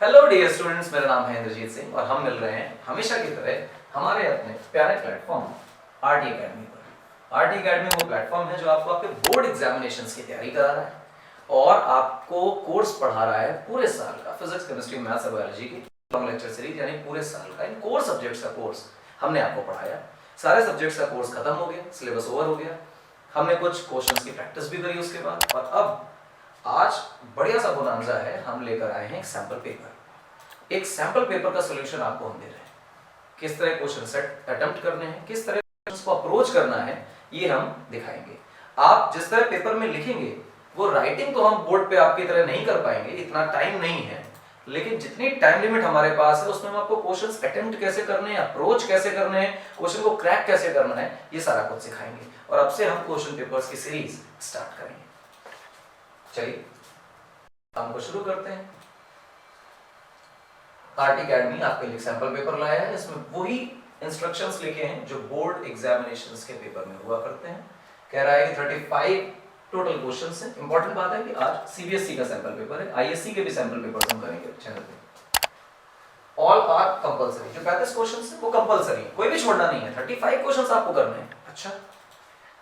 Hello dear students, मेरा नाम है इंद्रजीत सिंह और हम मिल रहे हैं हमेशा की तरह हमारे अपने प्यारे प्लेटफॉर्म आरटी एकेडमी पर। आरटी एकेडमी वो प्लेटफॉर्म है जो आपको आपके बोर्ड एग्जामिनेशंस की तैयारी करा रहा है और आपको कोर्स पढ़ा रहा है पूरे साल का फिजिक्स, केमिस्ट्री, मैथ्स और बायोलॉजी की लॉन्ग लेक्चर सीरीज, यानी पूरे साल का इन कोर सब्जेक्ट्स का कोर्स हमने आपको पढ़ाया। सारे सब्जेक्ट्स का कोर्स खत्म हो गया, सिलेबस ओवर हो गया, हमने कुछ क्वेश्चंस की प्रैक्टिस भी करी उसके बाद, और अब आज बढ़िया सा बोनांजा है, हम लेकर आए हैं एक सैंपल पेपर। एक सैंपल पेपर का सॉल्यूशन आपको हम दे रहे हैं। किस तरह क्वेश्चन सेट अटेम्प्ट करने हैं, किस तरह क्वेश्चंस को अप्रोच करना है, ये हम दिखाएंगे। आप जिस तरह पेपर में लिखेंगे वो राइटिंग तो हम बोर्ड पे आपकी तरह नहीं कर पाएंगे, इतना टाइम नहीं है, लेकिन जितनी टाइम लिमिट हमारे पास है उसमें हम आपको क्वेश्चंस अटेम्प्ट कैसे करने हैं, अप्रोच कैसे करने हैं, क्वेश्चन को क्रैक कैसे करना है, ये सारा कुछ सिखाएंगे। और अब से हम क्वेश्चन पेपर्स की सीरीज स्टार्ट करेंगे। चलिए काम को शुरू करते हैं। आरटी एकेडमी आपके लिए सैंपल पेपर लाया है, इसमें वही इंस्ट्रक्शंस लिखे हैं जो बोर्ड एग्जामिनेशंस के पेपर में हुआ करते हैं। कह रहा है कि 35 टोटल क्वेश्चंस हैं। इंपॉर्टेंट बात है कि आज सीबीएसई का सैंपल पेपर है, आईएससी के भी सैंपल पेपर हम करेंगे चैनल पे। ऑल आर कंपलसरी, जो 35 क्वेश्चंस हैं वो कंपलसरी है, कोई भी छोड़ना नहीं है। 35 क्वेश्चंस आपको करने हैं। अच्छा,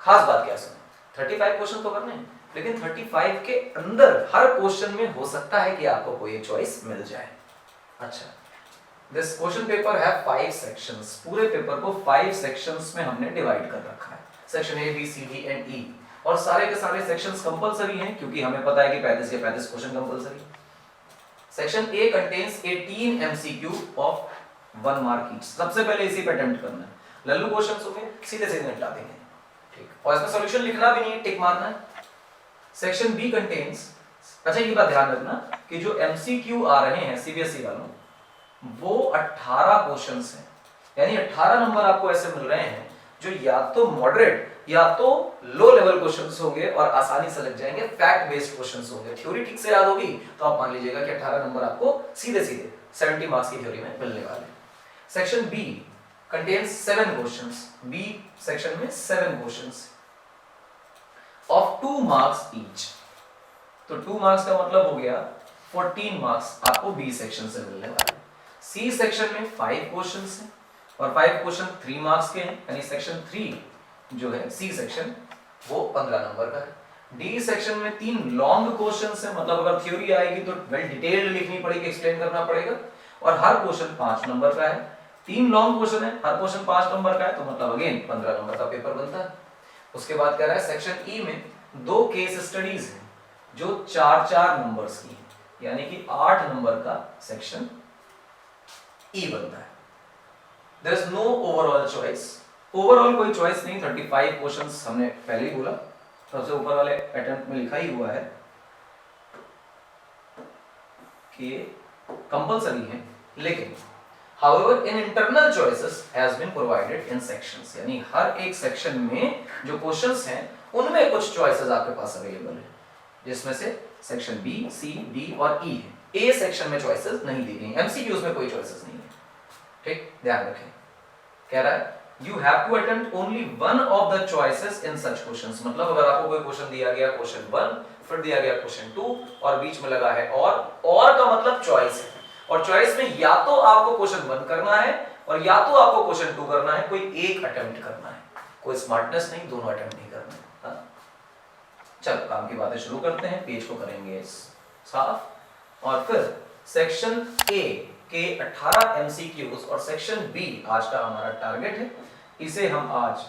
खास बात क्या सुने, 35 क्वेश्चन तो करने हैं, लेकिन 35 के अंदर हर क्वेश्चन में हो सकता है कि आपको कोई एक चॉइस मिल जाए। अच्छा, दिस क्वेश्चन पेपर है 5 सेक्शंस। पूरे पेपर को 5 सेक्शंस में हमने डिवाइड कर रखा है, section A, B, C, D and E. और सारे के सारे सेक्शंस कंपलसरी हैं, क्योंकि हमें पता है कि 35 के 35 question compulsory. Section A contains 18 MCQ of 1 mark each. सबसे पहले इसी पे अटेम्प्ट करना है। लल्लू क्वेश्चंस होंगे, सीधे सीधे निपटा देंगे, ठीक, और इसमें सॉल्यूशन लिखना भी नहीं है, टिक मारना है। सेक्शन बी कंटेन्स, अच्छा ये बात ध्यान रखना कि जो एमसीक्यू आ रहे हैं सीबीएसई वालों, वो 18 क्वेश्चंस हैं, यानी 18 नंबर आपको ऐसे मिल रहे हैं जो या तो मॉडरेट या तो लो लेवल क्वेश्चंस होंगे और आसानी से लग जाएंगे, फैक्ट बेस्ड क्वेश्चंस होंगे। थ्योरी ठीक से याद होगी तो आप मान लीजिएगा कि 18 नंबर आपको सीधे सीधे 70 मार्क्स की थ्योरी में मिलने वाले। Section B contains 7 questions. B section में 7 क्वेश्चंस ऑफ 2 मार्क्स ईच। तो 2 मार्क्स का मतलब हो गया 14 मार्क्स आपको बी सेक्शन से मिलने वाले। सी सेक्शन में 5 क्वेश्चंस हैं और 5 क्वेश्चन 3 मार्क्स के हैं, यानी सेक्शन 3 जो है सी सेक्शन वो 15 नंबर का है। डी सेक्शन में 3 लॉन्ग क्वेश्चंस हैं, मतलब अगर थ्योरी आएगी तो वेल डिटेल्ड लिखनी पड़ेगी, एक्सप्लेन करना पड़ेगा, और हर क्वेश्चन 5 नंबर का है। 3 लॉन्ग क्वेश्चन है, हर क्वेश्चन 5 नंबर का है, तो मतलब अगेन 15 नंबर का पेपर बनता है। उसके बाद कह रहा है सेक्शन ई में 2 केस स्टडीज हैं जो 4-4 नंबर्स की, यानी कि 8 नंबर का सेक्शन ई बनता है। There is no overall choice. Overall कोई चॉइस नहीं। 35 क्वेश्चंस हमने पहले ही बोला, सबसे ऊपर वाले अटेम्प्ट में लिखा ही हुआ है कि कंपलसरी है, लेकिन however in internal choices has been provided in sections, यानी हर एक सेक्शन में जो क्वेश्चंस हैं उनमें कुछ चॉइसेस आपके पास अवेलेबल है, जिसमें से सेक्शन बी, सी, डी और ई है। ए सेक्शन में चॉइसेस नहीं दी गई, एमसीक्यूज में कोई चॉइसेस नहीं है, ठीक, ध्यान रखें। कह रहा है you have to attempt only one of the choices in such questions, मतलब अगर आपको कोई क्वेश्चन दिया गया क्वेश्चन 1, फिर दिया गया क्वेश्चन 2 और बीच में लगा है और का मतलब चॉइस है, और चॉइस में या तो आपको क्वेश्चन 1 करना है और या तो आपको क्वेश्चन 2 करना है, कोई एक अटेम्प्ट करना है, कोई स्मार्टनेस नहीं, दोनों अटेम्प्ट नहीं करना है। हाँ? चलो काम की बातें शुरू करते हैं, पेज को करेंगे साफ, और फिर सेक्शन ए के 18 एमसीक्यूज और सेक्शन बी आज का हमारा टारगेट है, इसे हम आज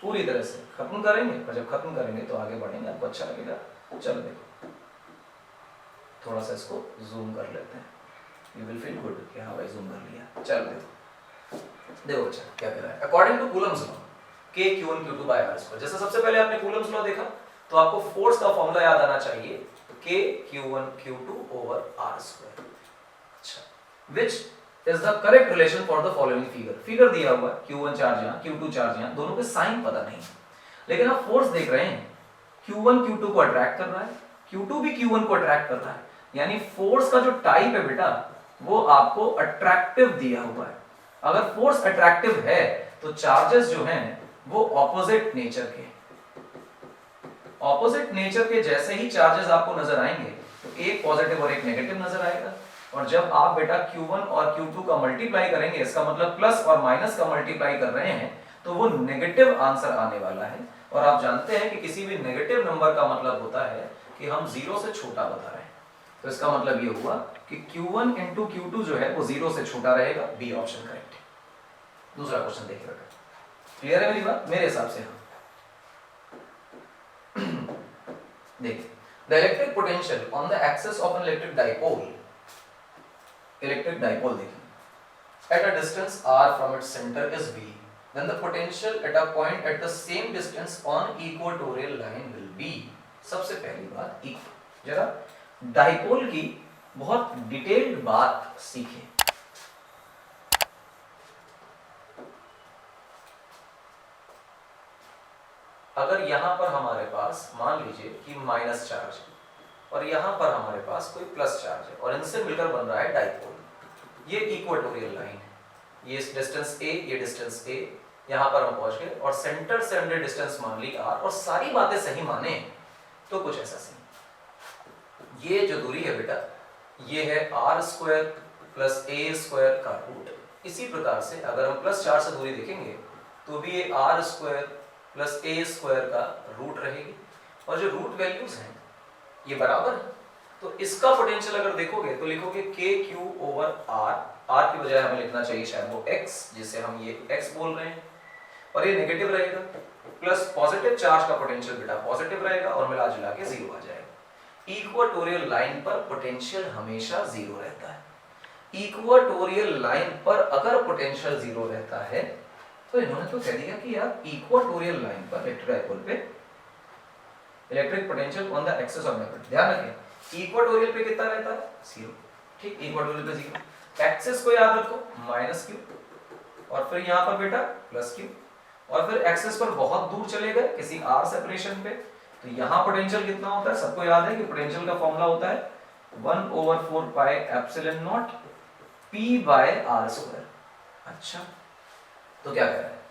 पूरी तरह से खत्म करेंगे, और जब खत्म करेंगे तो आगे बढ़ेंगे, आपको अच्छा लगेगा। चलो देखो, थोड़ा सा इसको जूम कर लेते हैं, यू विल फील गुड कि हाँ भाई जूम कर लिया। चलो देखो अच्छा क्या कह रहा है। According to Coulomb's law K Q1 Q2 by R square, जैसे सबसे पहले आपने कूलम्स लॉ देखा तो आपको फोर्स का फॉर्मूला याद आना चाहिए, K Q1 Q2 over R square. अच्छा, which is the correct relation for the following figure। Figure दिया हुआ है, Q1 चार्ज यहाँ, Q2 चार्ज यहाँ, दोनों के साइन पता नहीं, लेकिन आप फोर्स देख रहे हैं, Q1 Q2 को अट्रैक्ट कर रहा है, Q2 भी Q1 को अट्रैक्ट कर रहा है, यानी फोर्स का जो टाइप है बेटा वो आपको अट्रैक्टिव दिया हुआ है। अगर फोर्स अट्रैक्टिव है तो चार्जेस जो हैं वो ऑपोजिट नेचर के, ऑपोजिट नेचर के जैसे ही चार्जेस आपको नजर आएंगे तो एक पॉजिटिव और एक नेगेटिव नजर आएगा। और जब आप बेटा Q1 और Q2 का मल्टीप्लाई करेंगे, इसका मतलब प्लस और माइनस का मल्टीप्लाई कर रहे हैं, तो वो नेगेटिव आंसर आने वाला है। और आप जानते हैं कि किसी भी नेगेटिव नंबर का मतलब होता है कि हम 0 से छोटा बता रहे हैं। तो इसका मतलब ये हुआ कि Q1 इंटू Q2 जो है वो 0 से छोटा रहेगा। बी ऑप्शन करेक्ट है। दूसरा क्वेश्चन देखिए बेटा, क्लियर है मेरी बात? मेरे हिसाब से हाँ। देखिए, the electric potential on the axis of N electric dipole, देखिए, at a distance r from its center is v, then the potential at a point at the same distance on equatorial line will be। सबसे पहली बात जरा dipole की बहुत detailed बात सीखें। अगर यहां पर हमारे पास मान लीजिए कि माइनस चार्ज है और यहां पर हमारे पास कोई प्लस चार्ज है और इनसे मिलकर बन रहा है डाइपोल, ये इक्वेटोरियल लाइन है, ये डिस्टेंस a, ये डिस्टेंस a, यहां पर हम पहुंच गए और सेंटर से अंडर डिस्टेंस मान ली r और सारी बातें सही माने तो कुछ ऐसा सही। ये जो दूरी है बेटा, ये है r square plus a square का रूट। इसी प्रकार से अगर हम प्लस 4 से दूरी देखेंगे तो भी ये r square plus a square का रूट रहेगी और जो रूट वैल्यूज हैं ये बराबर है। तो इसका पोटेंशियल अगर देखोगे तो लिखोगे k q over r, r की बजाय हमें लिखना चाहिए शायद वो x, जिसे हम ये x बोल रहे हैं, और ये नेगेटिव रहेगा, प्लस पॉजिटिव चार्ज का पोटेंशियल बेटा पॉजिटिव रहेगा और मिला जुला के 0 आ जाएगा। इक्वेटोरियल लाइन पर पोटेंशियल हमेशा 0 रहता है। इक्वेटोरियल लाइन पर अगर पोटेंशियल 0 रहता है तो इन्होंने तो कह दिया कि यार इक्वेटोरियल लाइन पर इलेक्ट्रिक डाइपोल पे electric potential on the axis of magnet, ध्यान रखें इक्वेटोरियल पे कितना रहता है 0, ठीक, इक्वेटोरियल पे 0। एक्सिस को याद रखो माइनस q और फिर यहाँ पर बेटा प्लस q और फिर एक्सिस पर बहुत दूर चले गए किसी r सेपरेशन पे, तो यहाँ पोटेंशियल कितना होता है? सबको याद है कि पोटेंशियल का फॉर्मूला होता है 1/4 pi epsilon naught p by r square. अच्छा, तो क्या कह रहा है?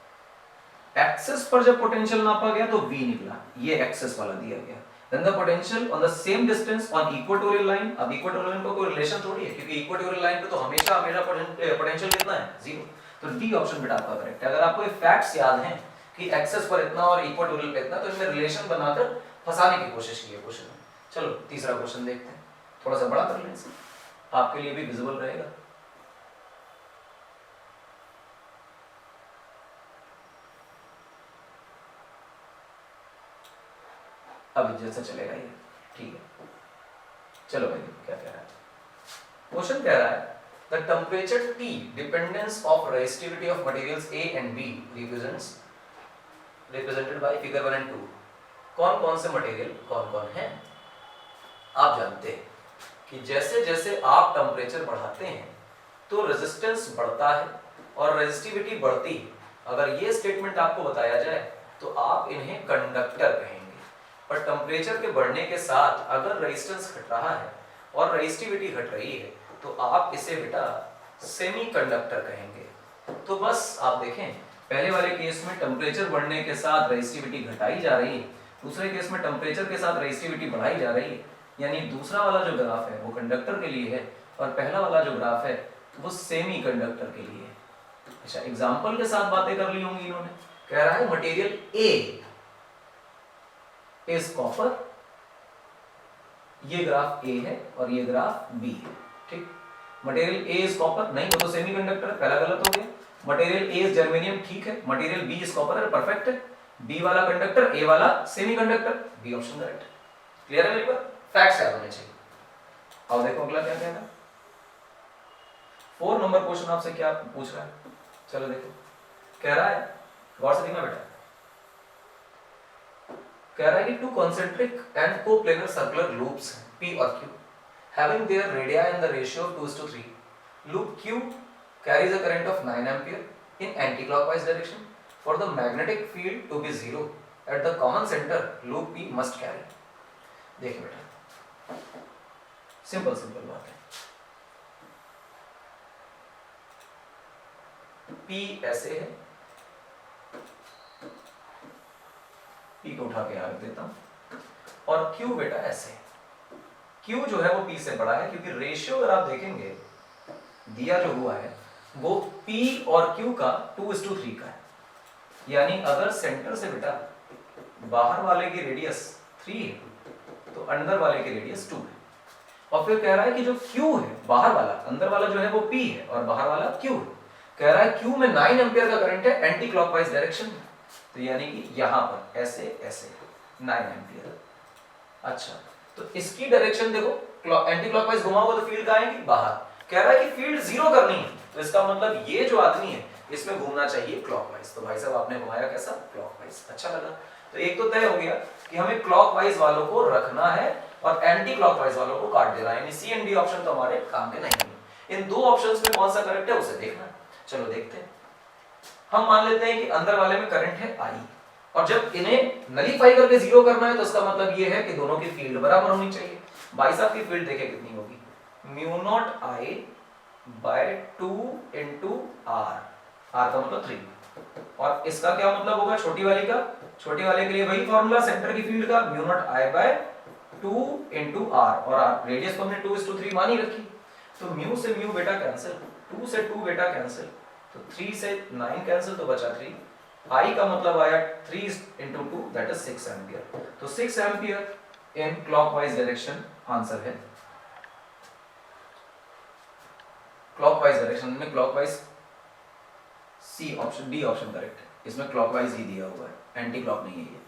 एक्सिस पर जब पोटेंशियल नापा गया तो v निकला, ये एक्सिस वाला दिया गया। Then the potential on the same distance on equatorial line, अब equatorial line का कोई रिलेशन थोड़ी है क्योंकि equatorial line पे तो हमेशा पोटेंशियल कितना है 0। तो डी ऑप्शन बेटा आपका करेक्ट है। अगर आपको ये फैक्ट्स याद हैं कि एक्सिस पर इतना और इक्वेटोरियल पे इतना, तो इनमें रिलेशन बनाकर फंसाने की कोशिश की है क्वेश्चन में। चलो तीसरा क्वेश्चन देखते हैं, थोड़ा सा बड़ा कर लें इसे, आपके लिए भी विजिबल रहेगा। अभी जैसा चलेगा ये, ठीक है। चलो भाई क्या कह रहा है क्वेश्चन? कह रहा है the temperature T dependence of resistivity of materials A and B represented by figure 1 and 2। कौन कौन से मटेरियल कौन कौन है? आप जानते हैं कि जैसे जैसे आप टेम्परेचर बढ़ाते हैं तो रेजिस्टेंस बढ़ता है और रेजिस्टिविटी बढ़ती है। अगर ये स्टेटमेंट आपको बताया जाए तो आप इन्हें कंडक्टर कहेंगे, पर टेम्परेचर के बढ़ने के साथ अगर रेजिस्टेंस घट रहा है और रेजिस्टिविटी घट रही है तो आप इसे बेटा सेमीकंडक्टर कहेंगे। तो बस आप देखें, पहले वाले केस में टेम्परेचर बढ़ने के साथ रेजिस्टिविटी घटाई जा रही है, दूसरे केस में टेम्परेचर के साथ रेजिस्टिविटी बढ़ाई जा रही है, यानी दूसरा वाला जो ग्राफ है वो कंडक्टर के लिए है और पहला वाला जो ग्राफ है वो सेमीकंडक्टर के लिए है। अच्छा, एग्जांपल के साथ बातें कर ली होंगी इन्होंने। कह रहा है मटेरियल ए इज कॉपर, ये ग्राफ ए है और ये ग्राफ बी है, ठीक। मटेरियल ए इज कॉपर, नहीं वो तो सेमीकंडक्टर है, पहला गलत हो गया। मटेरियल ए इज जर्मेनियम, ठीक है। मटेरियल बी इज कॉपर है, परफेक्ट है। बी वाला कंडक्टर, ए वाला semiconductor, B option correct. Clear है मेरी बात? फैक्ट्स याद होने चाहिए। अब देखो अगला क्या कह रहा है। 4 नंबर क्वेश्चन आपसे क्या पूछ रहा है, चलो देखो। कह रहा है, गौर से देखना बेटा, कह रहा है कि 2 concentric and coplanar circular loops P और Q having their radii in the ratio of 2:3, loop Q carries a current of 9 ampere in anti-clockwise direction. For the magnetic field to be 0 at the common center, loop P must carry। देखिए बेटा, simple बात है। P ऐसे है, P को उठा के यहाँ रख देता हूं, और Q बेटा ऐसे है। Q जो है वो P से बड़ा है, क्योंकि रेशियो अगर आप देखेंगे दिया जो हुआ है वो P और Q का 2:3 का है। यानी अगर सेंटर से बेटा बाहर वाले की रेडियस 3 है तो अंदर वाले की रेडियस 2 है। और फिर कह रहा है कि जो Q है बाहर वाला, अंदर वाला जो है वो P है और बाहर वाला Q है। कह रहा है Q में 9 एम्पियर का करंट है एंटी क्लॉकवाइज डायरेक्शन में, तो यानी कि यहां पर ऐसे ऐसे 9 एम्पियर। अच्छा, तो इसकी डायरेक्शन देखो, एंटी क्लॉकवाइज घुमाओगे तो फील्ड कहां आएगी? बाहर। कह रहा है कि फील्ड जीरो करनी है, तो इसका मतलब ये जो आदमी है इसमें घूमना चाहिए क्लॉकवाइज। तो भाई साहब आपने घुमाया कैसा? क्लॉकवाइज। अच्छा लगा। तो एक तो तय हो गया कि हमें क्लॉकवाइज वालों को रखना है और एंटी क्लॉकवाइज वालों को काट देना है, यानी सी एंड डी ऑप्शन तो हमारे काम के नहीं है। इन दो ऑप्शंस में कौन सा करेक्ट है उसे देखना है। चलो देखते हैं। हम मान लेते हैं कि अंदर वाले में करंट है I, और जब इन्हें नलीफाई करके जीरो करना है तो इसका मतलब ये है कि दोनों की फील्ड बराबर होनी चाहिए। भाई साहब की फील्ड देखें कितनी होगी, μ0I by 2 into R, R का मतलब 3, और इसका क्या मतलब होगा छोटी वाली का? छोटी वाले के लिए वही फॉर्मूला सेंटर की फील्ड का, μ0I by 2 into R, और रेडियस को हमने 2:3 मानी रखी, तो म्यू से म्यू बेटा कैंसिल, 2 से 2 बेटा कैंसिल, तो 3 से 9 कैंसिल, तो बचा 3। I का मतलब आया 3 into 2 that is 6 एम्पियर, तो 6 ampere in clockwise direction answer है। क्लॉकवाइज डायरेक्शन में clockwise C option, D option correct है, इसमें क्लॉकवाइज ही दिया हुआ है, एंटी क्लॉक नहीं है ये,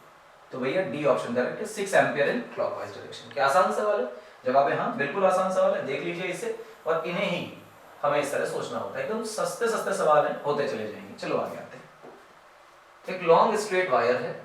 तो भैया डी ऑप्शन करेक्ट है, 6 एम्पियर इन क्लॉकवाइज डायरेक्शन। क्या आसान सवाल है? जवाब है हाँ, बिल्कुल आसान सवाल है, देख लीजिए इसे, और इन्हें ही हमें इस तरह सोचना होता है, एकदम सस्ते सस्ते सवाल हैं, होते चले जाएंगे। चलो आगे आते हैं। एक लॉन्ग स्ट्रेट वायर है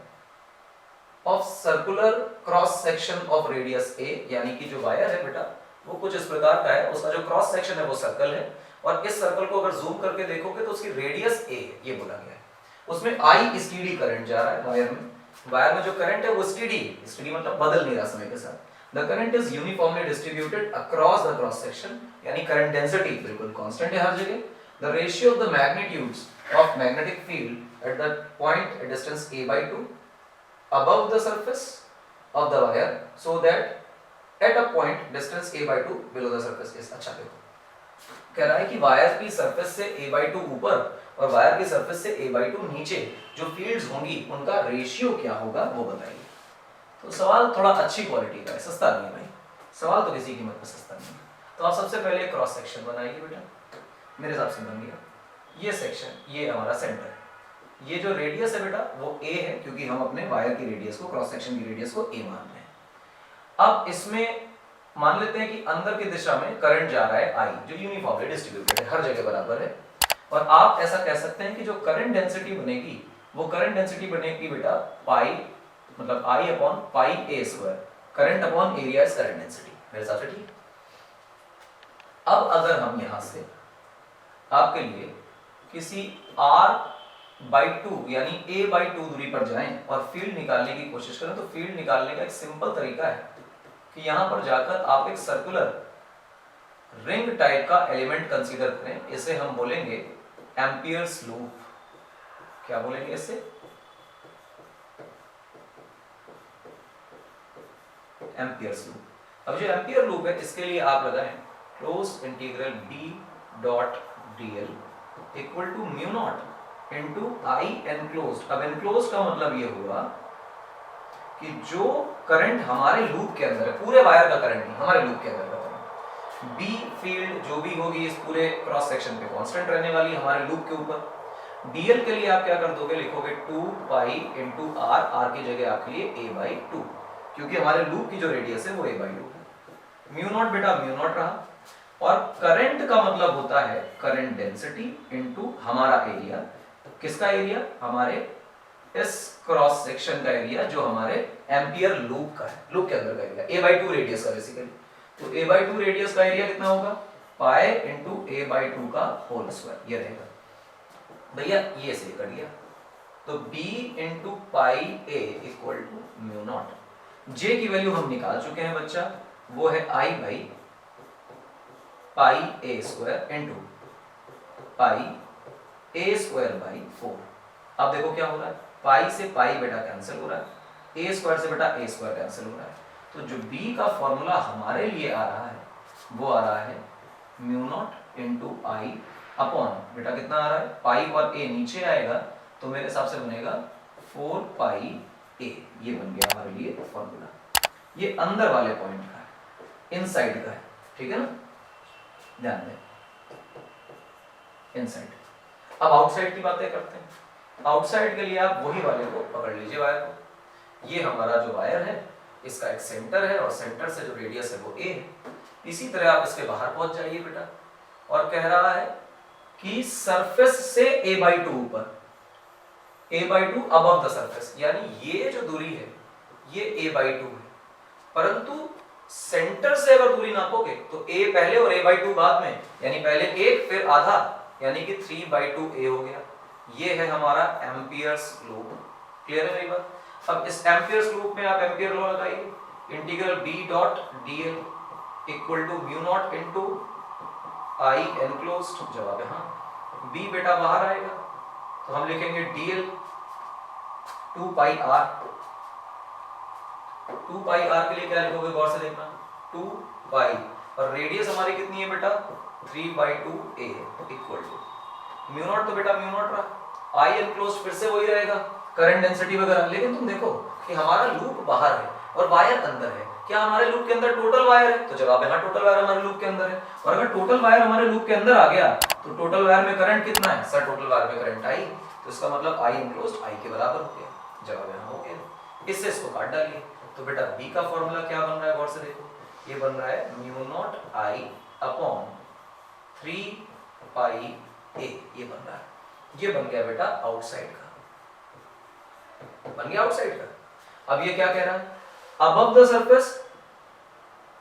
of circular cross section of radius a, यानी कि जो वायर है बेटा वो कुछ इस प्रकार का है, उसका जो क्रॉस सेक्शन है वो सर्कल है, और इस सर्कल को अगर जूम करके देखोगे तो उसकी रेडियस a है, ये बोला गया है। उसमें I स्टीडी करंट जा रहा है वायर में, वायर में जो करंट है वो स्टीडी मतलब बदल नहीं रहा समय के साथ। The current is uniformly distributed across the cross section, यानी करंट डेंसिटी बिल्कुल कांस्टेंट है हर जगह। The ratio of the magnitudes of magnetic field at the point at distance a by 2 above the surface of the wire, so that at a point distance a by 2 below the surface is। अच्छा देखो, कह रहा है कि wire की surface से a by 2 ऊपर और वायर की सरफेस से a by 2 नीचे जो फील्ड्स होंगी उनका रेशियो क्या होगा वो बताइए। तो सवाल थोड़ा अच्छी क्वालिटी का है, सस्ता नहीं है भाई, सवाल तो किसी कीमत पर सस्ता नहीं है। तो आप सबसे पहले क्रॉस सेक्शन बनाइए बेटा, मेरे हिसाब से बन गया ये सेक्शन, ये हमारा सेंटर है, ये जो रेडियस है बेटा वो a है, क्योंकि हम अपने वायर की रेडियस को, क्रॉस सेक्शन की रेडियस को a मान रहे हैं। अब इसमें मान लेते हैं कि अंदर की दिशा में करंट जा रहा है I, जो यूनिफॉर्मली डिस्ट्रीब्यूटेड है, हर जगह बराबर है, और आप ऐसा कह सकते हैं कि जो करंट डेंसिटी बनेगी वो करंट डेंसिटी बनेगी बेटा पाई, मतलब I upon pi a square, current upon area is current density, मेरे हिसाब से ठीक। अब अगर हम यहां से आपके लिए किसी r by 2 यानी a by 2 दूरी पर जाएं और फील्ड निकालने की कोशिश करें, तो फील्ड निकालने का एक सिंपल तरीका है कि यहां पर जाकर आप एक सर्कुलर रिंग टाइप का एलिमेंट कंसीडर करें, इसे हम बोलेंगे एम्पियर्स लूप। क्या बोलेंगे इसे? Ampere's loop. अब जो एम्पियर लूप है इसके लिए आप लगाएं close integral b dot dl equal to mu naught into I enclosed. अब एनक्लोज्ड का मतलब ये हुआ कि जो करंट हमारे लूप के अंदर है, पूरे वायर का करंट नहीं, हमारे लूप के अंदर का करंट, b फील्ड जो भी होगी इस पूरे क्रॉस सेक्शन पे कांस्टेंट रहने वाली हमारे लूप के ऊपर। dl के लिए आप क्या कर दोगे, लिखोगे 2 पाई इनटू r, r की जगह आपके लिए a by 2, क्योंकि हमारे लूप की जो रेडियस है वो a by 2 है। म्यू नॉट बेटा म्यू नॉट रहा, और करंट का मतलब होता है करंट डेंसिटी इनटू हमारा एरिया। किसका एरिया? हमारे इस क्रॉस सेक्शन का एरिया जो हमारे एम्पियर लूप का है, लूप के अंदर का एरिया, a by 2 रेडियस का बेसिकली। तो a by 2 रेडियस का एरिया कितना होगा? पाई इनटू a by 2 का होल स्क्वायर, ये रहेगा भैया, ये से कट गया, तो b into pi a equal to mu naught. j की वैल्यू हम निकाल चुके हैं बच्चा, वो है I by pi a square into pi a square by 4। अब देखो क्या हो रहा है, पाई से पाई बेटा कैंसिल हो रहा है, a स्क्वायर से बेटा a स्क्वायर कैंसिल हो रहा है, तो जो B का फॉर्मूला हमारे लिए आ रहा है वो आ रहा है म्यू नॉट इंटू आई अपॉन, बेटा कितना आ रहा है, पाई और a नीचे आएगा तो मेरे हिसाब से बनेगा 4 पाई a। ये बन गया हमारे लिए फॉर्मूला। ये अंदर वाले पॉइंट का है, इनसाइड का है, ठीक है ना, ध्यान दें, इनसाइड। अब आउटसाइड की बातें करते हैं। आउटसाइड के लिए आप वही वाले को पकड़ लीजिए, वायर को। ये हमारा जो वायर है इसका एक सेंटर है और सेंटर से जो रेडियस है वो a है। इसी तरह आप इसके बाहर पहुंच जाइए बेटा, और कह रहा है कि सरफेस से a/2 ऊपर, a/2 अबव द सरफेस, यानी ये जो दूरी है ये a/2 है, परंतु सेंटर से अगर दूरी नापोगे तो a पहले और a/2 बाद में, यानी पहले 1 फिर आधा, यानी कि 3/2 a हो गया। ये है हमारा एम्पियर्स लूप। क्लियर है मेरी बात? अब इस एम्पियर्स लूप में आप एम्पियर लॉ लगाइए, integral B dot dl equal to mu naught into I enclosed. जवाब है हाँ। B बेटा बाहर आएगा तो हम लिखेंगे dl 2 पाई r। 2 पाई r के लिए क्या लिखोगे, गौर से देखना, 2 पाई, और रेडियस हमारी कितनी है बेटा, 3/2 a equal to mu naught, तो बेटा म्यू नॉट रहा, आई एनक्लोज्ड फिर से वही रहेगा, करंट डेंसिटी वगैरह। लेकिन तुम देखो कि हमारा लूप बाहर है और वायर अंदर है, क्या हमारे लूप के अंदर टोटल वायर है? तो जवाब है हाँ, टोटल वायर हमारे लूप के अंदर है। और अगर टोटल वायर हमारे लूप के अंदर आ गया तो टोटल वायर में करंट कितना है सर? टोटल वायर में करंट आई, तो इसका मतलब आई एनक्लोज्ड आई के बराबर हो गया। जवाब है हाँ, हो गया। इससे इसको काट डालिए तो बेटा बी का फॉर्मूला क्या बन रहा है, गौर से देखो, ये बन रहा है म्यू नॉट आई अपॉन 3 पाई ए। ये बन रहा है, ये बन गया बेटा आउटसाइड का, बन गया आउटसाइड का। अब ये क्या कह रहा है, above the surface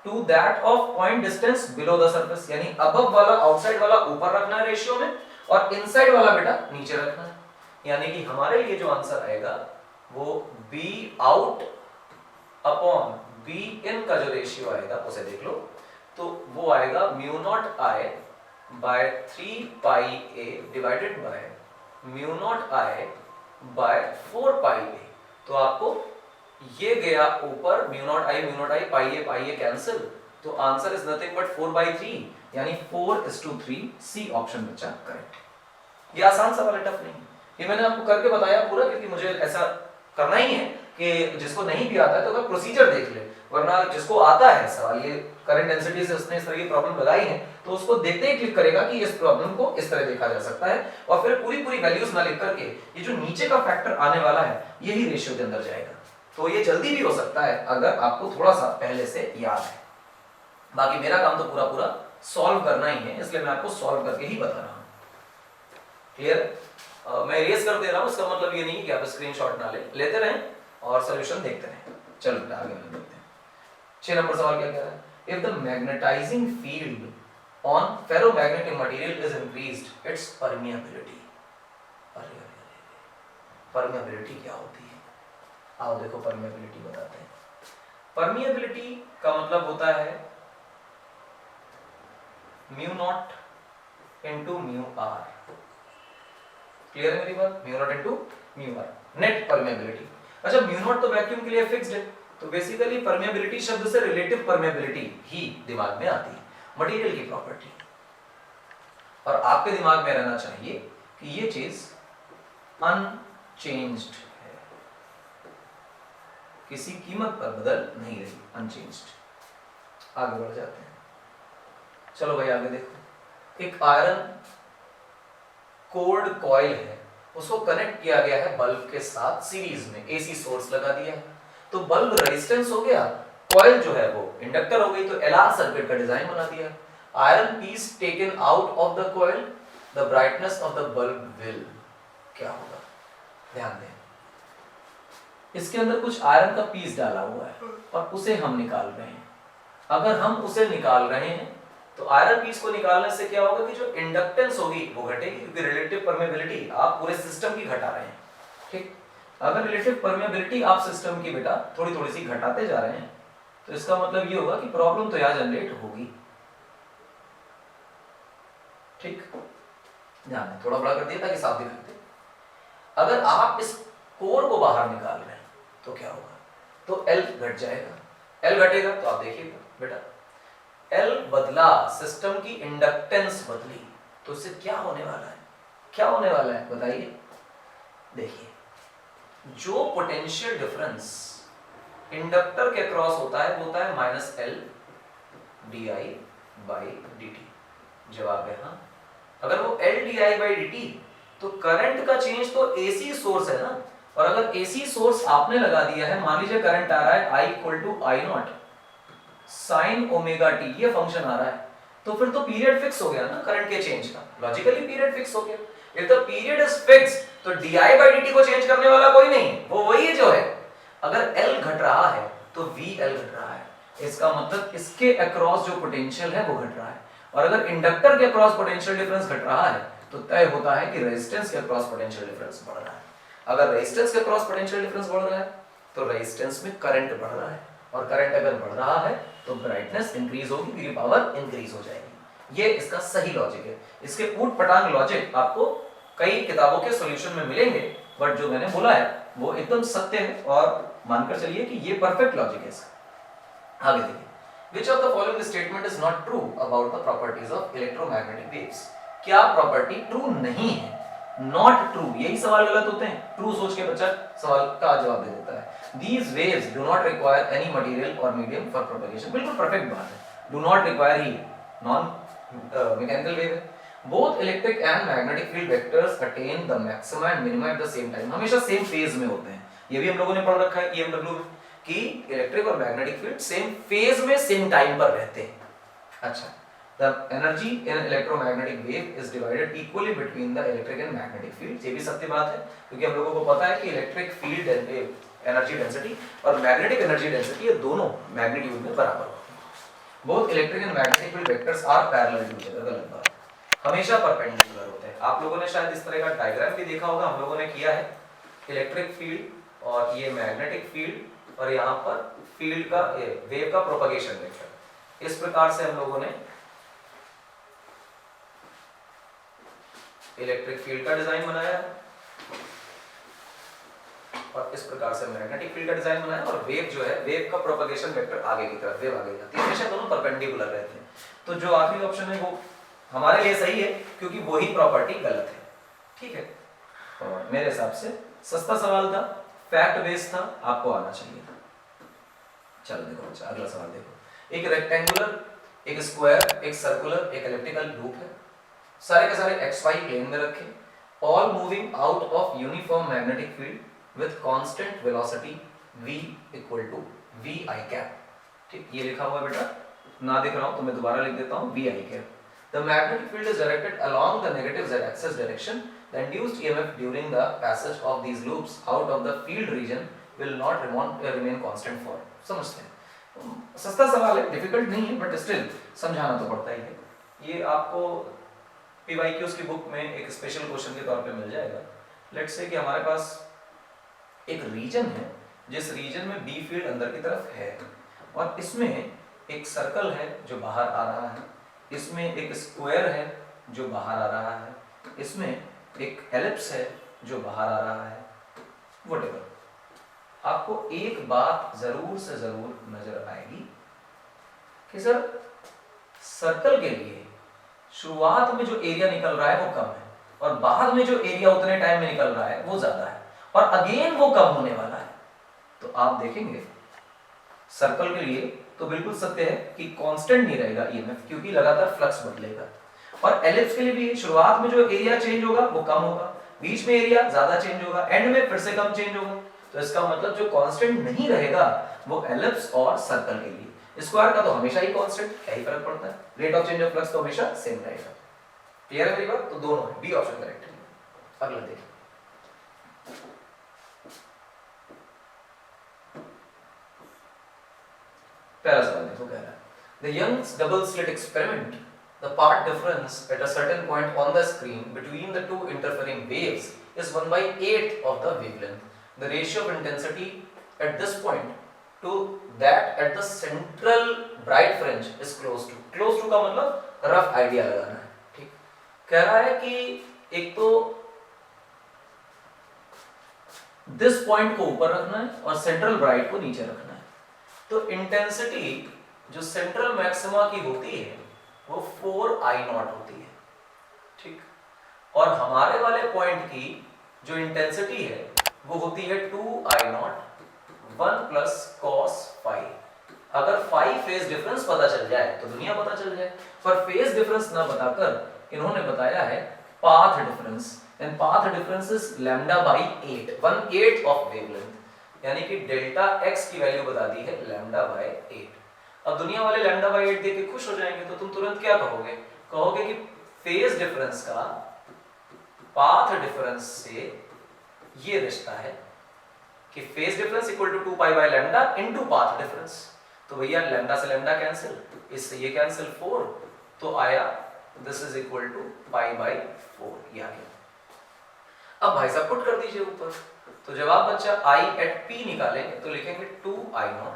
to that of point distance below the surface, यानी above वाला आउटसाइड वाला ऊपर रखना है रेशियो में, और इनसाइड वाला बेटा नीचे रखना है। यानी कि हमारे लिए जो आंसर आएगा वो b out upon b in का जो रेशियो आएगा उसे देख लो, तो वो आएगा mu naught I by 3 pi a divided by mu naught I by 4 pi a। तो आपको ये गया ऊपर mu naught I pi A cancel, तो आंसर इज नथिंग बट 4/3, यानी 4:3। सी ऑप्शन बचा करेक्ट। ये आसान सवाल है, टफ नहीं। ये मैंने आपको करके बताया पूरा, क्योंकि मुझे ऐसा करना ही है कि जिसको नहीं भी आता है तो अगर प्रोसीजर देख ले, वरना जिसको आता है सवाल, ये करंट डेंसिटी से उसने इस तरह की प्रॉब्लम लगाई है, तो उसको देखते ही क्लिक करेगा कि इस प्रॉब्लम को इस तरह देखा जा सकता है, और फिर पूरी वैल्यूज ना लिख करके ये जो नीचे का फैक्टर आने वाला है यही रेशियो के अंदर जाएगा। तो ये जल्दी भी हो सकता है अगर आपको थोड़ा सा पहले से याद है। बाकी मेरा काम तो पूरा सॉल्व करना ही है, इसलिए मैं आपको सॉल्व करके ही बता रहा हूँ। क्लियर? मैं इरेज कर दे रहा हूँ, इसका मतलब ये नहीं कि आप स्क्रीनशॉट ना लेते रहें और सॉल्यूशन देखते रहें। चलो आगे देखते हैं। 6 नंबर सवाल क्या कह रहा है, if the magnetising field on ferromagnetic material is increased its permeability. Permeability क्या होती है? आओ देखो, परमिएबिलिटी बताते हैं। परमिएबिलिटी का मतलब होता है mu naught into mu R. Clear है मेरी बात? Mu naught into mu R, net permeability. अच्छा, म्यू नॉट तो वैक्यूम के लिए फिक्स्ड है, तो बेसिकली परमिएबिलिटी शब्द से रिलेटिव परमिएबिलिटी ही दिमाग में आती है, मटेरियल की प्रॉपर्टी। और आपके दिमाग में रहना चाहिए कि ये चीज अनचेंज्ड है, किसी कीमत पर बदल नहीं रही, अनचेंज्ड। आगे बढ़ जाते हैं। चलो भाई आगे देखो, एक आयरन कोर्ड कॉइल है, उसको कनेक्ट किया गया है बल्ब के साथ सीरीज में, एसी सोर्स लगा दिया है, तो बल्ब रेजिस्टेंस हो गया, कॉइल जो है वो इंडक्टर हो गई, तो एलआर सर्किट का डिजाइन बना दिया। Iron piece taken out of the coil, the brightness of the bulb will, क्या होगा? ध्यान दें, इसके अंदर कुछ आयरन का पीस डाला हुआ है और उसे हम निकाल रहे हैं। अगर हम उसे निकाल रहे हैं तो आयरन पीस को निकालने से क्या होगा कि जो इंडक्टेंस होगी वो घटेगी, क्योंकि रिलेटिव परमेबिलिटी आप पूरे सिस्टम की घटा रहे हैं। ठीक, अगर रिलेटिव परमेबिलिटी आप सिस्टम की बेटा थोड़ी सी घटाते जा रहे हैं तो इसका मतलब ये होगा कि प्रॉब्लम तो यहाँ जनरेट होगी। ठीक, ध्यान दें, थोड़ा बड़ा कर दिया ताकि साफ दिखाई दे। अगर आप इस कोर को बाहर निकाल रहे हैं तो क्या होगा? तो L घट जाएगा, एल घटेगा तो आप देखिएगा बेटा, एल बदला, सिस्टम की इंडक्टेंस बदली, तो इससे क्या होने वाला है, क्या होने वाला है बताइए। देखिए, जो पोटेंशियल डिफरेंस इंडक्टर के क्रॉस होता है वो होता है minus L D I by D T. जवाब है हाँ। अगर वो L D I by D T, तो करंट का चेंज तो एसी सोर्स है ना, और अगर एसी सोर्स आपने लगा दिया है, मान लीजिए करंट आ रहा है I equal to I naught sine omega T, ये फंक्शन आ रहा है, तो फिर तो पीरियड फिक्स हो गया ना करंट के चेंज का, लॉजिकली पीरियड फिक्स हो गया। If the period is fix, तो D I by D T को चेंज करने वाला कोई नहीं, वो वही है जो है। अगर एल घट रहा है तो वी एल घट रहा है, इसका मतलब इसके अक्रॉस जो पोटेंशियल है वो घट रहा है, और अगर इंडक्टर के अक्रॉस पोटेंशियल डिफरेंस घट रहा है तो तय होता है कि रेजिस्टेंस के अक्रॉस पोटेंशियल डिफरेंस बढ़ रहा है। अगर रेजिस्टेंस के अक्रॉस पोटेंशियल डिफरेंस बढ़ रहा है तो रेजिस्टेंस में करंट बढ़ रहा है, और करंट अगर बढ़ रहा है तो ब्राइटनेस इंक्रीज होगी, पूरी पावर इंक्रीज हो जाएगी। ये इसका सही लॉजिक है। इसके ऊट पटांग लॉजिक आपको कई किताबों के सॉल्यूशन में मिलेंगे, बट जो मैंने बोला है वो एकदम सत्य है, और मानकर चलिए कि ये परफेक्ट लॉजिक है इसका। आगे देखिए, which of the following statement is not true about the properties of electromagnetic waves? क्या प्रॉपर्टी ट्रू नहीं है, नॉट ट्रू, यही सवाल गलत होते हैं, ट्रू सोच के बच्चा सवाल का जवाब दे देता है। These waves do not require any material or medium for propagation, बिल्कुल परफेक्ट बात है, do not require he non mechanical wave है। Both electric and magnetic field vectors attain the maxima and minima at the same time, हमेशा same phase में होते हैं, ये भी हम लोगों ने पढ़ रखा है EMW में कि इलेक्ट्रिक और मैग्नेटिक फील्ड सेम फेज में सेम टाइम पर रहते हैं। अच्छा, the energy in electromagnetic wave is divided equally between the electric and magnetic fields, ये भी सत्य बात है, क्योंकि हम लोगों को पता है कि इलेक्ट्रिक फील्ड एनर्जी डेंसिटी और मैग्नेटिक एनर्जी डेंसिटी ये दोनों मैग्नीट्यूड में बराबर होते हैं। Both electric and magnetic field vectors are parallel to each other, गलत बात, हमेशा परपेंडिकुलर होते हैं। आप लोगों ने शायद इस तरह का डायग्राम भी देखा होगा, हम लोगों ने किया है, इलेक्ट्रिक फील्ड और ये मैग्नेटिक फील्ड और यहाँ पर फील्ड का वेव का प्रोपगेशन वेक्टर, इस प्रकार से हम लोगों ने इलेक्ट्रिक फील्ड का डिजाइन बनाया और इस प्रकार से मैग्नेटिक फील्ड का डिजाइन बनाया, और वेव जो है, वेव का प्रोपगेशन वेक्टर आगे की तरफ, वेव आगे जाती है, हमेशा दोनों परपेंडिकुलर रहते हैं। तो जो आखिरी ऑप्शन है वो हमारे लिए सही है, क्योंकि वही प्रॉपर्टी गलत है। ठीक है, और मेरे हिसाब से सस्ता सवाल था, फैक्ट बेस्ड था, आपको आना चाहिए था। चलो देखो बच्चा, अगला सवाल देखो। एक रेक्टेंगुलर, एक स्क्वायर, एक सर्कुलर, एक एलिप्टिकल लूप है, सारे के सारे xy प्लेन में रखे, all moving out of uniform magnetic field with constant velocity v equal to vi cap. ठीक, ये लिखा हुआ है बेटा, ना दिख रहा हूं तो मैं दोबारा लिख देता हूं, vi cap. The magnetic field is directed along the negative z-axis direction. The induced EMF during the passage of these loops out of the field region will not remain constant for. समझते हैं, सस्ता सवाल है, difficult नहीं है, but still समझाना तो पड़ता ही है। ये आपको PYQs की बुक में एक स्पेशल क्वेश्चन के तौर पे मिल जाएगा। लेट्स से कि हमारे पास एक रीजन है, जिस रीजन में बी फील्ड अंदर की तरफ है, और इसमें एक सर्कल है जो बाहर आ रहा है, इसमें एक स्क्वायर है जो बाहर आ रहा है, इसमें एक एलिप्स है जो बाहर आ रहा है, व्हाटएवर। आपको एक बात जरूर से जरूर नजर आएगी कि सर सर्कल के लिए शुरुआत में जो एरिया निकल रहा है वो कम है, और बाद में जो एरिया उतने टाइम में निकल रहा है वो ज्यादा है, और अगेन वो कम होने वाला है। तो आप देखेंगे सर्कल के लिए तो बिल्कुल सत्य है कि कांस्टेंट नहीं रहेगा ईएमएफ, क्योंकि लगातार फ्लक्स बदलेगा। और एलिप्स के लिए भी शुरुआत में जो एरिया चेंज होगा वो कम होगा, बीच में एरिया ज्यादा चेंज होगा, एंड में फिर से कम चेंज होगा। तो इसका मतलब जो कांस्टेंट नहीं रहेगा वो एलिप्स और सर्कल के लिए। स्क्वायर का तो हमेशा ही कांस्टेंट, क्या ही फर्क पड़ता है, rate of change of flux तो हमेशा सेम रहेगा। क्लियर है मेरी बात? तो दोनों है, बी ऑप्शन करेक्ट है। अगला देखिए, पहला सवाल देखो, कह रहा है The Young's double slit experiment, the part difference at a certain point on the screen between the two interfering waves is 1/8 of the wavelength. The ratio of intensity at this point to that at the central bright fringe is close to का मतलब rough idea लगाना है। ठीक, कह रहा है कि एक तो दिस पॉइंट को ऊपर रखना है और सेंट्रल ब्राइट को नीचे रखना है। तो इंटेंसिटी जो सेंट्रल मैक्सिमा की होती है वो 4I0 होती है, ठीक। और हमारे वाले पॉइंट की जो इंटेंसिटी है वो होती है 2I0 1 प्लस कॉस फाई। अगर फाई फेज डिफरेंस पता चल जाए तो दुनिया पता चल जाए, पर फेज डिफरेंस ना बताकर इन्होंने बताया है path difference, and path difference is lambda by 8, 1/8 of wavelength, यानी कि डेल्टा x की वैल्यू बता दी है लैम्डा बाई 8। अब दुनिया वाले लैम्डा बाई 8 देख के खुश हो जाएंगे, तो तुम तुरंत क्या कहोगे? कहोगे कि फेज डिफरेंस का पाथ डिफरेंस से ये रिश्ता है कि phase difference equal to 2 pi by lambda into path difference. तो भैया लैम्डा से लैम्डा कैंसिल, इससे ये कैंसिल 4, तो आया this is equal to pi by 4, ये आ गया। अब भाई साहब पुट कर दीजिए ऊपर, तो जब आप बच्चा I एट P निकालेंगे तो लिखेंगे 2I0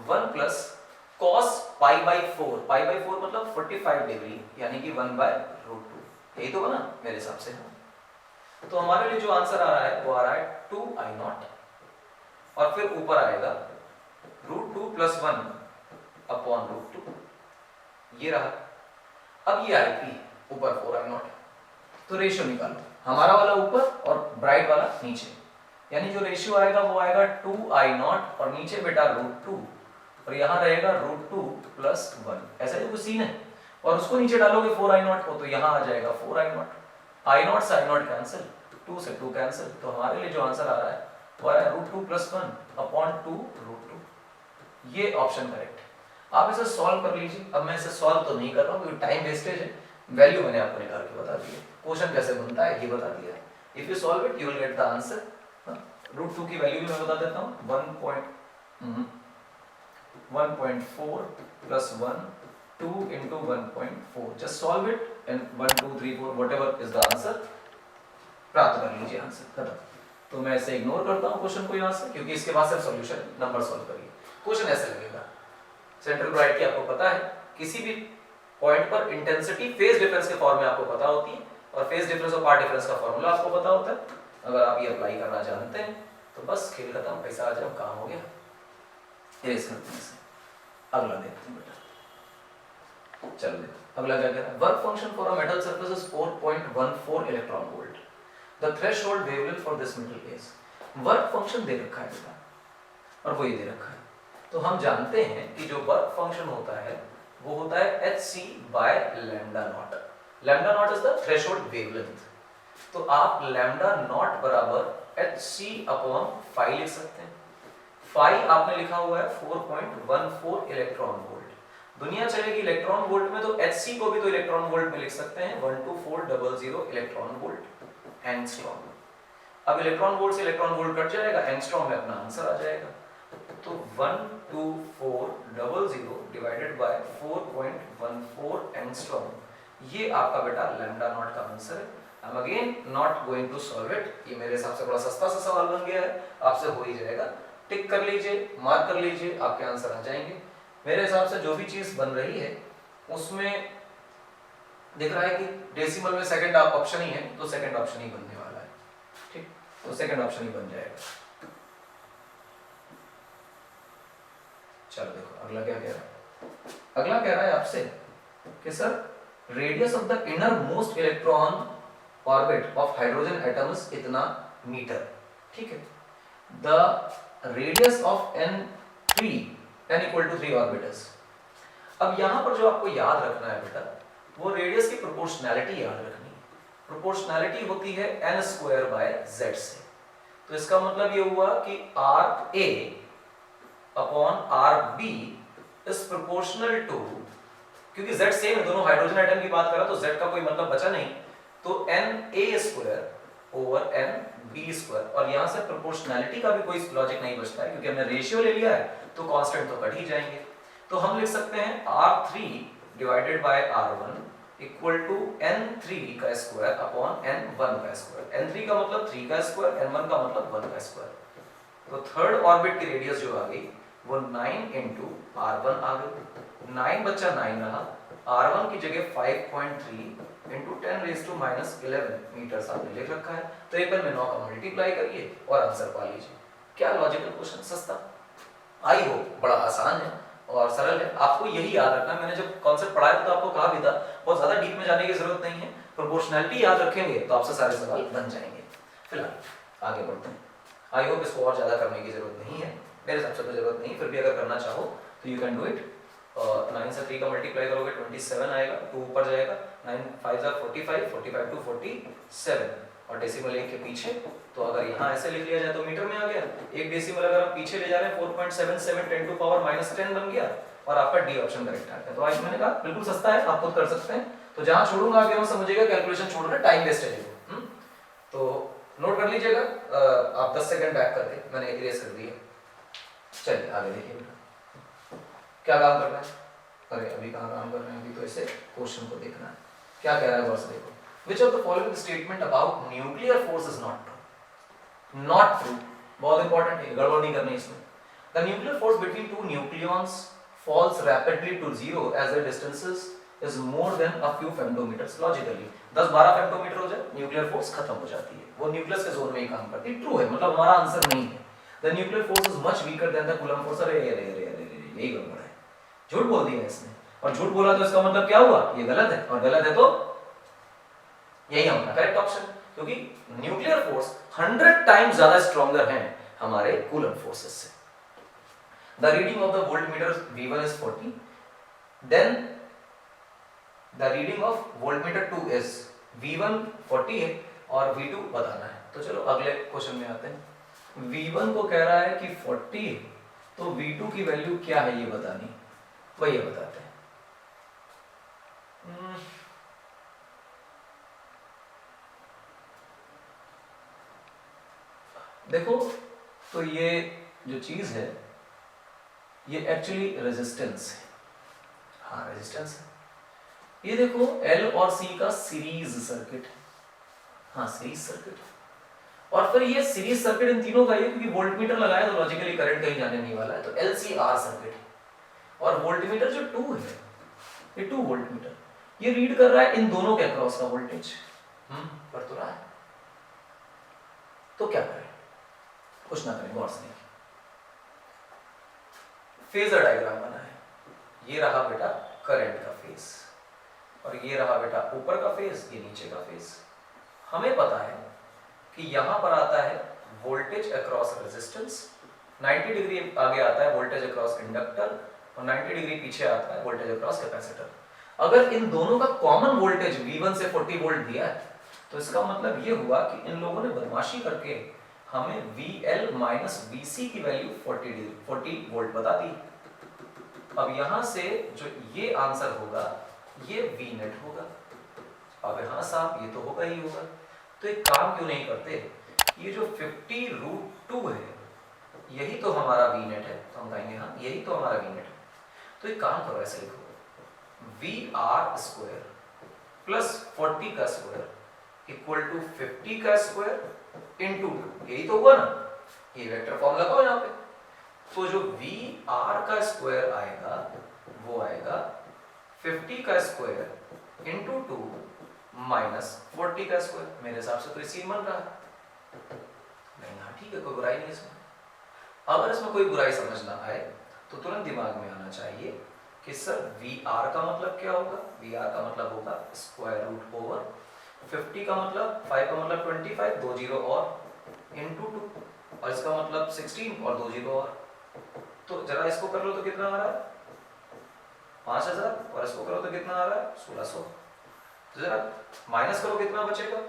1 plus cos pi by 4, pi by 4 मतलब 45 डिग्री, यानी कि 1/√2, यही तो बना मेरे हिसाब से। तो हमारे लिए जो आंसर आ रहा है वो आ रहा है 2I0 और फिर ऊपर आएगा √2 प्लस 1 अपॉन √2, ये रहा। अब ये आएगी ऊपर 4I0, तो रेशियो निकालो, हमारा वाला ऊपर और ब्राइट वाला नीचे, यानी जो रेशियो आएगा वो आएगा 2I0 और नीचे बेटा √2 और यहाँ रहेगा √2 प्लस 1, ऐसा ही कुछ सीन है। और उसको नीचे डालोगे 4I0 को, तो यहाँ आ जाएगा 4I0, I0 से I0 कैंसिल, 2 से 2 कैंसिल, तो हमारे लिए जो आंसर आ रहा है वो आ रहा है √2 प्लस 1 अपॉन 2√2, ये ऑप्शन करेक्ट है। आप इसे सॉल्व कर लीजिए। अब मैं इसे सॉल्व तो नहीं कर रहा हूँ क्योंकि टाइम वेस्टेज है, वैल्यू मैंने आपको निकाल के बता दी है, क्वेश्चन कैसे बनता है ये बता दिया है। If you solve it you will get the answer. √2 की वैल्यू भी मैं बता देता हूँ, 1.4 plus 1 2 into 1.4, just solve it and 1 2 3 4 whatever is the answer प्राप्त कर लीजिए, आंसर खत्म। तो मैं इसे इग्नोर करता हूँ क्वेश्चन को यहाँ से, क्योंकि इसके बाद सिर्फ सॉल्यूशन नंबर सॉल्व करिए। क्वेश्चन ऐसे लगेगा, सेंट्रल ग्रेविटी आपको पता है, किसी भी पॉइंट पर इंटेंसिटी फेज डिफरेंस के फॉर्म में आपको पता होती है और फेज डिफरेंस और पार्ट डिफरेंस का फॉर्मूला आपको पता होता है। अगर आप ये अप्लाई करना जानते हैं तो बस खेल खत्म, पैसा आ जाए, काम हो गया। इरेज करते हैं, अगला देखते हैं बेटा। चलो देखो अगला क्या कह रहा है, work function for a metal surface is 4.14 electron volt, the threshold wavelength for this metal is. Work function दे रखा है बेटा और वो ये दे रखा है, तो हम जानते हैं कि जो वर्क फंक्शन होता है वो होता है hc बाय lambda not. Lambda naught is the threshold wavelength, तो आप लैम्डा नॉट बराबर hc अपॉन फाई लिख सकते हैं। फाई आपने लिखा हुआ है 4.14 इलेक्ट्रॉन वोल्ट। दुनिया चलेगी इलेक्ट्रॉन वोल्ट में, तो hc को भी तो इलेक्ट्रॉन वोल्ट में लिख सकते हैं, 12400 इलेक्ट्रॉन वोल्ट एंगस्ट्रॉम। अब इलेक्ट्रॉन वोल्ट से इलेक्ट्रॉन वोल्ट कट जाएगा, एंगस्ट्रॉम में अपना आंसर आ जाएगा। तो 12400 डिवाइडेड बाय 4.14 एंगस्ट्रॉम, ये आपका बेटा लैम्डा नॉट का आंसर है। I am again not going to solve it, ये मेरे हिसाब से बड़ा सस्ता सा सवाल बन गया है, आपसे हो ही जाएगा। टिक कर लीजिए, मार्क कर लीजिए, आपके आंसर आ जाएंगे। मेरे हिसाब से जो भी चीज बन रही है उसमें दिख रहा है कि डेसिमल में सेकंड ऑप्शन ही है, तो सेकंड ऑप्शन ही बनने वाला है, ठीक, तो सेकंड ऑप्शन ही बन जाएगा। चलो देखो अगला क्या कह रहा है, अगला कह रहा है आपसे कि sir radius of the inner most electron orbit of hydrogen atom is इतना मीटर, ठीक है। The radius of n3 n equal to 3 orbitals. अब यहां पर जो आपको याद रखना है बेटा, वो रेडियस की प्रोपोर्शनैलिटी याद रखनी है। प्रोपोर्शनैलिटी होती है n स्क्वायर बाय z से, तो इसका मतलब ये हुआ कि RA upon RB is proportional to, क्योंकि z सेम है, दोनों हाइड्रोजन एटम की बात कर रहा, तो z का कोई मतलब बचा नहीं, तो NA square over NB square, और यहां से प्रोपोर्शनैलिटी का भी कोई लॉजिक नहीं बचता है, क्योंकि हमने रेशियो ले लिया है तो कांस्टेंट तो कट ही जाएंगे। तो हम लिख सकते हैं R3 divided by R1 equal to N3 का स्क्वायर अपॉन N1 का स्क्वायर। N3 का मतलब 3 का स्क्वायर, N1 का मतलब 1 का स्क्वायर। तो थर्ड ऑर्बिट की रेडियस जो आ गई वो 9 इंटू R1 आ गई, 9 बच्चा 9 रहा, R1 की जगह 5.3 इंटू 10 रेज़ टू -11 मीटर आपने लिख रखा है, तो एक में 9 का मल्टीप्लाई करिए और आंसर पा लीजिए। क्या लॉजिकल क्वेश्चन, सस्ता। आई होप बड़ा आसान है और सरल है, आपको यही याद रखना। मैंने जब कॉन्सेप्ट पढ़ाया तो आपको कहा भी था बहुत ज्यादा डीप में जाने की जरूरत नहीं है, प्रोपोर्शनैलिटी याद रखेंगे तो आपसे सारे सवाल बन जाएंगे। फिलहाल आगे बढ़ते हैं। आई होप इसको और ज्यादा करने की जरूरत नहीं है, मेरे हिसाब से तो जरूरत नहीं, फिर भी अगर करना चाहो तो यू कैन डू इट। 9 से 3 का मल्टीप्लाई करोगे 27 आएगा, 2 ऊपर जाएगा, 9 5 45, 45 to 47 और डेसिमल 1 के पीछे, तो अगर यहाँ ऐसे लिख लिया जाए तो मीटर में आ गया। एक डेसिमल अगर हम पीछे ले जा रहे हैं 4.77 10 to power -10 बन गया और आपका डी ऑप्शन करेक्ट आ गया। तो आज मैंने कहा बिल्कुल सस्ता है, आप खुद कर सकते हैं। तो जहां छोड़ूंगा आप यहाँ समझिएगा कैलकुलेशन छोड़ रहे, टाइम वेस्ट है। तो नोट कर लीजिएगा, आप 10 सेकंड बैक करके मैंने इरेज कर दिया। चलिए आगे देखिए बेटा क्या काम कर रहे हैं। अरे अभी कहाँ काम कर रहे हैं, अभी तो ऐसे क्वेश्चन को देखना है क्या कह रहा है। बस देखो, which of the following statement about nuclear force is not true? Not true, बहुत इंपॉर्टेंट है, गड़बड़ नहीं करनी इसमें। The nuclear force between two nucleons falls rapidly to zero as the distances is more than a few femtometers. Logically 10-12 फेम्टोमीटर हो जाए nuclear force खत्म हो जाती है, वो न्यूक्लियस के जोन में ही काम करती है। ट्रू है, मतलब हमारा आंसर नहीं है। The nuclear force is much weaker than the Coulomb force। अरे यही गड़बड़ है, झूठ बोल दिया इसने, और झूठ बोला तो इसका मतलब क्या हुआ, ये गलत है, और गलत है तो यही हमारा करेक्ट ऑप्शन, क्योंकि न्यूक्लियर फोर्स 100 टाइम्स ज्यादा स्ट्रॉन्गर है हमारे कूलम फोर्सेस से। The reading of the voltmeter V1 is 40, then the reading of voltmeter 2 is V1 40 है और V2 बताना है। तो चलो अगले क्वेश्चन में आते हैं। V1 को कह रहा है कि 40 है, तो V2 की वैल्यू क्या है ये बतानी, वही बताते हैं। देखो तो ये जो चीज है ये एक्चुअली रेजिस्टेंस है। हाँ रेजिस्टेंस है। ये देखो L और C का सीरीज सर्किट है। हाँ सीरीज सर्किट है, और फिर ये सीरीज सर्किट इन तीनों का, ये क्योंकि वोल्टमीटर लगाया तो लॉजिकली करंट कहीं जाने नहीं वाला है, तो LCR सर्किट है। और वोल्टमीटर जो 2 है, ये 2 वोल्टमीटर, ये रीड कर रहा है इन दोनों के अक्रॉस का वोल्टेज, कर तो रहा है। तो क्या करें, कुछ ना करें, गौर से देखिए। फेजर डायग्राम बना है, ये रहा बेटा करंट का फेज, और ये रहा बेटा ऊपर का फेज, ये नीचे का फेज। हमें पता है कि यहां पर आता है वोल्टेज अक्रॉस रेजिस्टेंस, 90 डिग्री आगे आता है वोल्टेज अक्रॉस इंडक्टर, और 90 डिग्री पीछे आता है वोल्टेज अक्रॉस कैपेसिटर। अगर इन दोनों का कॉमन वोल्टेज V1 से 40 वोल्ट दिया है, तो इसका मतलब ये हुआ कि इन लोगों ने बदमाशी करके हमें VL माइनस VC की वैल्यू 40 वोल्ट बता दी। अब यहां से जो ये आंसर होगा ये V नेट होगा। अब यहां साहब ये तो होगा ही होगा, तो एक काम क्यों नहीं करते, ये जो 50√2 है यही तो हमारा V नेट है, तो हम कहेंगे हाँ यही तो हमारा V नेट है। तो एक काम करो, ऐसे लिखो VR स्क्वायर प्लस 40 का स्क्वायर इक्वल टू 50 का स्क्वायर इंटू 2, यही तो हुआ ना, ये वेक्टर फॉर्म लगाओ यहाँ पे। तो जो VR का स्क्वायर आएगा वो आएगा 50 का स्क्वायर इंटू 2 माइनस 40 का स्क्वायर। मेरे हिसाब से तो इसी बन रहा है नहीं, हाँ ठीक है, कोई बुराई नहीं इसमें। अगर इसमें कोई बुराई समझना आए तो तुरंत दिमाग में आना चाहिए कि सर VR का मतलब क्या होगा, VR का मतलब होगा स्क्वायर रूट ओवर 50 का मतलब 5 का मतलब 25, 2 जीरो और इंटू 2, और इसका मतलब 16 और 2 जीरो और। तो जरा इसको कर लो तो कितना आ रहा है 5000, और इसको करो तो कितना आ रहा है 1600। तो जरा माइनस करो कितना बचेगा,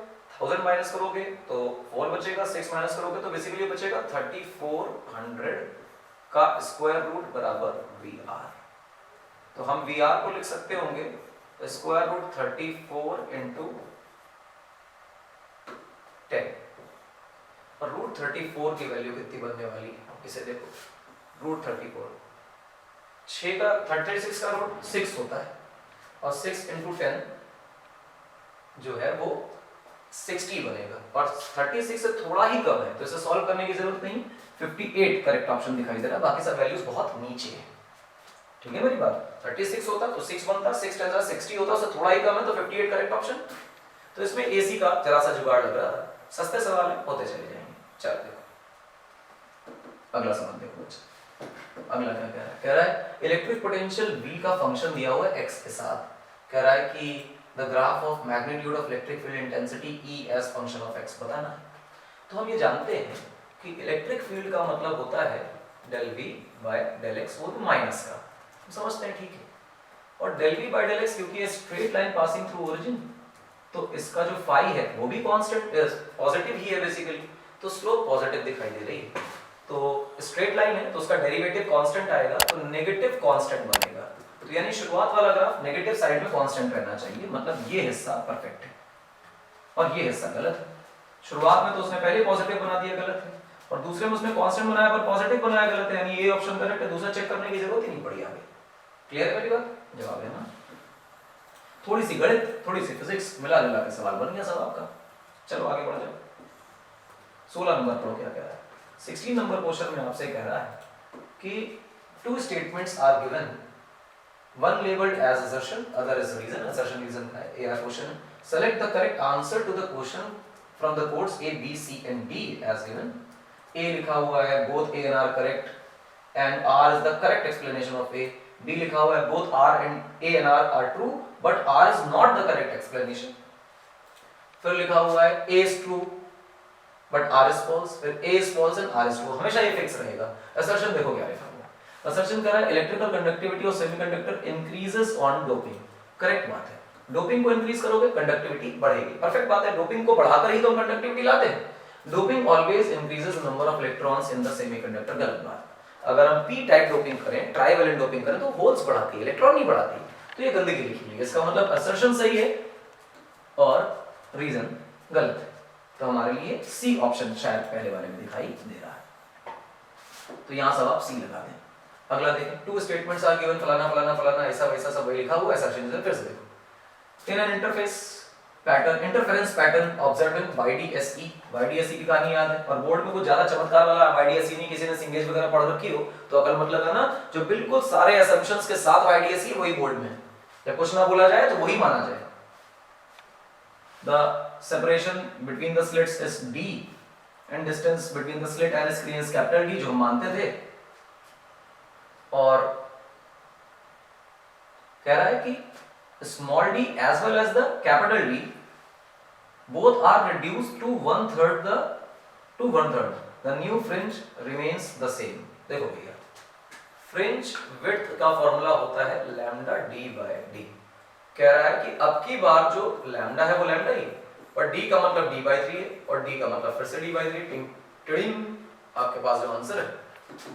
1000 माइनस करोगे तो 4 बचेगा, 6 माइनस करोगे तो बेसिकली बचेगा 3400 का स्क्वायर रूट बराबर VR। तो हम VR को लिख सकते होंगे स्क्वायर रूट 34 इंटू 10, और रूट 34 की वैल्यू कितनी बनने वाली है, इसे देखो रूट 34, 6 का 36 का रूट 6 होता है, और 6 इंटू 10 जो है वो 60 बनेगा, और 36 से थोड़ा ही कम है तो इसे सॉल्व करने की जरूरत नहीं। 58 करेक्ट ऑप्शन दिखाई दे रहा है, बाकी सब वैल्यूज बहुत नीचे है। ठीक है मेरी बात, 36 होता तो 6 बनता, 6 10 60 होता, उससे थोड़ा ही कम है तो 58 करेक्ट ऑप्शन। तो इसमें AC का जरा सा जुगाड़ लग रहा था, सस्ते सवाल है होते चले जाएंगे। चलो देखो अगला सवाल देखो बच्चा, अगला क्या कह रहा है? कह रहा है इलेक्ट्रिक पोटेंशियल V का फंक्शन दिया हुआ है x के साथ, कह रहा है कि the graph of magnitude of electric field intensity E as function of x बताना है। तो हम ये जानते हैं कि इलेक्ट्रिक फील्ड का मतलब होता है del V by del x, वो माइनस का, हम समझते हैं, ठीक है। और del V by del x क्योंकि ये straight line passing through origin, तो इसका जो फाई है वो भी कांस्टेंट पॉजिटिव ही है बेसिकली, तो स्लोप पॉजिटिव दिखाई दे रही है। तो स्ट्रेट लाइन है तो उसका डेरिवेटिव कांस्टेंट आएगा, तो नेगेटिव कांस्टेंट बनेगा। तो यानी शुरुआत वाला ग्राफ नेगेटिव साइड में कांस्टेंट रहना चाहिए, मतलब ये हिस्सा परफेक्ट है और ये हिस्सा गलत है। शुरुआत में तो उसने पहले पॉजिटिव बना दिया, गलत है, और दूसरे में उसने कांस्टेंट बनाया पर पॉजिटिव बनाया, गलत है, यानी ये ऑप्शन करेक्ट है, दूसरा चेक करने की जरूरत ही नहीं पड़ी आगे। क्लियर है मेरी बात? जवाब है ना। थोड़ी सी गणित, थोड़ी सी फिजिक्स मिला जुला के सवाल बन गया सब आपका। चलो आगे बढ़ जाओ। 16 नंबर पढ़ो क्या कह रहा है। 16 नंबर क्वेश्चन में आपसे कह रहा है कि two statements are given, one labeled as assertion, other as reason. Assertion reason है ये question. Select the correct answer to the question from the codes A, B, C and D as given. A लिखा हुआ है both A and R correct and R is the correct explanation of A. B लिखा हुआ है both R and A and R are true but R is not the correct explanation. फिर लिखा हुआ है A is true but R is false, फिर A is false and R is true, हमेशा ये फिक्स रहेगा। असर्शन देखो क्या लिखा हुआ है। असर्शन कह रहा है electrical conductivity of semiconductor increases on doping. Correct बात है, डोपिंग को इंक्रीज करोगे कंडक्टिविटी बढ़ेगी, परफेक्ट बात है, डोपिंग को बढ़ाकर ही तो हम कंडक्टिविटी लाते हैं। Doping always increases the number of electrons in the semiconductor, गलत बात। अगर हम पी टाइप डोपिंग करें, ट्राइवेलेंट डोपिंग करें तो होल्स बढ़ाती है, इलेक्ट्रॉन नहीं बढ़ाती, तो ये गंदगी लिखी हुई है। इसका मतलब असर्शन सही है और रीजन गलत है, तो हमारे लिए सी ऑप्शन शायद पहले वाले में दिखाई दे रहा है, तो यहां सब आप सी लगा दें। अगला देखें, टू स्टेटमेंट्स आर गिवन, फलाना फलाना फलाना ऐसा वैसा सब वही लिखा हुआ है। असर्शन फिर से देखो, in an interface pattern, interference pattern observed in YDSE, YDSE की कहानी याद है, और बोर्ड में कुछ ज्यादा चमत्कार वाला YDSE नहीं, किसी ने सिंगेज वगैरह पढ़ रखी हो तो अकल मत लगाना, जो बिल्कुल सारे असम्पशंस के साथ YDSE वही बोर्ड में, जब कुछ ना बोला जाए तो वही माना जाए। The separation between the slits is D and distance between the slit and screen is capital D, जो हम मानते थे। और कह रहा है कि small d as well as the capital D both are reduced to 1/3 the new fringe remains the same। देखो भैया, फ्रिंज विड्थ का फॉर्मूला होता है लैम्डा d by d। कह रहा है कि अब की बार जो लैम्डा है वो लैम्डा ही है, और d का मतलब d by 3 है, और d का मतलब फिर से d by 3, टिडिंग आपके पास जो आंसर है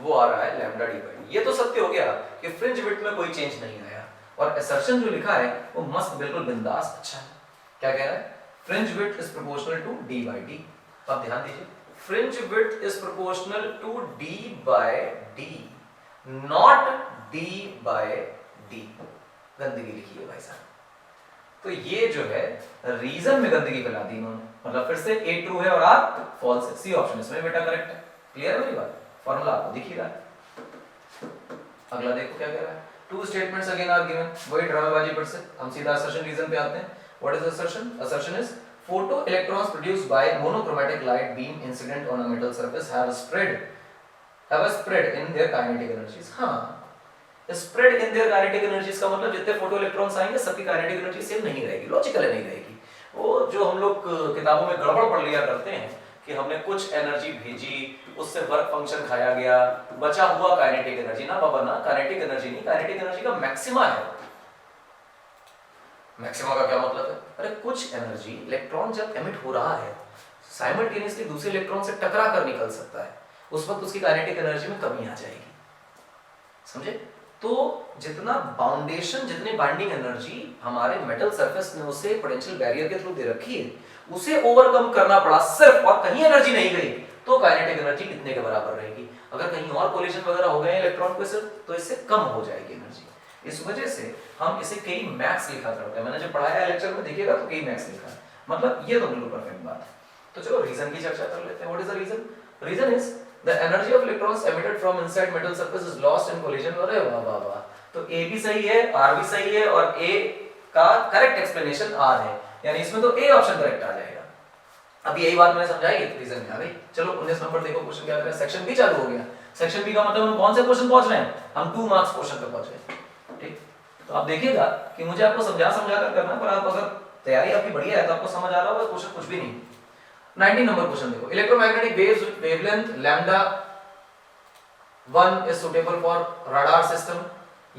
वो आ रहा है लैम्डा d by d। ये तो सत्य हो गया कि फ्रिंज विड्थ में कोई चेंज नहीं आया, और असर्शन जो लिखा है वो मस्त बिल्कुल बिंदास अच्छा है। क्या कह रहा है? Fringe width is proportional to d by d। अब ध्यान दीजिए, fringe width is proportional to d by d, not d by d। गंदगी लिखी है भाई साहब, तो ये जो है रीजन में गंदगी फैला दी इन्होंने, मतलब फिर से A ट्रू है और R फॉल्स है। सी ऑप्शन इसमें बेटा करेक्ट है। क्लियर है मेरी बात? फॉर्मूला आपको दिख ही रहा है। अगला देखो क्या कह रहा है, two statements again are given, वही ड्रामेबाजी पर से हम सीधा असर्शन रीजन पे आते हैं। What is assertion? Assertion is photo electrons produced by monochromatic light beam incident on a metal surface have spread in their kinetic energies. हां, spread in their kinetic energies का मतलब जितने फोटो इलेक्ट्रॉन्स आएंगे सबकी kinetic energy same नहीं रहेगी, logical नहीं रहेगी। वो जो हम लोग किताबों में गड़बड़ पढ़ लिया करते हैं कि हमने कुछ एनर्जी भेजी, उससे वर्क फंक्शन खाया गया, बचा हुआ काइनेटिक एनर्जी, ना बाबा ना, काइनेटिक एनर्जी नहीं, काइनेटिक एनर्जी का मैक्सिमा है। मैक्सिमा का क्या मतलब है? अरे कुछ एनर्जी इलेक्ट्रॉन जब एमिट हो रहा है साइमल्टेनियसली दूसरे इलेक्ट्रॉन से टकरा कर निकल सकता है, उस वक्त उसकी काइनेटिक एनर्जी में कमी आ जाएगी, समझे? तो जितना बाउंडेशन, जितनी बाइंडिंग एनर्जी हमारे मेटल सरफेस ने उसे पोटेंशियल बैरियर के थ्रू दे रखी है, उसे ओवरकम करना पड़ा सिर्फ, और कहीं एनर्जी नहीं गई, तो काइनेटिक एनर्जी कितने के बराबर रहेगी? अगर कहीं और कोलिजन वगैरह हो गए इलेक्ट्रॉन को सिर्फ, तो इससे कम हो जाएगी एनर्जी। इस वजह से हम इसे कई मैक्स लिखा करते हैं। मैंने जो पढ़ाया है लेक्चर में देखिएगा तो कई मैक्स लिखा है, मतलब ये तो बिल्कुल परफेक्ट बात है। तो चलो रीजन की चर्चा कर लेते हैं। What is the reason? Reason is the energy of electrons emitted from inside metal surface is lost in collision। अरे वाह वाह वाह, तो A भी सही है, R भी सही है, और A का करेक्ट एक्सप्लेनेशन R है, यानी इसमें तो A ऑप्शन करेक्ट आ जाएगा। अब यही बात मैंने समझाई है, रीजन में आ गई। चलो 19 नंबर देखो, क्वेश्चन क्या कह रहा है, सेक्शन बी चालू हो गया। सेक्शन बी का मतलब हम कौन से क्वेश्चन पहुंच रहे हैं, हम 2 मार्क्स क्वेश्चन पे पहुंच रहे हैं। ठीक, तो आप देखिएगा कि मुझे आपको समझा कर करना है, पर आप अगर तैयारी आपकी बढ़िया है तो आपको समझ आ रहा होगा क्वेश्चन कुछ भी नहीं। 19 नंबर क्वेश्चन देखो, electromagnetic waves with wavelength lambda 1 is suitable for radar system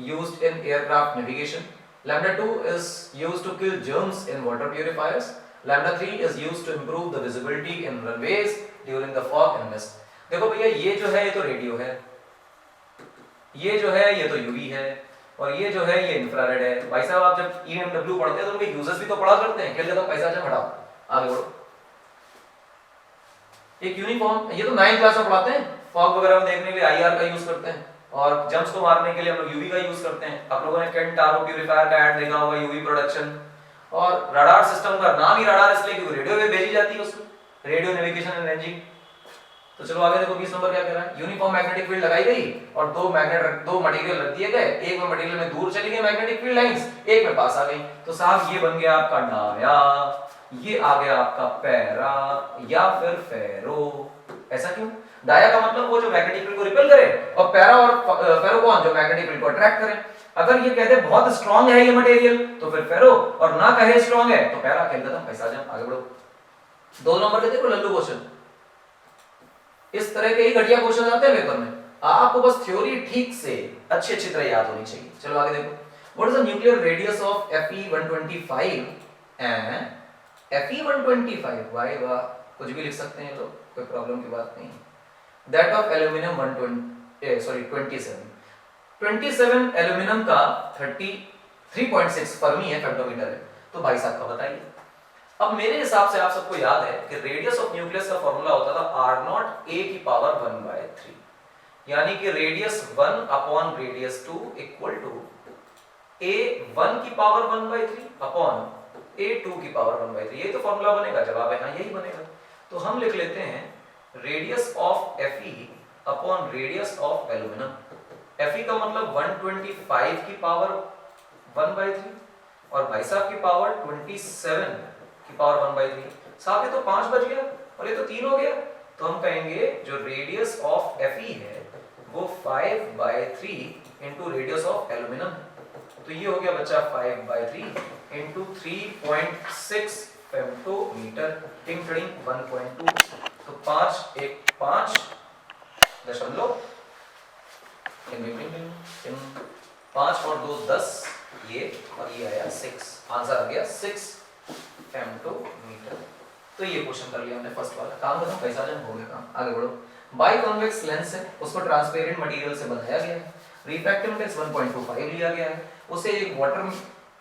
used in aircraft navigation. Lambda 2 is used to kill germs in water purifiers. Lambda 3 is used to improve the visibility in runways during the fog and mist. देखो भैया ये जो है ये तो radio है, ये जो है ये तो यूवी है, और ये जो है ये इंफ्रारेड है। भाई साहब आप जब EMW पढ़ते हैं तो उनके यूजेस भी तो पढ़ा करते हैं। खेल तो पैसा जब हटाओ आगे बढ़ो। एक यूनिफॉर्म ये तो 9th क्लास में पढ़ाते हैं, फॉग वगैरह में देखने के लिए IR का यूज करते हैं, और जम्प्स को मारने के लिए हम लोग यूवी का यूज करते हैं। आप लोगों ने केंट आरओ प्यूरिफायर का ऐड देखा होगा, यूवी प्रोडक्शन। और रडार सिस्टम का नाम ही रडार इसलिए क्योंकि रेडियो वेव भेजी जाती है उसमें, रेडियो नेविगेशन एंड रेंजिंग। तो चलो आगे देखो 20 नंबर क्या कह रहा है, यूनिफॉर्म मैग्नेटिक फील्ड लगाई गई और दो मटेरियल रख दिए गए, एक में मटेरियल में दूर चली गई मैग्नेटिक फील्ड लाइंस, एक में पास आ गई। तो साहब ये बन गया आपका डाया, ये आ गया आपका पैरा या फिर फेरो। ऐसा क्यों? डाया का मतलब वो जो मैग्नेटिक फील्ड को रिपेल करे, और पैरा और फेरो कौन, जो मैग्नेटिक फील्ड को अट्रैक्ट करे। अगर ये कहते बहुत स्ट्रांग है ये मटेरियल तो फिर फेरो, और ना कहे स्ट्रांग है तो पैरा। खेल खत्म, पैसा जम, आगे बढ़ो। 2 नंबर के देखो लल्लू क्वेश्चन, इस तरह के ही घटिया क्वेश्चन आते हैं पेपर में, आपको बस थ्योरी ठीक से अच्छी तरह याद होनी चाहिए। चलो आगे देखो, what is the nuclear radius of Fe125 and Fe125, वाह वाह, कुछ भी लिख सकते हैं लोग, कोई प्रॉब्लम की बात नहीं। दैट ऑफ एल्यूमिनियम 27 एल्यूमिनियम का 33.6 फर्मी है, फेक्टोमीटर है। तो भाई साहब का बताइए। अब मेरे हिसाब से आप सबको याद है कि रेडियस ऑफ न्यूक्लियस का फॉर्मूला होता था R0 a की पावर 1/3, यानी कि radius 1 upon radius 2 equal to a1 की पावर 1/3 अपॉन a2 की पावर 1/3। ये तो फॉर्मूला बनेगा, जवाब है हाँ यही बनेगा। तो हम लिख लेते हैं radius of Fe upon radius of aluminium. Fe का मतलब 125 की पावर 1/3 और भाई साहब की पावर 27 की पावर 1/3। साहब ये तो 5 बच गया और ये तो 3 हो गया, तो हम कहेंगे जो रेडियस ऑफ Fe है वो 5/3 इंटू रेडियस ऑफ एल्यूमिनियम है। तो ये हो गया बच्चा 5/3 इंटू 3.6 फेम्टोमीटर, टिंग टिंग 1.2। तो 5 1 5 दशमलव 5 और 2 10, ये और ये आया 6, आंसर आ गया 6 फेम्टोमीटर। तो ये क्वेश्चन कर लिया हमने फर्स्ट वाला, काम खत्म, पैसा जन हो गया काम। आगे बढ़ो। बाई कॉन्वेक्स लेंस है, उसको ट्रांसपेरेंट मटेरियल से बनाया गया है, रिफ्रैक्टिव इंडेक्स 1.25 लिया गया है, उसे एक वाटर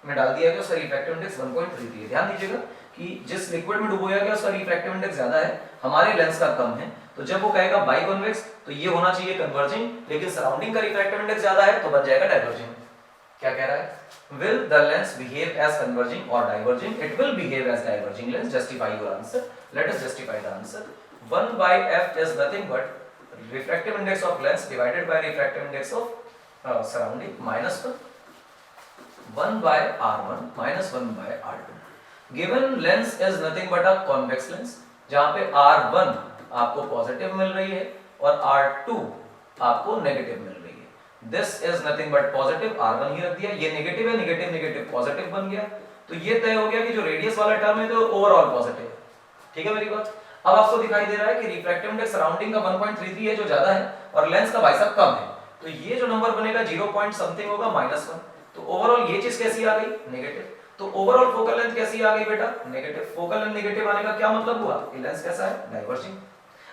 में डाल दिया गया, उसका रिफ्रैक्टिव इंडेक्स 1.33 है। ध्यान दीजिएगा कि जिस लिक्विड में डुबोया गया उसका रिफ्रैक्टिव इंडेक्स ज्यादा है, हमारे लेंस का कम है, तो जब वो कहेगा बाई कॉन्वेक्स तो ये होना चाहिए कन्वर्जिंग, लेकिन सराउंडिंग का रिफ्रैक्टिव इंडेक्स ज्यादा है तो बन जाएगा डाइवर्जिंग। क्या कह रहा है? Will the lens behave as converging or diverging? It will behave as diverging lens. Justify your answer. Let us justify the answer. 1/f is nothing but refractive index of lens divided by refractive index of surrounding minus 1. 1/r1 minus 1/r2. Given lens is nothing but a convex lens, जहाँ पे r1 आपको positive मिल रही है और r2 आपको negative मिल रही है। This is nothing but positive, R1 ही रख दिया, ये नेगेटिव है, नेगेटिव नेगेटिव पॉजिटिव बन गया। तो ये तय हो गया कि जो रेडियस वाला टर्म है तो ओवरऑल पॉजिटिव है। ठीक है मेरी बात? अब आपको दिखाई दे रहा है कि रिफ्रैक्टिव इंडेक्स सराउंडिंग का 1.33 है जो ज्यादा है, और लेंस का भाई साहब कम है, तो ये जो नंबर बनेगा 0 पॉइंट समथिंग होगा -1। तो ओवरऑल ये चीज कैसी आ गई? नेगेटिव। तो ओवरऑल फोकल लेंथ कैसी आ गई बेटा? नेगेटिव। फोकल लेंथ नेगेटिव आने का क्या मतलब हुआ कि लेंस कैसा है? डाइवर्जिंग।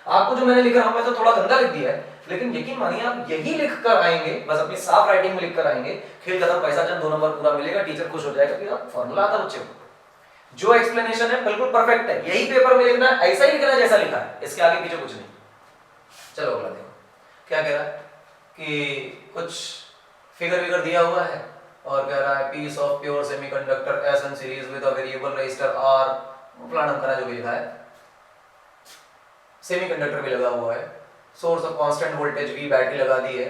आपको जो मैंने लिख रहा हूं मैं तो थोड़ा गंदा लिख दिया है, लेकिन यकीन मानिए आप यही लिख कर आएंगे, बस अपनी साफ राइटिंग में लिख कर आएंगे, खेल खत्म, पैसा जन 2 नंबर पूरा मिलेगा, टीचर खुश हो जाएगा कि आप फॉर्मूला आता बच्चे को। जो एक्सप्लेनेशन है बिल्कुल परफेक्ट है, यही पेपर में लिखना है, ऐसा ही लिखना है जैसा लिखा है, इसके आगे पीछे कुछ नहीं। चलो अगला देखो क्या कह रहा है कि कुछ फिगर विगर दिया हुआ है और कह रहा है piece of pure semiconductor SN series with a variable resistor R, प्लानम का जो भी लिखा है, सेमीकंडक्टर भी लगा हुआ है, source of constant voltage V, battery लगा दी है।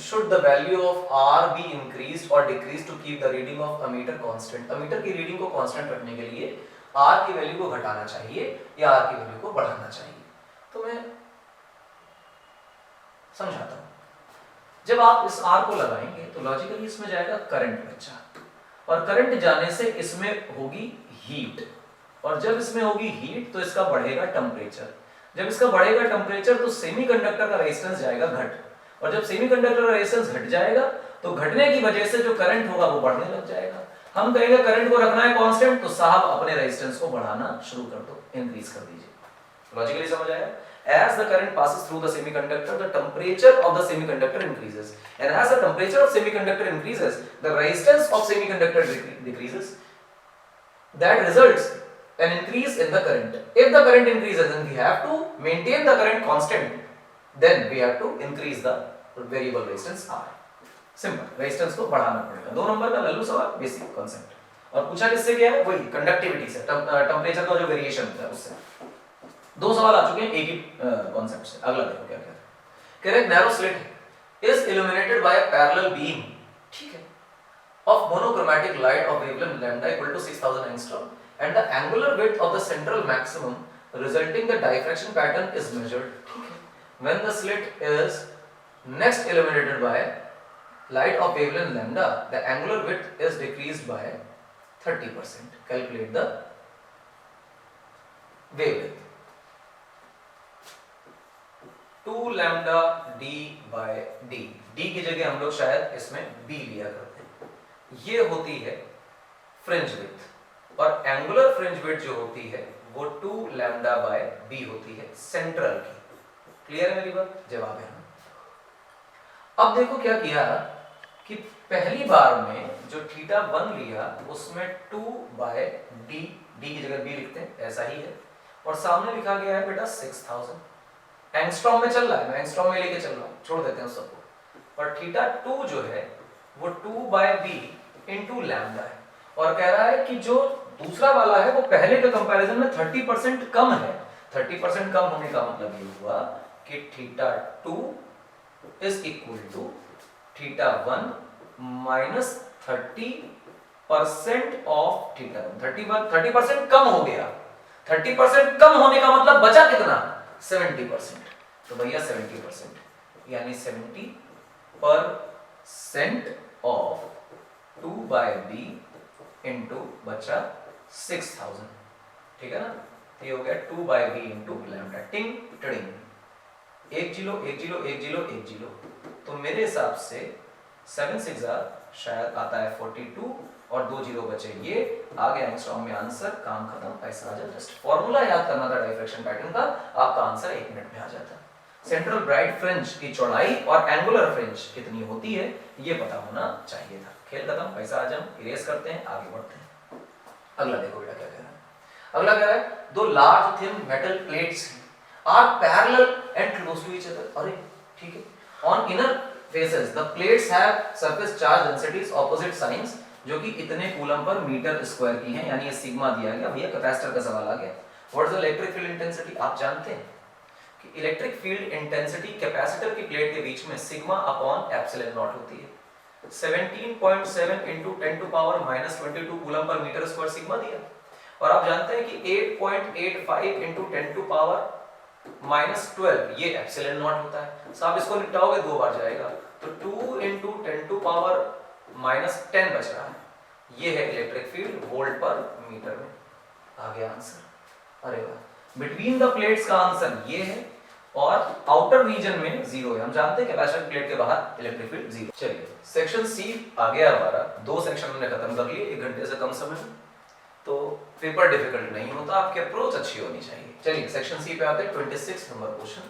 Should the value of R be increased और decreased to keep the reading of ammeter constant? Ammeter की रीडिंग को कांस्टेंट रखने के लिए R की वैल्यू को घटाना चाहिए या R की वैल्यू को बढ़ाना चाहिए? तो मैं समझाता हूं। जब आप इस R को लगाएंगे तो लॉजिकली इसमें जाएगा करंट बच्चा, और करंट जाने से इसमें होगी हीट, और जब इसमें होगी हीट तो इसका बढ़ेगा टेम्परेचर। जब इसका बढ़ेगा टेम्परेचर तो सेमीकंडक्टर का रेजिस्टेंस जाएगा घट, और जब सेमीकंडक्टर का रेजिस्टेंस घट जाएगा तो घटने की वजह से जो करंट होगा वो बढ़ने लग जाएगा। हम कहेंगे करंट को रखना है कांस्टेंट, तो साहब अपने रेजिस्टेंस को बढ़ाना शुरू कर दो, इंक्रीज कर दीजिए। लॉजिकली समझ आया? As the current passes through the semiconductor, the temperature of the semiconductor increases, and as the temperature of semiconductor increases, the resistance of semiconductor decreases. That results an increase in the current. If the current increases, then we have to maintain the current constant. Then we have to increase the variable resistance R. Simple. Resistance को बढ़ाना पड़ेगा। 2 number का लल्लू सवाल, basic concept. और पूछा किससे गया है? वही कंडक्टिविटी से, टेम्परेचर का जो वेरिएशन होता है उससे। 2 सवाल आ चुके हैं एक ही कॉन्सेप्ट से। अगला देखो क्या कहता है। कह रहे हैं narrow slit is illuminated by a parallel beam, ठीक है, of monochromatic light of wavelength lambda equal to 6000 angstrom, and the angular width of the central maximum resulting the diffraction pattern is measured, ठीक है, when the slit is next illuminated by light of wavelength lambda, the angular width is decreased by 30%. Calculate the wavelength. 2 lambda d by d, d की जगह हम लोग शायद इसमें b लिया करते हैं। ये होती है फ्रिंज विड्थ, और एंगुलर फ्रिंज विड्थ जो होती है वो 2 लैम्डा बाय b होती है सेंट्रल की। क्लियर है मेरी बात? जवाब है। अब देखो क्या किया कि पहली बार में जो थीटा 1 लिया उसमें 2 बाय d, d की जगह b लिखते हैं, ऐसा ही है, और सामने लिखा गया है बेटा 6000। एंगस्ट्रॉम में चल रहा है, मैं एंगस्ट्रॉम में लेके चल रहा हूं, छोड़ देते हैं सबको। और थीटा 2 जो है वो 2 बाय b इंटू लैम्डा है, और कह रहा है कि जो दूसरा वाला है वो पहले के कंपैरिजन में 30% कम है। 30% कम होने का मतलब ये हुआ कि theta 2 is equal to theta 1 minus 30% of theta 1। 30% कम हो गया। 30% कम होने का मतलब बचा कितना? 70%। तो भैया 70%, यानी 70% ऑफ 2 बाय b इंटू बचा 6000, ठीक है ना? ये हो गया 2 बाय b इंटू लैम्डा। टिंग टिंग 1 0 1 0 1 0 1 0, तो मेरे हिसाब से 7 6 शायद आता है 42, और 2 0 बचे। ये आ गया एंगस्ट्रॉम में आंसर, काम खत्म, पैसा आ जाए। जस्ट फॉर्मूला याद करना था डाइफ्रैक्शन पैटर्न का, आपका आंसर 1 मिनट में आ जाता। सेंट्रल ब्राइट फ्रिंज की चौड़ाई और एंगुलर फ्रिंज कितनी होती है ये पता होना चाहिए था। खेल खत्म, पैसा आ जाए, इरेज करते हैं, आगे बढ़ते हैं। अगला देखो बेटा क्या कह रहा है। अगला कह रहा है 2 large thin metal plates are parallel and close to each other. अरे ठीक है, on inner faces the plates have surface charge densities opposite signs, जो कि इतने कूलम पर मीटर स्क्वायर की हैं, यानी ये सिग्मा दिया गया। भैया कैपेसिटर का सवाल आ गया। What is the electric field intensity? आप जानते हैं कि इलेक्ट्रिक फील्ड इंटेंसिटी कैपेसिटर की प्लेट के बीच में सिग्मा अपॉन एप्सिलॉन नॉट होती है। 17.7 into 10 to power minus 22 coulomb पर मीटर स्क्वायर सिग्मा दिया, और आप जानते हैं कि 8.85 into 10 to power minus 12 ये एप्सिलॉन नॉट होता है। तो आप इसको निपटाओगे 2 बार जाएगा, तो 2 into 10 to power minus 10 बच रहा है। ये है इलेक्ट्रिक फील्ड वोल्ट पर मीटर में। आ गया आंसर। अरे वाह, बिटवीन द प्लेट्स का आंसर ये है, और आउटर रीजन में 0 है। हम जानते हैं कैपेसिटर प्लेट के बाहर इलेक्ट्रिक फील्ड 0। चलिए सेक्शन सी आ गया हमारा। 2 सेक्शन हमने खत्म कर लिए 1 घंटे से कम समय में, तो पेपर डिफिकल्ट नहीं होता, आपकी अप्रोच अच्छी होनी चाहिए। चलिए सेक्शन सी पे आते हैं। 26 number question.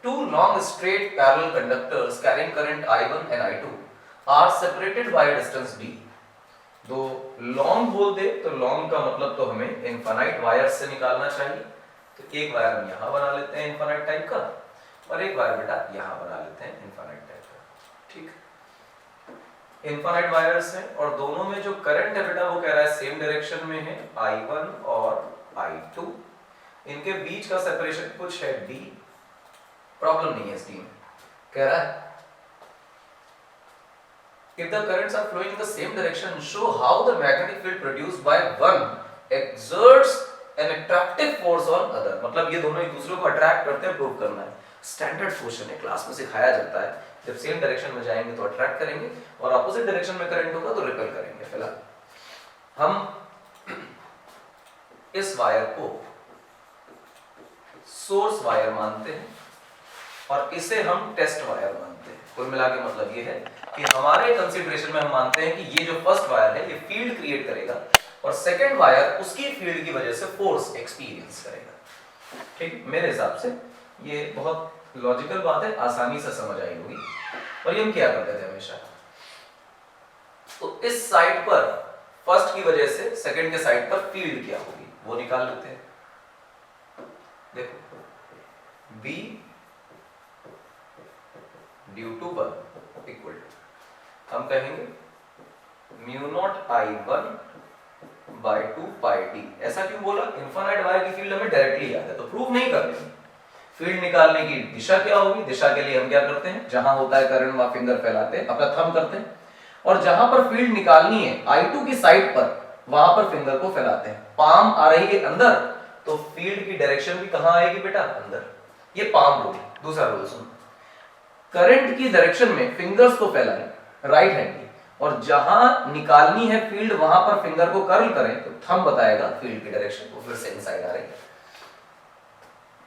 Two long straight parallel conductors carrying current I1 and I2 are separated by distance d। 2 long बोल दे तो लॉन्ग का मतलब तो हमें इनफाइनाइट वायर से निकालना चाहिए। तो एक वायर हम यहां बना लेते हैं इनफाइनाइट टाइप का, और एक वायर बेटा यहां बना लेते हैं इनफाइनाइट टाइप का। ठीक, इनफाइनाइट वायर्स हैं, और दोनों में जो करंट है बेटा वो कह रहा है सेम डायरेक्शन में है, I1 और I2। इनके बीच का सेपरेशन कुछ है d, प्रॉब्लम नहीं है इस डी में। कह रहा है if the currents are flowing in the same direction, show how the magnetic field produced by one exerts an attractive force on other। मतलब ये दोनों एक दूसरे को अट्रैक्ट करते हैं, प्रूव करना है। स्टैंडर्ड क्वेश्चन है, क्लास में सिखाया जाता है। जब सेम डायरेक्शन में जाएंगे तो अट्रैक्ट करेंगे और अपोजिट डायरेक्शन में करंट होगा तो रिपेल करेंगे। फिलहाल हम इस वायर को सोर्स वायर मानते हैं और इसे हम टेस्ट वायर मानते हैं। कुल मिला के मतलब ये है कि हमारे कंसीडरेशन में हम मानते हैं कि ये जो फर्स्ट वायर है ये फील्ड क्रिएट करेगा और सेकंड वायर उसकी फील्ड की वजह से फोर्स एक्सपीरियंस करेगा। ठीक, मेरे हिसाब से ये बहुत लॉजिकल बात है, आसानी से समझ आई होगी। और ये हम क्या करते थे हमेशा, तो इस साइड पर फर्स्ट की वजह से सेकंड के साइड पर फील्ड क्या होगी वो निकाल लेते हैं। देखो B due to 1 equal to हम कहेंगे mu not I1 by 2 pi D. ऐसा क्यों बोला? इनफाइनाइट वायर की फील्ड हमें डायरेक्टली याद है तो प्रूव नहीं कर रहे। फील्ड निकालने की दिशा क्या होगी? दिशा के लिए हम क्या करते हैं, जहां होता है करंट वहां फिंगर फैलाते हैं, अपना थंब करते हैं और जहां पर फील्ड निकालनी है I2 की साइड पर वहां पर फिंगर को फैलाते हैं। पाम आ रही है अंदर तो फील्ड की डायरेक्शन भी कहां आएगी बेटा? अंदर। ये पाम रूल। दूसरा रूल सुनो, करंट की डायरेक्शन में फिंगर्स को फैलाएं राइट हैंड की और जहां निकालनी है फील्ड वहां पर फिंगर को कर्ल करें तो थंब बताएगा फील्ड की डायरेक्शन को, फिर से इनसाइड आ रही है।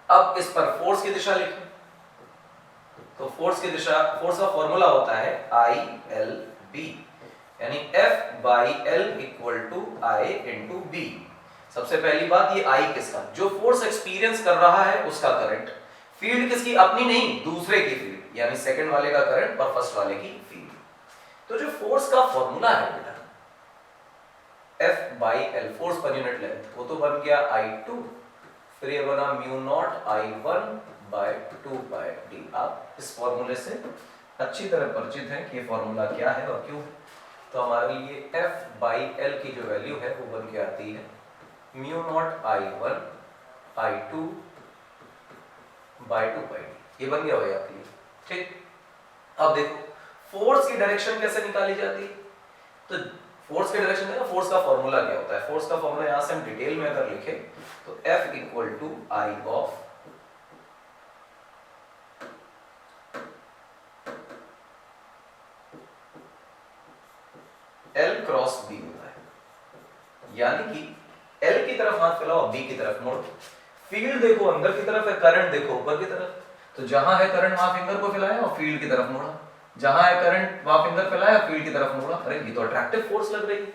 अब इस पर फोर्स की दिशा लिखें तो फोर्स की दिशा, फोर्स का फॉर्मूला होता है ILB यानी F by L equal to I into B। सबसे पहली बात ये I किसका? जो फोर्स एक्सपीरियंस कर रहा है उसका करंट। फील्ड किसकी? अपनी नहीं, दूसरे की फील्ड, यानी सेकंड वाले का करंट और फर्स्ट वाले की फील्ड। तो जो फोर्स का फॉर्मूला है बेटा F by L, force per unit length, वो तो बन गया I2, फिर ये बना mu not I1 by 2 pi D. आप इस फॉर्मूले से अच्छी तरह परिचित हैं कि ये फॉर्मूला क्या है और क्यों है। तो हमारे लिए F बाई L की जो वैल्यू है वो बन के आती है mu not I1 I2 by 2 pi D. ये बन गया भाई आपके लिए। ठीक, अब देखो फोर्स की डायरेक्शन कैसे निकाली जाती है। तो फोर्स की डायरेक्शन देखो, फोर्स का फॉर्मूला क्या होता है। फोर्स का फॉर्मूला यहां से हम डिटेल में अगर लिखें तो F equal to I of L cross B होता है, यानी कि L की तरफ हाथ फैलाओ, B की तरफ मोड़ो। फील्ड देखो अंदर की तरफ है, करंट देखो ऊपर की तरफ, तो जहां है करंट वहां फिंगर को फैलाया और फील्ड की तरफ मोड़ा, जहां है करंट वहां फिंगर फैलाया फील्ड की तरफ मोड़ा। अरे ये तो अट्रैक्टिव फोर्स लग रही है।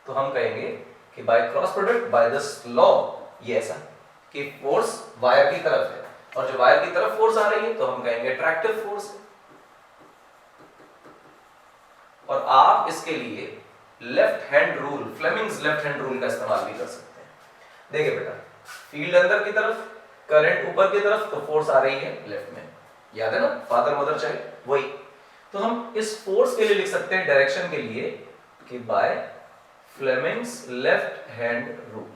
तो हम कहेंगे कि by cross product by this law ये ऐसा कि फोर्स वायर की तरफ है और जो वायर की तरफ फोर्स आ रही है तो हम कहेंगे अट्रैक्टिव फोर्स है। और आप इसके लिए left hand rule, Fleming's left hand rule का इस्तेमाल भी कर सकते हैं। देखिए बेटा, फील्ड अंदर की तरफ, करंट ऊपर की तरफ, तो फोर्स आ रही है लेफ्ट में, याद है ना, फादर मदर चाइल्ड, वही। तो हम इस फोर्स के लिए लिख सकते हैं डायरेक्शन के लिए कि by Fleming's left hand rule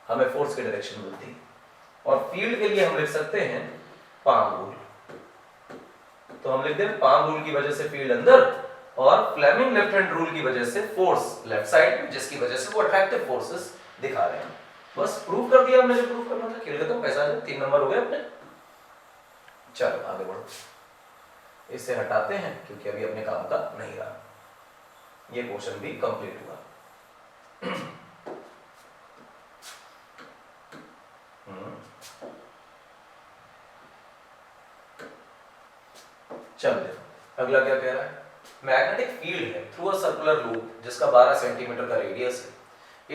हमें फोर्स की डायरेक्शन मिलती है। और फील्ड के लिए हम लिख सकते हैं पाम रूल। तो हम लिख दें पाम रूल की वजह से फील्ड अंदर और फ्लेमिंग लेफ्ट हैंड रूल की वजह से फोर्स लेफ्ट साइड में, जिसकी वजह से वो अट्रैक्टिव फोर्सेस दिखा रहे हैं। बस प्रूव कर दिया हमने जो प्रूव करना था। खेल खत्म, पैसा आ जाए, 3 नंबर हो गए अपने। चलो आगे बढ़ो, इसे हटाते हैं क्योंकि अभी अपने काम का नहीं रहा। ये क्वेश्चन भी कंप्लीट हुआ। चल देखो अगला क्या कह रहा है। मैग्नेटिक फील्ड है थ्रू अ सर्कुलर लूप जिसका 12 सेंटीमीटर का रेडियस है,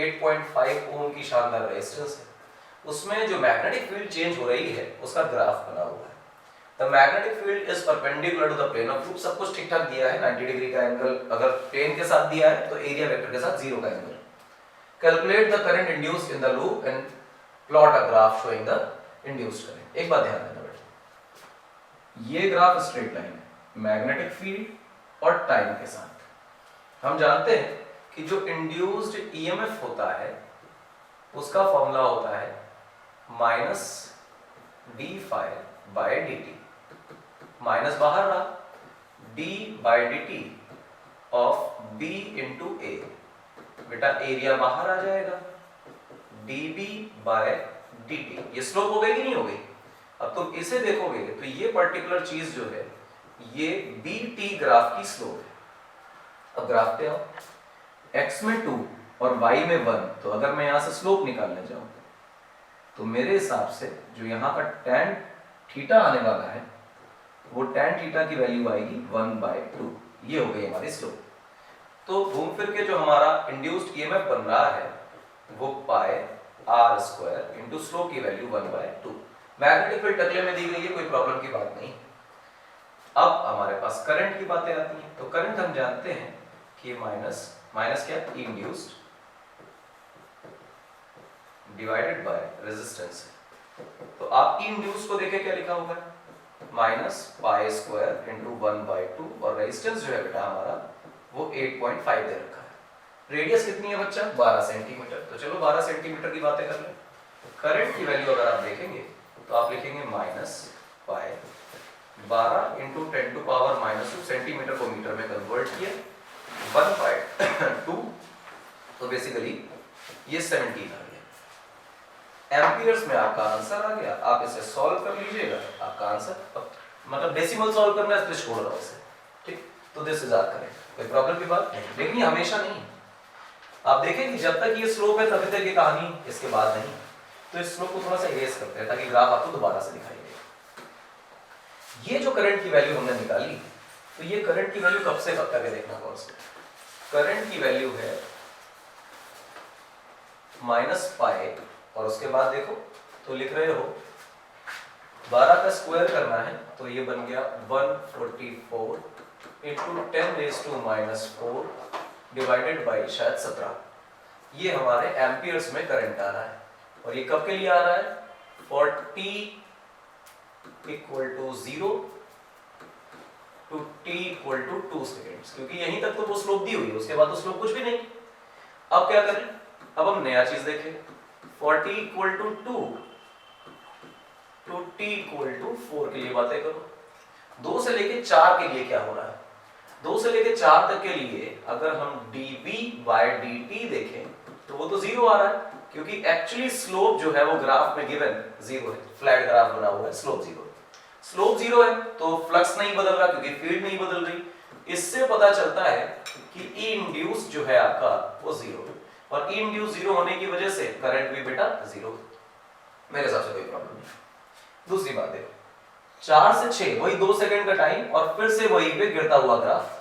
8.5 ओम की शानदार रेजिस्टेंस है। उसमें जो मैग्नेटिक फील्ड चेंज हो रही है उसका ग्राफ बना हुआ है। The magnetic field is perpendicular to the plane of loop. सब कुछ ठीक ठाक दिया है, 90 डिग्री का एंगल अगर प्लेन के साथ दिया है तो एरिया वेक्टर के साथ 0 का angle. Calculate the current induced in the loop and plot a graph showing the induced current. एक बात ध्यान देना बेटा, ये ग्राफ स्ट्रेट लाइन है मैग्नेटिक फील्ड और टाइम के साथ। हम जानते हैं कि जो इंड्यूस्ड ईएमएफ होता है उसका फॉर्मूला होता है minus D phi by D T. Minus बाहर रहा, D by D T of B into A. बेटा एरिया बाहर आ जाएगा, D B by D T. ये स्लोप हो गई कि नहीं हो गई? अब तुम इसे देखोगे तो ये पर्टिकुलर चीज जो है ये BT ग्राफ की स्लोप है। अब ग्राफ पे आओ, x में 2 और y में 1, तो अगर मैं यहां से स्लोप निकालने जाऊं तो मेरे हिसाब से जो यहाँ का tan थीटा आने वाला है वो tan थीटा की वैल्यू आएगी 1/2। ये हो गई हमारी स्लोप। तो घूम फिर के जो हमारा इंड्यूस्ड ईएमएफ बन रहा है वो पाई r स्क्वायर इंटू स्लोप की वैल्यू 1/2। मैग्नेटिक फील्ड टकले में दी गई है, कोई प्रॉब्लम की बात नहीं। अब हमारे पास करंट की बातें आती हैं। तो करंट हम जानते हैं कि माइनस क्या, इंड्यूस्ड डिवाइडेड बाय रेजिस्टेंस। तो आप इंड्यूस को देखें क्या लिखा होगा, माइनस पाई स्क्वायर इंटू 1/2, और रेजिस्टेंस जो है बेटा हमारा वो 8.5 दे रखा है। रेडियस कितनी है बच्चा, 12 सेंटीमीटर। तो चलो 12 सेंटीमीटर की बातें कर लें। करंट की वैल्यू अगर आप देखेंगे तो आप लिखेंगे माइनस पाई 12 इंटू 10⁻⁻2 सेंटीमीटर को मीटर में कन्वर्ट किया 1/2, तो बेसिकली ये 17 आ गया। एम्पियर्स में आपका आंसर आ गया। आप इसे सॉल्व कर लीजिएगा, आपका आंसर, मतलब डेसिमल सॉल्व करना है, इसलिए छोड़ रहा हूं इसे, ठीक। तो दिस इज आवर करेक्ट, कोई प्रॉब्लम की बात नहीं। लेकिन ये हमेशा नहीं, आप देखें कि जब तक ये स्लोप है तभी तक ये कहानी, इसके बाद नहीं। तो इस स्लोप को थोड़ा सा इरेज करते हैं ताकि ग्राफ आपको दोबारा से दिखाई दे। ये जो करंट की वैल्यू हमने निकाली, तो ये करंट की वैल्यू कब से कब तक है देखना कौन सा। करंट की वैल्यू है माइनस पाई, और उसके बाद देखो तो लिख रहे हो 12 का स्क्वायर करना है, तो ये बन गया 144 इंटू 10⁻⁻4 डिवाइडेड बाई शायद 17। ये हमारे एम्पियर्स में करंट आ रहा है। और ये कब के लिए आ रहा है, 40 = 0 टू t = 2 सेकेंड्स, क्योंकि यहीं तक तो वो स्लोप दी हुई है, उसके बाद तो स्लोप कुछ भी नहीं। अब क्या करें, अब हम नया चीज देखें। 40 = 2 टू t = 4 के लिए बातें करो। 2 से लेके 4 के लिए क्या हो रहा है, 2 से लेके 4 तक के लिए अगर हम dB/dt देखें तो वो तो 0 आ रहा है, क्योंकि एक्चुअली स्लोप जो है वो ग्राफ में गिवन 0 है। फ्लैट ग्राफ बना हुआ है, स्लोप 0 है। स्लोप 0 है तो फ्लक्स नहीं बदल रहा, क्योंकि फील्ड नहीं बदल रही। इससे पता चलता है कि E इंड्यूस जो है आपका वो 0 है, और E इंड्यूस 0 होने की वजह से करंट भी बेटा 0 है। मेरे हिसाब से कोई प्रॉब्लम नहीं। दूसरी बात है, 4 से 6 वही 2 सेकंड का टाइम, और फिर से वही पे गिरता हुआ ग्राफ।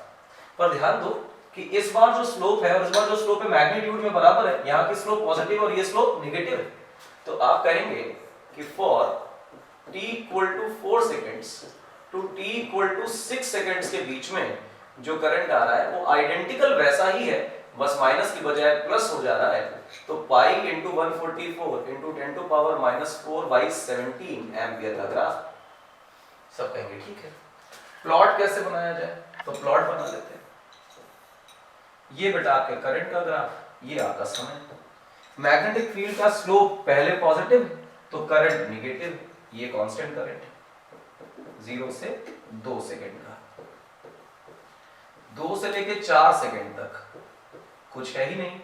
पर ध्यान दो कि इस बार जो स्लोप है और इस बार जो स्लोप है मैग्नीट्यूड में बराबर है। यहाँ की स्लोप पॉजिटिव और ये स्लोप नेगेटिव है। तो आप कहेंगे कि for t = 4 seconds to t = 6 seconds के बीच में जो करंट आ रहा है वो आइडेंटिकल वैसा ही है, बस माइनस की बजाय प्लस हो जा रहा है। तो पाई इंटू 144 इंटू 10⁻⁻4/17 एम्पियर का ग्राफ। सब कहेंगे ठीक है। प्लॉट कैसे बनाया जाए, तो प्लॉट बना लेते हैं। ये बेटा आपके करंट का ग्राफ, ये आपका समय। मैग्नेटिक फील्ड का स्लोप पहले पॉजिटिव तो करंट नेगेटिव, ये कांस्टेंट करंट है 0 से 2 सेकंड का। 2 से लेके 4 सेकंड तक कुछ है ही नहीं,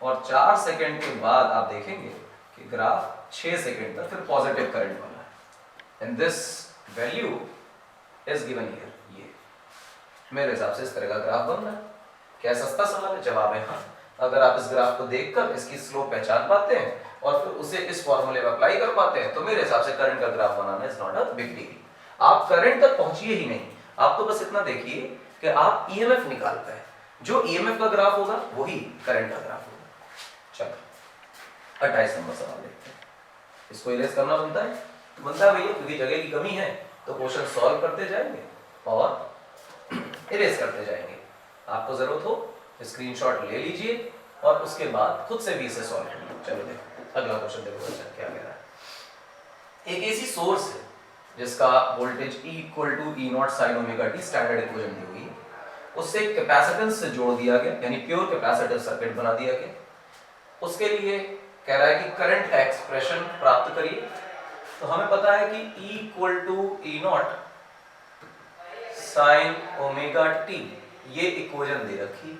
और 4 सेकंड के बाद आप देखेंगे कि ग्राफ 6 सेकंड तक फिर पॉजिटिव करंट वाला है। And this value is given here. ये मेरे हिसाब से इस तरह का ग्राफ बन रहा है। क्या सस्ता सवाल है, जवाब है हाँ। अगर आप इस ग्राफ को देखकर इसकी स्लोप पहचान पाते हैं और फिर उसे इस फॉर्मूले में अप्लाई कर पाते हैं, तो मेरे हिसाब से करंट का graph banana is not a big deal. आप करंट तक पहुंचिए ही नहीं, आप तो बस इतना देखिए कि आप ईएमएफ निकाल पाए। जो ईएमएफ का ग्राफ होगा वही करंट का ग्राफ होगा। चलो 28 नंबर सवाल देखते हैं। इसको इरेज करना बनता है भैया, क्योंकि जगह की कमी है तो क्वेश्चन सॉल्व करते जाएंगे और इरेज करते जाएंगे। आपको जरूरत हो स्क्रीनशॉट ले लीजिए और उसके बाद खुद से भी इसे सॉल्व करिए। चलो देखो अगला क्वेश्चन, देखो अच्छा क्या कह रहा है। एक ऐसी सोर्स है जिसका voltage E = E0 sin ωt standard equation दी हुई है, उससे एक कैपेसिटेंस से जोड़ दिया गया, यानी प्योर कैपेसिटिव सर्किट बना दिया गया। उसके लिए कह रहा है कि करंट का एक्सप्रेशन प्राप्त करिए। तो हमें पता है कि E = E0 sin ωt ये इक्वेशन दे रखी।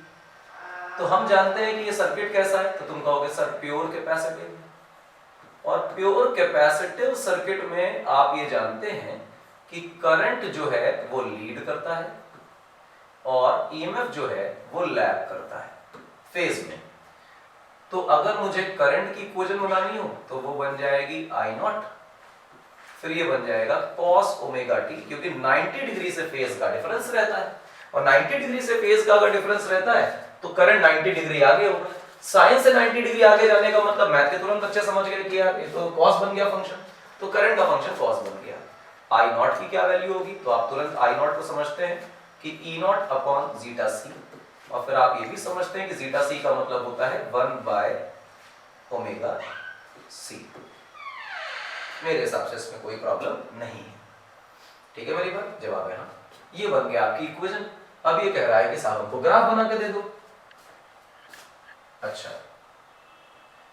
तो हम जानते हैं कि ये सर्किट कैसा है, तो तुम कहोगे सर प्योर कैपेसिटिव। और प्योर कैपेसिटिव सर्किट में आप ये जानते हैं कि करंट जो है वो लीड करता है और ईएमएफ जो है वो लैग करता है फेज में। तो अगर मुझे करंट की इक्वेशन बनानी हो तो वो बन जाएगी आई नॉट, फिर ये बन जाएगा cos ओमेगा टी, क्योंकि 90 डिग्री से फेज का डिफरेंस रहता है और 90 डिग्री से फेज का अगर डिफरेंस रहता है तो करंट 90 डिग्री आगे होगा। साइन से 90 डिग्री आगे जाने का मतलब मैथ के तुरंत बच्चे समझ गए कि यार ये तो cos बन गया फंक्शन, तो करंट का फंक्शन cos बन गया। आई नॉट की क्या वैल्यू होगी, तो आप तुरंत आई नॉट को समझते हैं कि ई नॉट अपॉन जीटा सी, और फिर आप ये भी समझते हैं कि जीटा सी का मतलब होता है 1 बाय ओमेगा सी। मेरे हिसाब से इसमें कोई प्रॉब्लम नहीं है, ठीक है मेरी बात, जवाब है हाँ। ये बन गया आपकी इक्वेशन। अब ये कह रहा है कि साहब हमको ग्राफ बना के दे दो। अच्छा,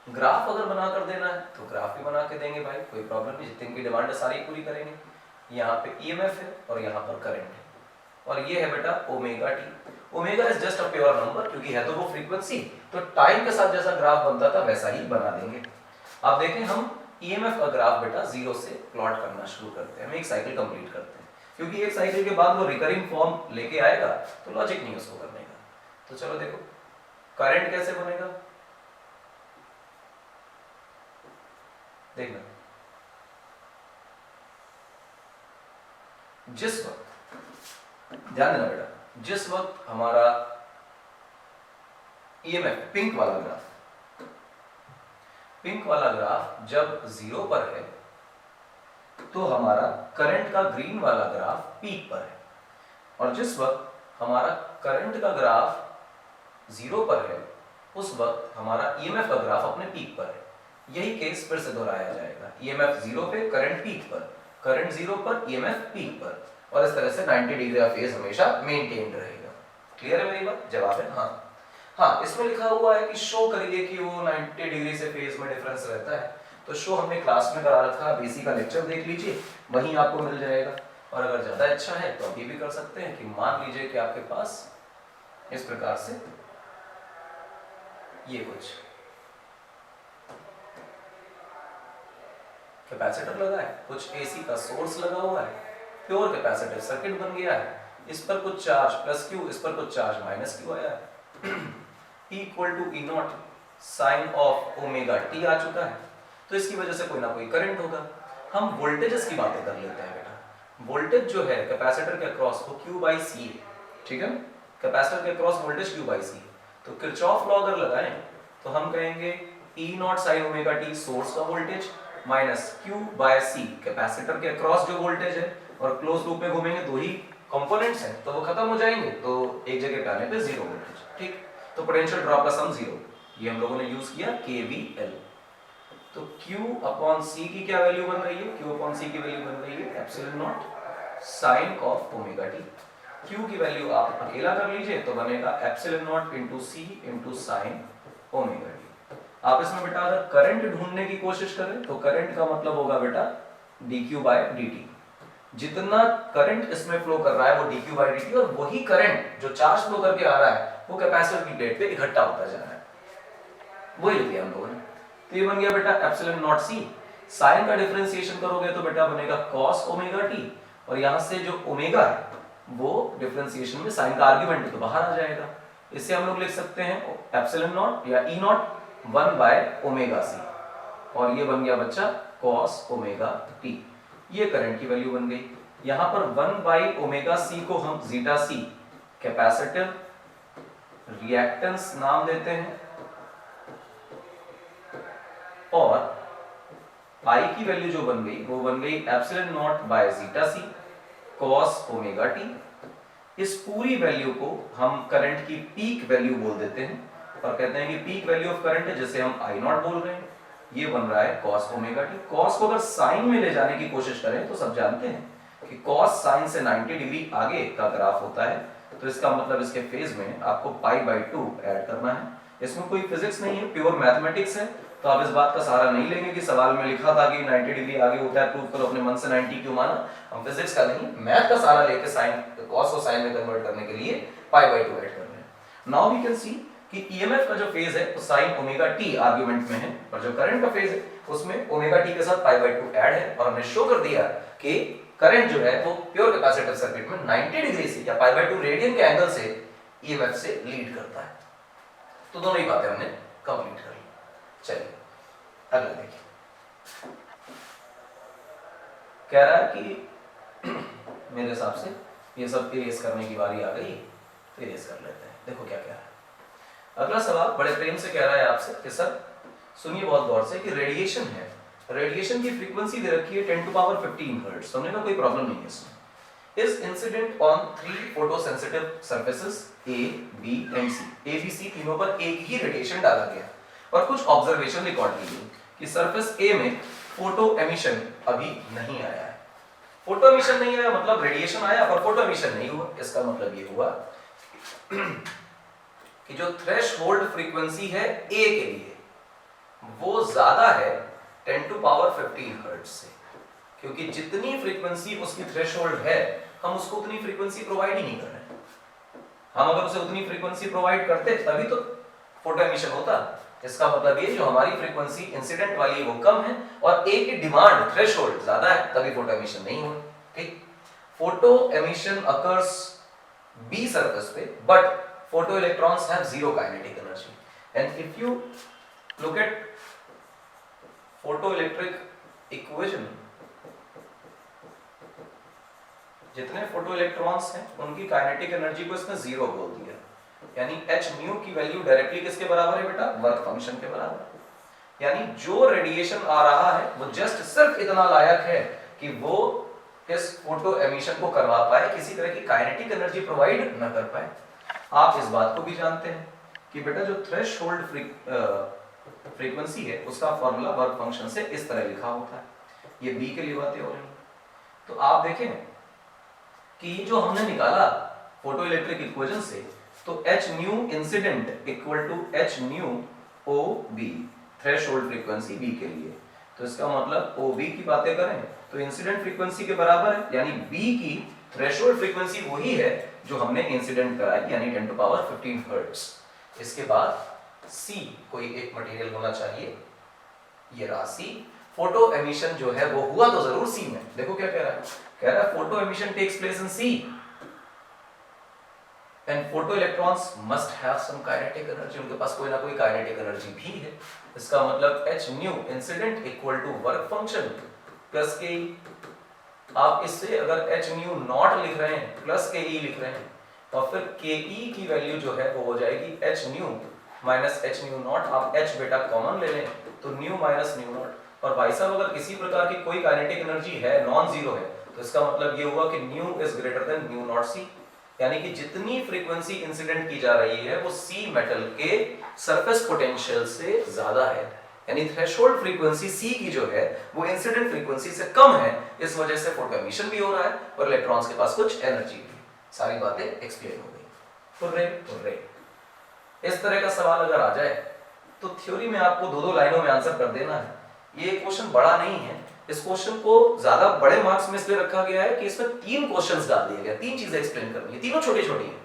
ग्राफ अगर बना कर देना है तो ग्राफ भी बना के देंगे भाई, कोई प्रॉब्लम नहीं, जितनी की डिमांड है सारी पूरी करेंगे। यहाँ पे ईएमएफ है और यहाँ पर करंट है और ये है बेटा omega T. Omega is just a pure number, क्योंकि है तो वो फ्रीक्वेंसी, तो टाइम के साथ जैसा ग्राफ बनता था वैसा ही बना देंगे। आप देखें हम ईएमएफ का ग्राफ बेटा जीरो से प्लॉट करना शुरू करते हैं, हम एक साइकिल कंप्लीट करते हैं, क्योंकि एक साइकिल के बाद वो रिकरिंग फॉर्म लेके आएगा तो लॉजिक नहीं उसको करने का। तो चलो देखो करंट कैसे बनेगा, देखना जिस वक्त, ध्यान देना बेटा, जिस वक्त हमारा ईएमएफ पिंक वाला ग्राफ जब जीरो पर है तो हमारा करंट का ग्रीन वाला ग्राफ पीक पर है, और जिस वक्त हमारा करंट का ग्राफ जीरो पर है उस वक्त हमारा ईएमएफ का ग्राफ अपने पीक पर है। यही केस फिर से दोहराया जाएगा, ईएमएफ जीरो पे करंट पीक पर, करंट जीरो पर ईएमएफ पीक पर, और इस तरह से 90 डिग्री का फेज हमेशा मेंटेन रहेगा। क्लियर है मेरी बात, जवाब है हाँ। हाँ, इसमें लिखा हुआ है कि शो करिए कि वो 90 डिग्री से फेज में डिफरेंस रहता है, तो शो हमने क्लास में करा रखा है, बेसिक का लेक्चर देख लीजिए, वहीं आपको मिल जाएगा। और अगर ज्यादा अच्छा है तो आप ये भी कर सकते हैं कि मान लीजिए कि आपके पास इस प्रकार से ये कुछ कैपेसिटर लगा है, कुछ एसी का सोर्स लगा हुआ है, प्योर कैपेसिटिव सर्किट बन गया है, इस पर कुछ चार्ज प्लस क्यू, इस पर कुछ चार्ज माइनस क्यू आया है, E equal to E naught sine of omega T आ चुका है, तो इसकी वजह से कोई ना कोई करंट होगा। हम वोल्टेजेस की बातें कर लेते हैं बेटा। वोल्टेज जो है कैपेसिटर के अक्रॉस वो Q बाई सी है, ठीक है, कैपेसिटर के अक्रॉस वोल्टेज Q बाई सी है। तो किरचॉफ लॉ अगर लगाएं तो हम कहेंगे E not sine omega T source का वोल्टेज माइनस Q बाय सी कैपेसिटर के अक्रॉस जो वोल्टेज है, और क्लोज लूप में घूमेंगे दो ही कंपोनेंट्स हैं तो वो खत्म हो जाएंगे, तो एक जगह पे आने पे जीरो वोल्टेज, ठीक। तो पोटेंशियल ड्रॉप का सम जीरो, ये हम लोगों ने यूज किया KVL। तो Q अपॉन C की क्या वैल्यू बन रही है, Q अपॉन C की वैल्यू बन रही है epsilon not sine of omega T. Q की वैल्यू आप अकेला कर लीजिए तो बनेगा epsilon not into C into sine omega T. आप इसमें बेटा अगर करंट ढूंढने की कोशिश करें तो करंट का मतलब होगा बेटा dq बाय dt, जितना करंट इसमें फ्लो कर रहा है वो dq बाय dt, और वही करंट जो चार्ज फ्लो करके आ रहा है वो कैपेसिटर की प्लेट पे इकट्ठा होता जा रहा है, वही लिख दिया हम लोगों ने। तो ये बन गया बेटा एप्सिलॉन नॉट सी, साइन का डिफरेंशिएशन करोगे तो बेटा बनेगा cos ओमेगा टी, और यहां से जो ओमेगा है वो डिफरेंशिएशन में साइन का आर्गुमेंट है तो बाहर आ जाएगा। इससे हम लोग लिख सकते हैं एप्सिलॉन नॉट या ई नॉट 1 बाय ओमेगा सी, और ये बन गया बच्चा cos ओमेगा टी। ये करंट की वैल्यू बन गई। यहां पर 1 बाय ओमेगा सी को हम जीटा सी कैपेसिटिव रिएक्टेंस नाम देते हैं, और I की वैल्यू जो बन गई वो बन गई epsilon not by zeta C cos omega T. इस पूरी वैल्यू को हम करंट की पीक वैल्यू बोल देते हैं और कहते हैं कि पीक वैल्यू ऑफ करंट है, जिसे हम I नॉट बोल रहे हैं, ये बन रहा है cos ओमेगा टी। cos को अगर साइन में ले जाने की कोशिश करें तो सब जानते हैं कि cos साइन से 90 डिग्री आगे का ग्राफ होता है, तो इसका मतलब इसके फेज में आपको पाई बाई 2 ऐड करना है। इसमें कोई फिजिक्स नहीं है, प्योर मैथमेटिक्स है, तो आप इस बात का सहारा नहीं लेंगे कि सवाल में लिखा था कि 90 डिग्री आगे होता है, प्रूव करो अपने मन से 90 क्यों माना। हम फिजिक्स का नहीं, मैथ का सहारा लेके साइन cos को साइन में कन्वर्ट करने के लिए पाई बाई 2 ऐड कर रहे हैं। नाउ वी कैन सी कि ईएमएफ का जो फेज है वो साइन ओमेगा टी आर्गुमेंट में है, और जो करंट का फेज है उसमें ओमेगा टी के साथ पाई बाय 2 ऐड है, और हमने शो कर दिया कि करंट जो है वो प्योर कैपेसिटिव सर्किट में 90 डिग्री से या पाई बाय 2 रेडियन के एंगल से ईएमएफ से लीड करता है। तो दोनों ही बातें हमने कंप्लीट कर ली। चलिए अगला देखिए, कह रहा है कि मेरे हिसाब से ये सब इरेज करने की बारी आ गई, तो इरेज कर लेते हैं। देखो क्या कह रहा है अगला सवाल, बड़े प्रेम से कह रहा है आपसे कि सर सुनिए बहुत गौर से कि रेडिएशन है, रेडिएशन की फ्रीक्वेंसी दे रखी है 10 टू पावर 15 हर्ट्ज, हमने कहा कोई प्रॉब्लम नहीं है इसमें। is incident on 3 photosensitive surfaces A, B and C। A, B, C तीनों पर एक ही रेडिएशन डाला गया और कुछ ऑब्जर्वेशन रिकॉर्ड की गई कि सरफेस A में फोटो एमिशन अभी नहीं आया है। फोटो एमिशन नहीं आया मतलब रेडिएशन आया और फोटो एमिशन नहीं हुआ। इसका मतलब ये हुआ कि जो थ्रेशहोल्ड फ्रीक्वेंसी है A के लिए वो ज्यादा है 10 टू पावर 15 हर्ट्ज से, क्योंकि जितनी फ्रीक्वेंसी उसकी थ्रेशहोल्ड है हम उसको उतनी फ्रीक्वेंसी प्रोवाइड ही नहीं कर रहे। हम अगर उसे उतनी फ्रीक्वेंसी प्रोवाइड करते तभी तो फोटो एमिशन होता। इसका मतलब ये जो हमारी फ्रीक्वेंसी इंसिडेंट वाली वो कम है और ए की डिमांड थ्रेशहोल्ड ज्यादा है, तभी फोटो एमिशन नहीं हो। ठीक, photo emission occurs be surface पे but photo electrons have zero kinetic energy. And if you look at photo electric equation, जितने फोटो इलेक्ट्रॉन्स हैं उनकी काइनेटिक एनर्जी को इसने जीरो बोल दिया, यानी h म्यू की वैल्यू डायरेक्टली किसके बराबर है बेटा, वर्क फंक्शन के बराबर। यानी जो रेडिएशन आ रहा है वो जस्ट सिर्फ इतना लायक है कि वो इस फोटो एमिशन को करवा पाए, किसी तरह की काइनेटिक एनर्जी प्रोवाइड न कर पाए। आप इस बात को भी जानते हैं कि बेटा जो थ्रेशहोल्ड फ्रीक्वेंसी है उसका फॉर्मूला वर्क फंक्शन से इस तरह लिखा होता है। ये बी के लिए बातें हो रही हैं। तो आप देखें कि जो हमने निकाला फोटो इलेक्ट्रिक इक्वेशन से, तो h nu incident equal to h nu O B, threshold frequency b के लिए। तो इसका मतलब ओ बी की बातें करें तो इंसिडेंट फ्रीक्वेंसी के बराबर है, यानी b की थ्रेशहोल्ड फ्रीक्वेंसी वही है जो हमने इंसिडेंट कराई, यानी 10 टू पावर 15 हर्ट्ज। इसके बाद c कोई एक मटेरियल होना चाहिए, ये रहा c। फोटो एमिशन जो है वो हुआ तो जरूर c में। देखो क्या कह रहा है, कह रहा है photo emission takes place in C and photo electrons must have some kinetic energy, उनके पास कोई ना कोई kinetic energy भी है। इसका मतलब h nu incident equal to work function plus K, आप इससे अगर h न्यू नॉट लिख रहे हैं प्लस के ई लिख रहे हैं और फिर के ई की वैल्यू जो है वो हो जाएगी h new minus h new not. आप h बेटा कॉमन ले लें तो न्यू माइनस न्यू नॉट, और भाई साहब अगर किसी प्रकार की कोई काइनेटिक एनर्जी है नॉन जीरो है तो इसका मतलब ये हुआ कि nu is greater than nu naught C, यानी कि जितनी फ्रीक्वेंसी इंसिडेंट की जा रही है वो सी मेटल के सरफेस पोटेंशियल से ज्यादा है, यानी थ्रेशहोल्ड फ्रीक्वेंसी सी की जो है वो इंसिडेंट फ्रीक्वेंसी से कम है। इस वजह से फोटो एमिशन भी हो रहा है और इलेक्ट्रॉन्स के पास कुछ एनर्जी भी। सारी बातें एक्सप्लेन हो गई। हुर्रे। इस तरह का सवाल अगर आ जाए तो थ्योरी में आपको दो लाइनों में आंसर कर देना है। ये क्वेश्चन बड़ा नहीं है, इस क्वेश्चन को ज्यादा बड़े मार्क्स में इसलिए रखा गया है कि इसमें 3 क्वेश्चंस डाल दिए गए, 3 चीजें एक्सप्लेन करनी है, तीनों छोटी-छोटी हैं।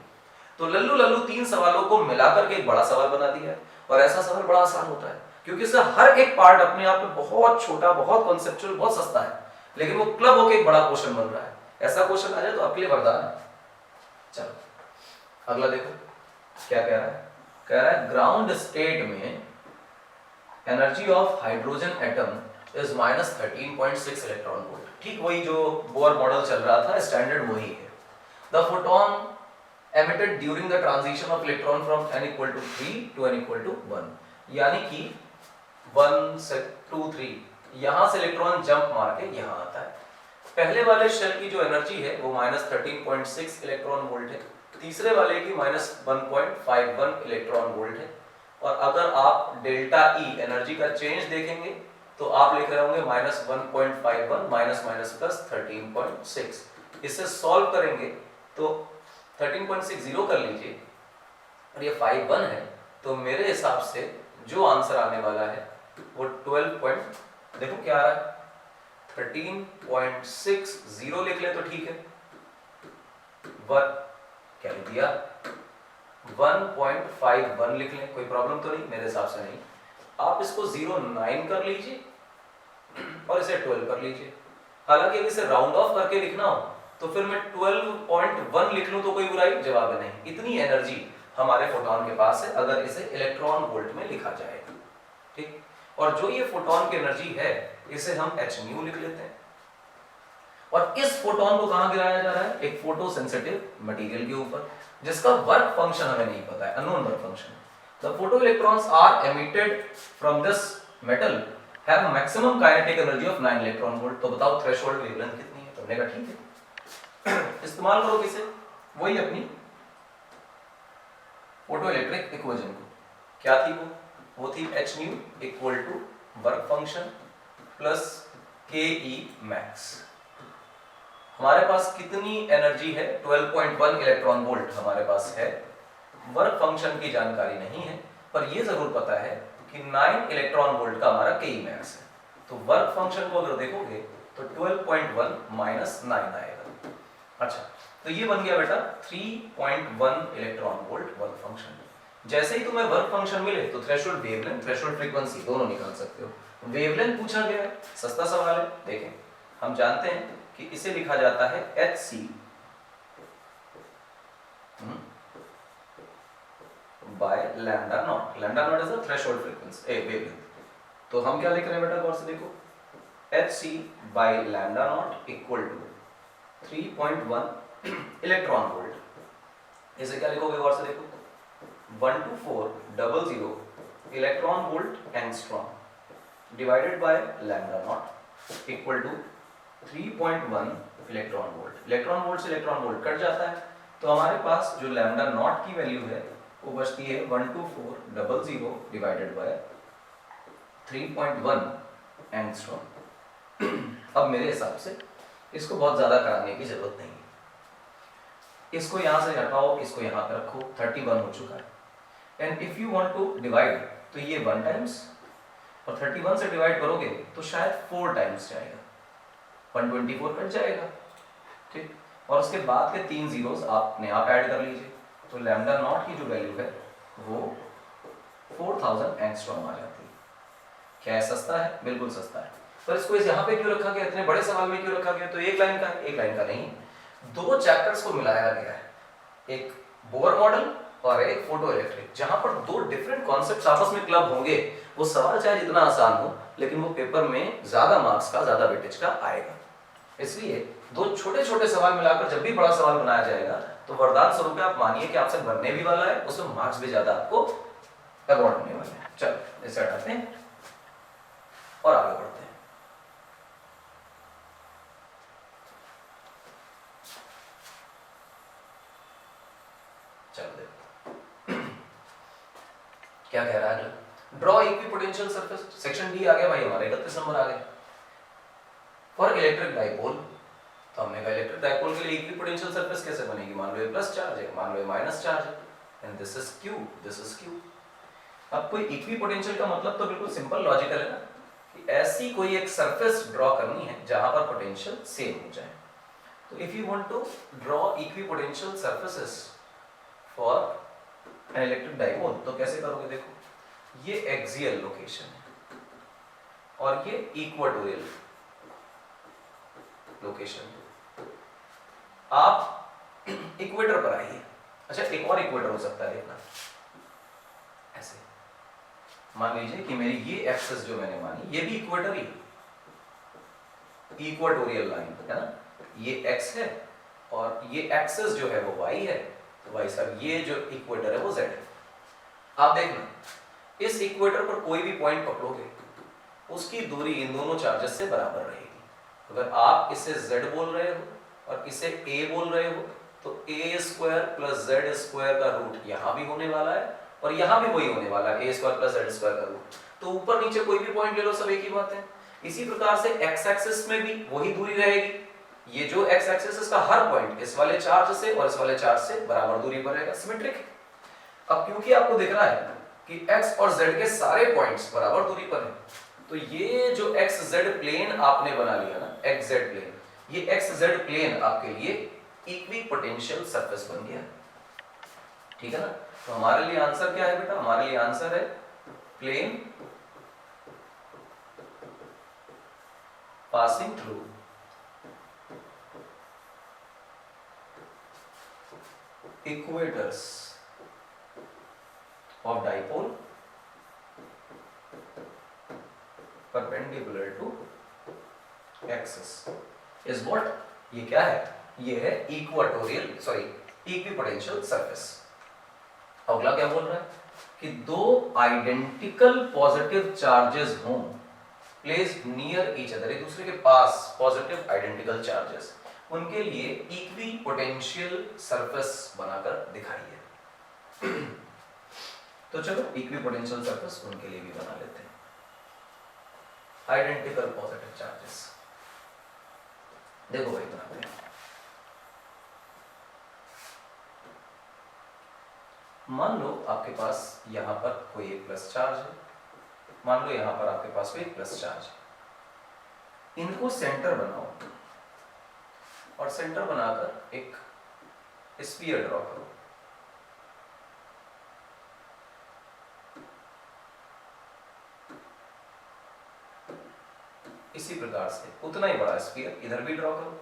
तो लल्लू 3 सवालों को मिलाकर के एक बड़ा सवाल बना दिया है, और ऐसा सवाल बड़ा आसान होता है क्योंकि इसका हर एक पार्ट अपने आप में बहुत छोटा, बहुत कॉन्सेप्चुअल, बहुत सस्ता है, लेकिन वो क्लब होकर एक बड़ा क्वेश्चन बन रहा है। ऐसा क्वेश्चन आ जाए तो आपके लिए वरदान है। चलो अगला देखो क्या कह रहा है, कह रहा है ग्राउंड स्टेट में energy of hydrogen atom is minus 13.6 electron volt. ठीक वही जो बोर मॉडल चल रहा था, स्टैंडर्ड वही है। The photon emitted during the transition of electron from n equal to 3 to n equal to 1, यानी कि 1 से 2 3 यहाँ से इलेक्ट्रॉन जंप मार के यहाँ आता है। पहले वाले शेल की जो एनर्जी है वो minus 13.6 इलेक्ट्रॉन वोल्ट है, तीसरे वाले की minus 1.51 इलेक्ट्रॉन वोल्ट है। और अगर आप डेल्टा ई एनर्जी का चेंज देखेंगे तो आप लिख रहे होंगे -1.51 माइनस माइनस प्लस 13.6। इसे सॉल्व करेंगे तो 13.6 जीरो कर लीजिए और ये 51 है, तो मेरे हिसाब से जो आंसर आने वाला है वो 12 देखो क्या आ रहा है 13.60 लिख ले तो ठीक है। क्या लिख दिया 1.51 लिख लें, कोई प्रॉब्लम तो नहीं, मेरे हिसाब से नहीं। आप इसको 0.9 कर लीजिए और इसे 12 कर लीजिए। हालांकि अगर इसे राउंड ऑफ करके लिखना हो तो फिर मैं 12.1 लिख लूं तो कोई बुराई जवाब है नहीं। इतनी एनर्जी हमारे फोटोन के पास है अगर इसे इलेक्ट्रॉन वोल्ट में लिखा जाएगा, ठीक। और जो ये फोटोन की एनर्जी है इसे हम h न्यू लिख लेते हैं। और इस फोटोन को कहां गिराया जा रहा है? एक फोटो सेंसिटिव मटेरियल के ऊपर जिसका वर्क फंक्शन हमें नहीं पता है, unknown work function. The photo electrons are emitted from this metal have maximum kinetic energy of 9 electron volt. तो बताओ थ्रेशोल्ड वेवलेंथ कितनी है? तुमने कहा ठीक है, इस्तेमाल करो किसे? वही अपनी फोटो इलेक्ट्रिक इक्वेशन को। क्या थी वो थी h nu equal to work function plus K E max. हमारे पास कितनी एनर्जी है? 12.1 इलेक्ट्रॉन वोल्ट हमारे पास है। वर्क फंक्शन की जानकारी नहीं है, पर यह जरूर पता है कि 9 इलेक्ट्रॉन वोल्ट का हमारा के ई मैक्स है। तो वर्क फंक्शन को अगर देखोगे तो 12.1 माइनस 9 आएगा। अच्छा, तो ये बन गया बेटा 3.1 इलेक्ट्रॉन वोल्ट वर्क फंक्शन। जैसे ही तुम्हें वर्क फंक्शन मिले तो थ्रेशोल्ड वेवलेंथ, थ्रेशोल्ड फ्रीक्वेंसी दोनों निकाल सकते हो। वेवलेंथ पूछा गया है, सस्ता सवाल है। देखें, हम जानते हैं कि इसे लिखा जाता है hc बाय lambda not. Lambda naught is the threshold frequency wavelength. तो हम क्या लिख रहे हैं बेटा, गौर से देखो, hc बाय lambda not equal to 3.1 electron volt. इसे क्या लिखोगे? गौर से देखो, 12400 electron volt angstrom divided by lambda not equal to 3.1 electron volt. Electron volt से इलेक्ट्रॉन वोल्ट कट जाता है, तो हमारे पास जो लैम्डा नॉट की वैल्यू है वो बचती है 12400 डिवाइडेड बाय 3.1 एंगस्ट्रॉम। अब मेरे हिसाब से इसको बहुत ज्यादा कराने की जरूरत नहीं है। इसको यहां से हटाओ, इसको यहां पर रखो, 31 हो चुका है। And if you want to divide तो ये 1 टाइम्स, और 31 से डिवाइड करोगे तो शायद 4 टाइम्स जाएगा, 124 कट जाएगा, ठीक। और उसके बाद के 3 जीरोस आपने आप ऐड कर लीजिए, तो लैम्डा नॉट की जो वैल्यू है वो 4000 एंगस्ट्रॉम आ जाती है। क्या है? सस्ता है, बिल्कुल सस्ता है। पर इसको इस यहाँ पे क्यों रखा गया, इतने बड़े सवाल में क्यों रखा गया? तो एक लाइन का है, एक लाइन का नहीं, 2 चैप्टर्स को मिलाया गया है, एक बोर मॉडल और एक फोटो इलेक्ट्रिक। जहां पर 2 डिफरेंट कॉन्सेप्ट्स आपस में क्लब होंगे, वो सवाल चाहे जितना आसान हो लेकिन वो पेपर में ज्यादा मार्क्स का, ज्यादा वेटेज का आएगा। इसलिए 2 छोटे छोटे सवाल मिलाकर जब भी बड़ा सवाल बनाया जाएगा तो वरदान स्वरूप आप मानिए कि आपसे बनने भी वाला है, उसमें मार्क्स भी ज्यादा आपको अवार्ड होने वाले हैं। चलो इसे हटाते हैं और आगे बढ़ते हैं। चलो देखो क्या कह रहा है। Draw equipotential surface, section D आ गया भाई हमारे, 31 नंबर आ गया। फॉर इलेक्ट्रिक डाइपोल, तो हमने कहा इलेक्ट्रिक डाइपोल के लिए इक्विपोटेंशियल सरफेस कैसे बनेगी? मान लो ये प्लस चार्ज है, मान लो ये माइनस चार्ज है, and this is Q, this is Q. अब कोई इक्विपोटेंशियल का मतलब तो बिल्कुल सिंपल लॉजिकल है ना, कि ऐसी कोई एक सरफेस ड्रॉ करनी है जहां पर पोटेंशियल सेम हो जाए। तो if you want to draw equipotential surfaces for an electric dipole तो कैसे करोगे? देखो, ये एक्सियल लोकेशन है और ये इक्वाटोरियल लोकेशन। आप इक्वेटर पर आइए। अच्छा, एक और इक्वेटर हो सकता है, देखना ऐसे मान लीजिए कि मेरी ये एक्सिस जो मैंने मानी ये भी इक्वेटर ही, इक्वाटोरियल लाइन है ना, ये एक्स है और ये एक्सिस जो है वो वाई है, तो भाई साहब ये जो इक्वेटर है वो जेड है। आप देखना, इस इक्वेटर पर कोई भी पॉइंट पकड़ोगे उसकी दूरी इन दोनों चार्जेस से बराबर रहेगी। अगर आप इसे z बोल रहे हो और इसे a बोल रहे हो तो a square plus z square का रूट यहाँ भी होने वाला है और यहाँ भी वही होने वाला है, a square plus z square का रूट। तो ऊपर नीचे कोई भी पॉइंट ले लो, सब एक ही बात है। इसी प्रकार से x एक्सिस में भी वही दूरी रहेगी। ये जो x एक्सिस इसका हर पॉइंट इस वाले चार्ज से और इस वाले चार्ज से बराबर दूरी पर रहेगा, सिमेट्रिक है। अब क्योंकि आपको दिख रहा है कि x और z के सारे पॉइंट्स बराबर दूरी पर हैं, तो ये जो एक्स जेड प्लेन आपने बना लिया ना, एक्स जेड प्लेन, ये एक्स जेड प्लेन आपके लिए इक्विपोटेंशियल सरफेस बन गया, ठीक है ना। तो हमारे लिए आंसर क्या है बेटा? हमारे लिए आंसर है plane passing through equators of dipole perpendicular to axis is what? ये क्या है? ये है इक्विपोटेंशियल सरफेस। अगला क्या बोल रहा है कि दो आइडेंटिकल पॉजिटिव चार्जेस हों प्लेस्ड नियर ईच अदर, एक दूसरे के पास पॉजिटिव आइडेंटिकल चार्जेस, उनके लिए इक्वी पोटेंशियल सरफेस बनाकर दिखाइए। तो चलो इक्वी पोटेंशियल सरफेस उनके लिए भी बना लेते हैं। आइडेंटिकल पॉजिटिव चार्जेस देखो भाई बनाते हैं। मान लो आपके पास यहां पर कोई एक प्लस चार्ज है, मान लो यहां पर आपके पास कोई एक प्लस चार्ज है। इनको सेंटर बनाओ और सेंटर बनाकर एक स्फीयर ड्रॉ करो। इसी प्रकार से उतना ही बड़ा स्फीयर इधर भी ड्रॉ करो,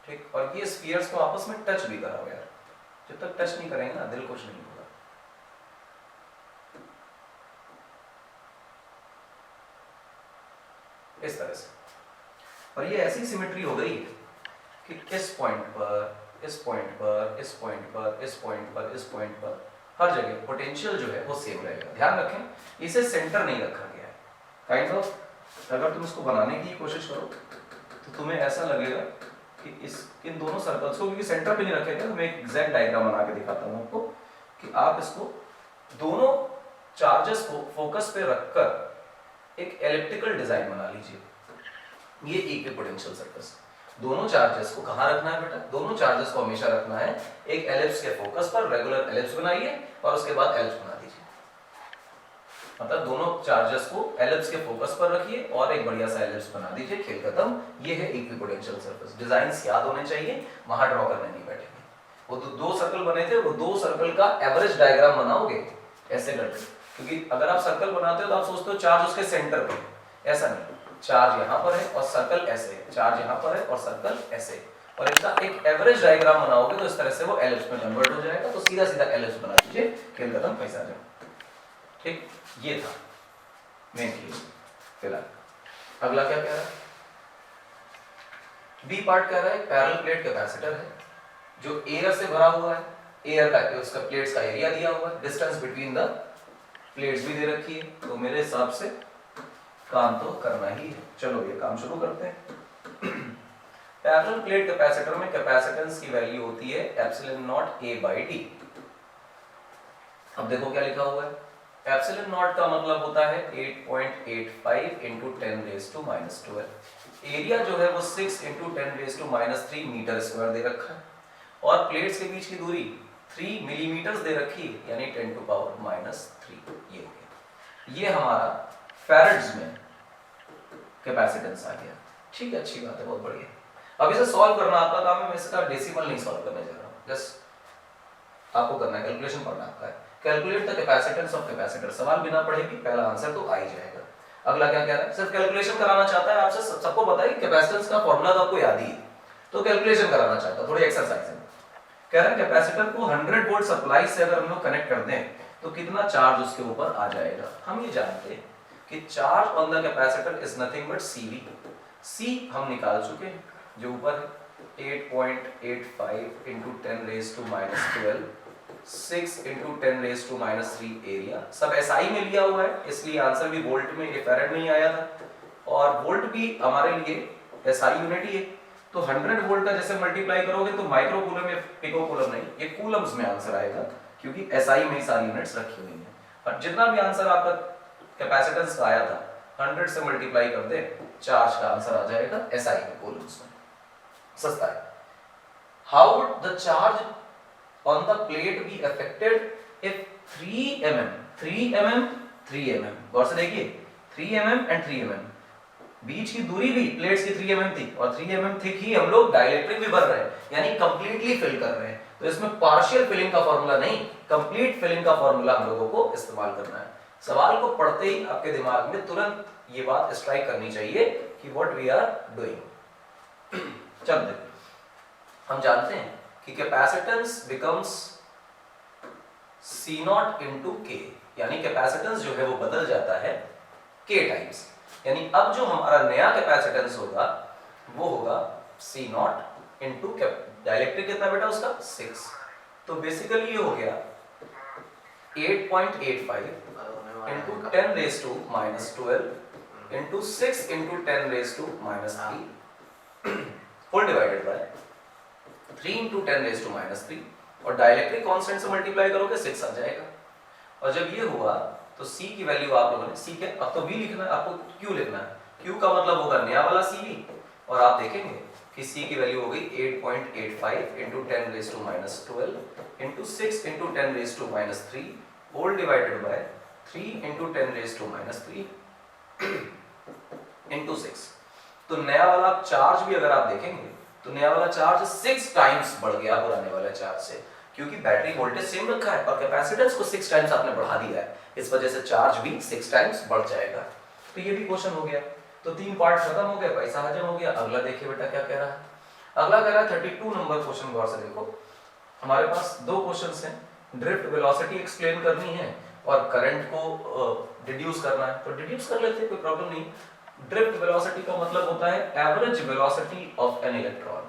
ठीक। और ये स्फीयर्स को आपस में टच भी कराओ यार, जब तक टच नहीं करेंगे ना दिल खुश नहीं होगा। इस तरह से, और ये ऐसी सिमेट्री हो गई कि इस पॉइंट पर, इस पॉइंट पर, इस पॉइंट पर, इस पॉइंट पर, इस पॉइंट पर, हर जगह पोटेंशियल जो है वो सेम रहेगा। ध्यान रखें इसे सेंटर नहीं रखा गया है। काइंड ऑफ अगर तुम इसको बनाने की कोशिश करो तो तुम्हें ऐसा लगेगा कि इन दोनों सर्कल्स को, क्योंकि सेंटर पे नहीं रखे थे, तो मैं एक एग्जैक्ट डायग्राम बना के दिखाता हूँ आपको कि आप इसको दोनों चार्जेस को फोकस पे रखकर एक एलिप्टिकल डिजाइन बना लीजिए। ये इक्विपोटेंशियल सरफेस, दोनों चार्जेस को कहां रखना है बेटा? दोनों चार्जेस को हमेशा रखना है एक एलिप्स के फोकस पर। रेगुलर एलिप्स बनाइए और उसके बाद एलिप्स बना दीजिए, मतलब दोनों चार्जेस को एलिप्स के फोकस पर रखिए और एक बढ़िया सा एलिप्स बना दीजिए, खेल खत्म। ये है इक्विपोटेंशियल सरफेस। डिजाइन्स याद होने चाहिए, वहां ड्रॉ करने नहीं बैठेंगे। वो तो दो सर्कल बने थे, वो दो सर्कल का एवरेज डायग्राम बनाओगे ऐसे करके, क्योंकि अगर आप सर्कल बनाते हो तो आप सोचते हो चार्ज उसके सेंटर पे, ऐसा नहीं। चार्ज यहाँ पर है और सर्कल ऐसे, चार्ज यहाँ पर है और सर्कल ऐसे, और इसका एक एवरेज डायग्राम बनाओगे तो इस तरह से वो एलिप्स में कन्वर्ट हो जाएगा। तो सीधा सीधा एलिप्स बना दीजिए, खेल खत्म, पैसा जाओ, ठीक। ये था मेन केस। फिलहाल अगला क्या कह रहा है? बी पार्ट कह रहा है पैरेलल प्लेट कैपेसिटर है जो एयर से भरा हुआ है। एयर का उसका प्लेट्स का एरिया दिया हुआ है, डिस्टेंस बिटवीन द प्लेट्स भी दे रखी है। तो मेरे हिसाब से काम तो करना ही है। चलो ये काम शुरू करते हैं। पैरेलल प्लेट कैपेसिटर में कैपेसिटेंस की वैल्यू होती है epsilon not a by D. अब देखो क्या लिखा हुआ है, एप्सिलॉन नॉट का मतलब होता है 8.85 into 10 raise to minus 12। Area जो है वो 6 into 10 raise to minus 3 metre square दे रखा है, और प्लेट्स के बीच की दूरी 3 मिलीमीटर दे रखी है, यानी 10 टू पावर माइनस 3। ये हो गया, ये हमारा फैराड्स में कैपेसिटेंस आ गया। ठीक है, अच्छी बात है, बहुत बढ़िया। अब इसे सॉल्व करना आपका काम है, मैं इसका डेसिमल नहीं सॉल्व करने जा रहा हूँ, जस्ट आपको करना है, कैलकुलेशन पढ़ना आपका है। Calculate the capacitance of capacitor. सवाल बिना पढ़े भी पहला आंसर तो आ ही जाएगा। अगला क्या कह रहा है? सिर्फ कैलकुलेशन कराना चाहता है आपसे। सबको पता है कि कैपेसिटेंस का फॉर्मूला तो आपको याद ही है, तो कैलकुलेशन कराना चाहता है, थोड़ी एक्सरसाइज है। कह रहा है कैपेसिटर को 100 वोल्ट सप्लाई से अगर हम लोग कनेक्ट कर दें तो कितना चार्ज उसके ऊपर आ जाएगा। हम ये जानते हैं कि charge on the capacitor is nothing but CV। C हम निकाल चुके हैं, जो ऊपर है 8.85 into 10 raise to minus 12, 6 into 10 raise to minus 3 area. सब SI में लिया हुआ है, इसलिए आंसर भी वोल्ट में, ये फैराड में ही आया था, और वोल्ट भी हमारे लिए SI यूनिट ही है। तो 100 वोल्ट का जैसे मल्टीप्लाई करोगे तो माइक्रो कूलम या पिको कूलम नहीं, ये कूलम्स में आंसर आएगा, क्योंकि SI में ही सारी यूनिट्स रखी हुई हैं। और जितना भी आंसर आपका कैपेसिटेंस का आया था 100 से मल्टीप्लाई कर दे, चार्ज का आंसर आ जाएगा SI में, कूलम्स में। सस्ता है। How would the charge on the plate be affected if 3 mm गौर से देखिए 3 mm एंड 3 mm, बीच की दूरी भी प्लेट्स की 3 mm थी, और 3 mm थिक ही हम लोग डाइलेक्ट्रिक भी भर रहे हैं, यानी कंप्लीटली फिल कर रहे हैं। तो इसमें पार्शियल फिलिंग का फॉर्मूला नहीं, कंप्लीट फिलिंग का फॉर्मूला हम लोगों को इस्तेमाल करना है। सवाल को पढ़ते ही आपके दिमाग में तुरंत ये बात स्ट्राइक करनी चाहिए कि व्हाट वी आर डूइंग। चल देखिए, हम जानते हैं कि capacitance becomes C not into के, यानी कैपेसिटेंस जो है वो बदल जाता है K टाइम्स। यानी अब जो हमारा नया कैपेसिटेंस होगा वो होगा C नॉट इंटू डाइलेक्ट्रिक कितना बेटा उसका 6। तो बेसिकली ये हो गया 8.85 into 10 raise to minus 12 into 6 into 10 raise to minus 3 whole divided by 3 into 10 raise to minus 3, और डाइलेक्ट्रिक कांस्टेंट से मल्टीप्लाई करोगे 6 आ जाएगा। और जब ये हुआ तो C की वैल्यू आप लोगों ने C के, अब तो V लिखना है, आपको Q लिखना है। Q का मतलब होगा नया वाला CV, और आप देखेंगे कि C की वैल्यू हो गई 8.85 into 10 raise to minus 12 into 6 into 10 raise to minus 3 whole divided by 3 into 10 raise to minus 3 into 6। तो नया वाला चार्ज भी अगर आप देखेंगे तो नया वाला चार्ज 6 टाइम्स बढ़ गया पुराने वाले चार्ज से, क्योंकि बैटरी वोल्टेज सेम रखा है और कैपेसिटेंस को 6 टाइम्स आपने बढ़ा दिया है, इस वजह से चार्ज भी 6 टाइम्स बढ़ जाएगा। तो ये भी क्वेश्चन हो गया। तो 3 पार्ट खत्म हो गए, पैसा हजम हो गया। अगला देखिए बेटा क्या कह रहा है। अगला कह रहा है 32 नंबर क्वेश्चन, गौर से देखो। हमारे पास 2 क्वेश्चंस हैं, ड्रिफ्ट वेलोसिटी एक्सप्लेन करनी है और करंट को डिड्यूस करना है। तो डिड्यूस कर लेते हैं, कोई प्रॉब्लम नहीं। ड्रिफ्ट वेलोसिटी का मतलब होता है average velocity of an electron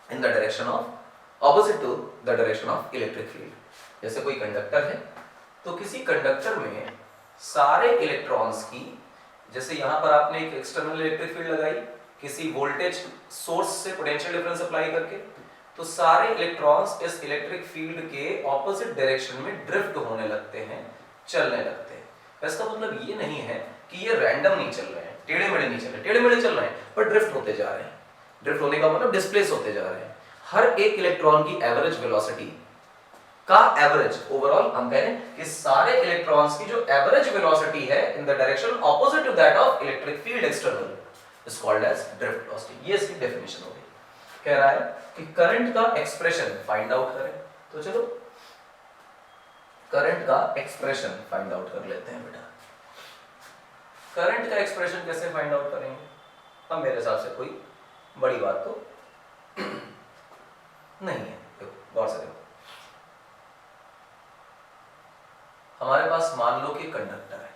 in the direction of opposite to the direction of electric field. जैसे कोई कंडक्टर है तो किसी कंडक्टर में सारे इलेक्ट्रॉन्स की, जैसे यहां पर आपने एक एक्सटर्नल इलेक्ट्रिक फील्ड लगाई किसी वोल्टेज सोर्स से पोटेंशियल डिफरेंस अप्लाई करके, तो सारे इलेक्ट्रॉन्स इस इलेक्ट्रिक फील्ड के ऑपोजिट डायरेक्शन में ड्रिफ्ट होने लगते हैं, चलने लगते हैं। इसका मतलब ये नहीं है कि ये रैंडम नहीं चल रहे हैं, टेढ़े मेढ़े नहीं चल रहे, टेढ़े मेढ़े चल रहे हैं पर ड्रिफ्ट होते जा रहे हैं। ड्रिफ्ट होने का मतलब डिस्प्लेस होते जा रहे हैं। हर एक इलेक्ट्रॉन की एवरेज वेलोसिटी का एवरेज ओवरऑल हम कह रहे हैं कि सारे इलेक्ट्रॉन्स की जो एवरेज वेलोसिटी है in the direction opposite to that of electric field external is called as drift velocity. ये इसकी डेफिनेशन हो गई। कह रहा है कि करंट का एक्सप्रेशन फाइंड आउट करें। तो चलो करंट का एक्सप्रेशन फाइंड आउट कर लेते हैं बेटा। करंट का एक्सप्रेशन कैसे फाइंड आउट करेंगे? अब मेरे हिसाब से कोई बड़ी बात तो नहीं है। देखो गौर से देखो, हमारे पास मान लो कि कंडक्टर है,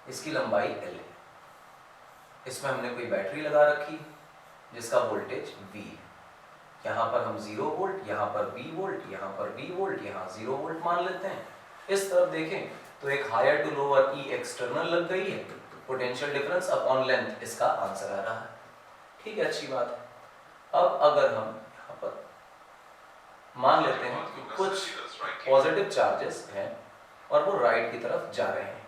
इसकी लंबाई L है, इसमें हमने कोई बैटरी लगा रखी जिसका वोल्टेज V है। यहां पर हम 0 वोल्ट, यहां पर V वोल्ट, यहां पर V वोल्ट, यहां 0 वोल्ट मान लेते हैं। इस तरफ देखें तो एक higher to lower E external लग गई है, पोटेंशियल डिफरेंस अपॉन लेंथ इसका आंसर आ रहा है। ठीक है, अच्छी बात है। अब अगर हम यहाँ पर मान लेते हैं कि कुछ पॉजिटिव चार्जेस हैं और वो राइट की तरफ जा रहे हैं,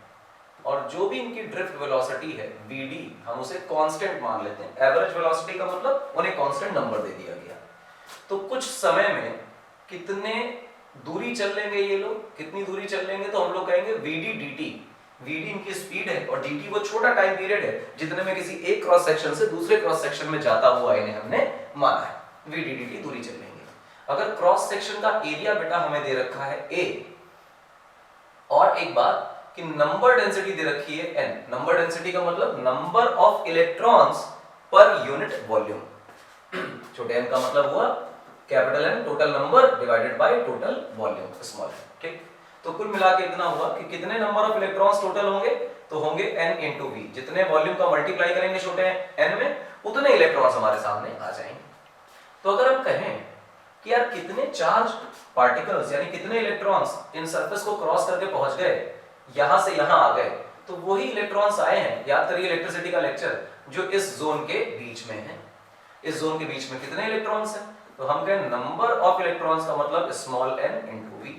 और जो भी इनकी ड्रिफ्ट वेलोसिटी है Vd, हम उसे कांस्टेंट मान लेते हैं। एवरेज वेलोसिटी का मतलब उन्हें कांस्टेंट नंबर दे दिया गया। तो कुछ समय में कितने दूरी चल लेंगे ये लोग, कितनी दूरी चल लेंगे, तो हम लोग कहेंगे Vd dt। Vd इनकी स्पीड है और dt वो छोटा टाइम पीरियड है जितने में किसी एक क्रॉस सेक्शन से दूसरे क्रॉस सेक्शन में जाता हुआ इन्हें हमने माना है। Vd dt दूरी चलेंगे। अगर क्रॉस सेक्शन का एरिया बेटा हमें दे रखा है A, और एक बात कि नंबर डेंसिटी दे रखी है n। नंबर डेंसिटी का मतलब number of electrons per unit volume. छोटे n का मतलब हुआ capital N total number divided by total volume small n। ठीक, तो कुल मिला के इतना हुआ कि कितने नंबर ऑफ इलेक्ट्रॉन्स टोटल होंगे, तो होंगे n इंटू v। जितने वॉल्यूम का मल्टीप्लाई करेंगे छोटे n में, उतने इलेक्ट्रॉन्स हमारे सामने आ जाएंगे। तो अगर हम कहें कि यार कितने चार्ज पार्टिकल्स यानी कितने इलेक्ट्रॉन्स इन सरफेस को क्रॉस करके पहुंच गए, यहां से यहां आ गए, तो वही इलेक्ट्रॉन्स आए हैं। याद करिए इलेक्ट्रिसिटी का लेक्चर जो इस जोन के बीच में है। इस जोन के बीच में कितने इलेक्ट्रॉन्स हैं, तो हम कहें नंबर ऑफ इलेक्ट्रॉन्स का मतलब small n into v।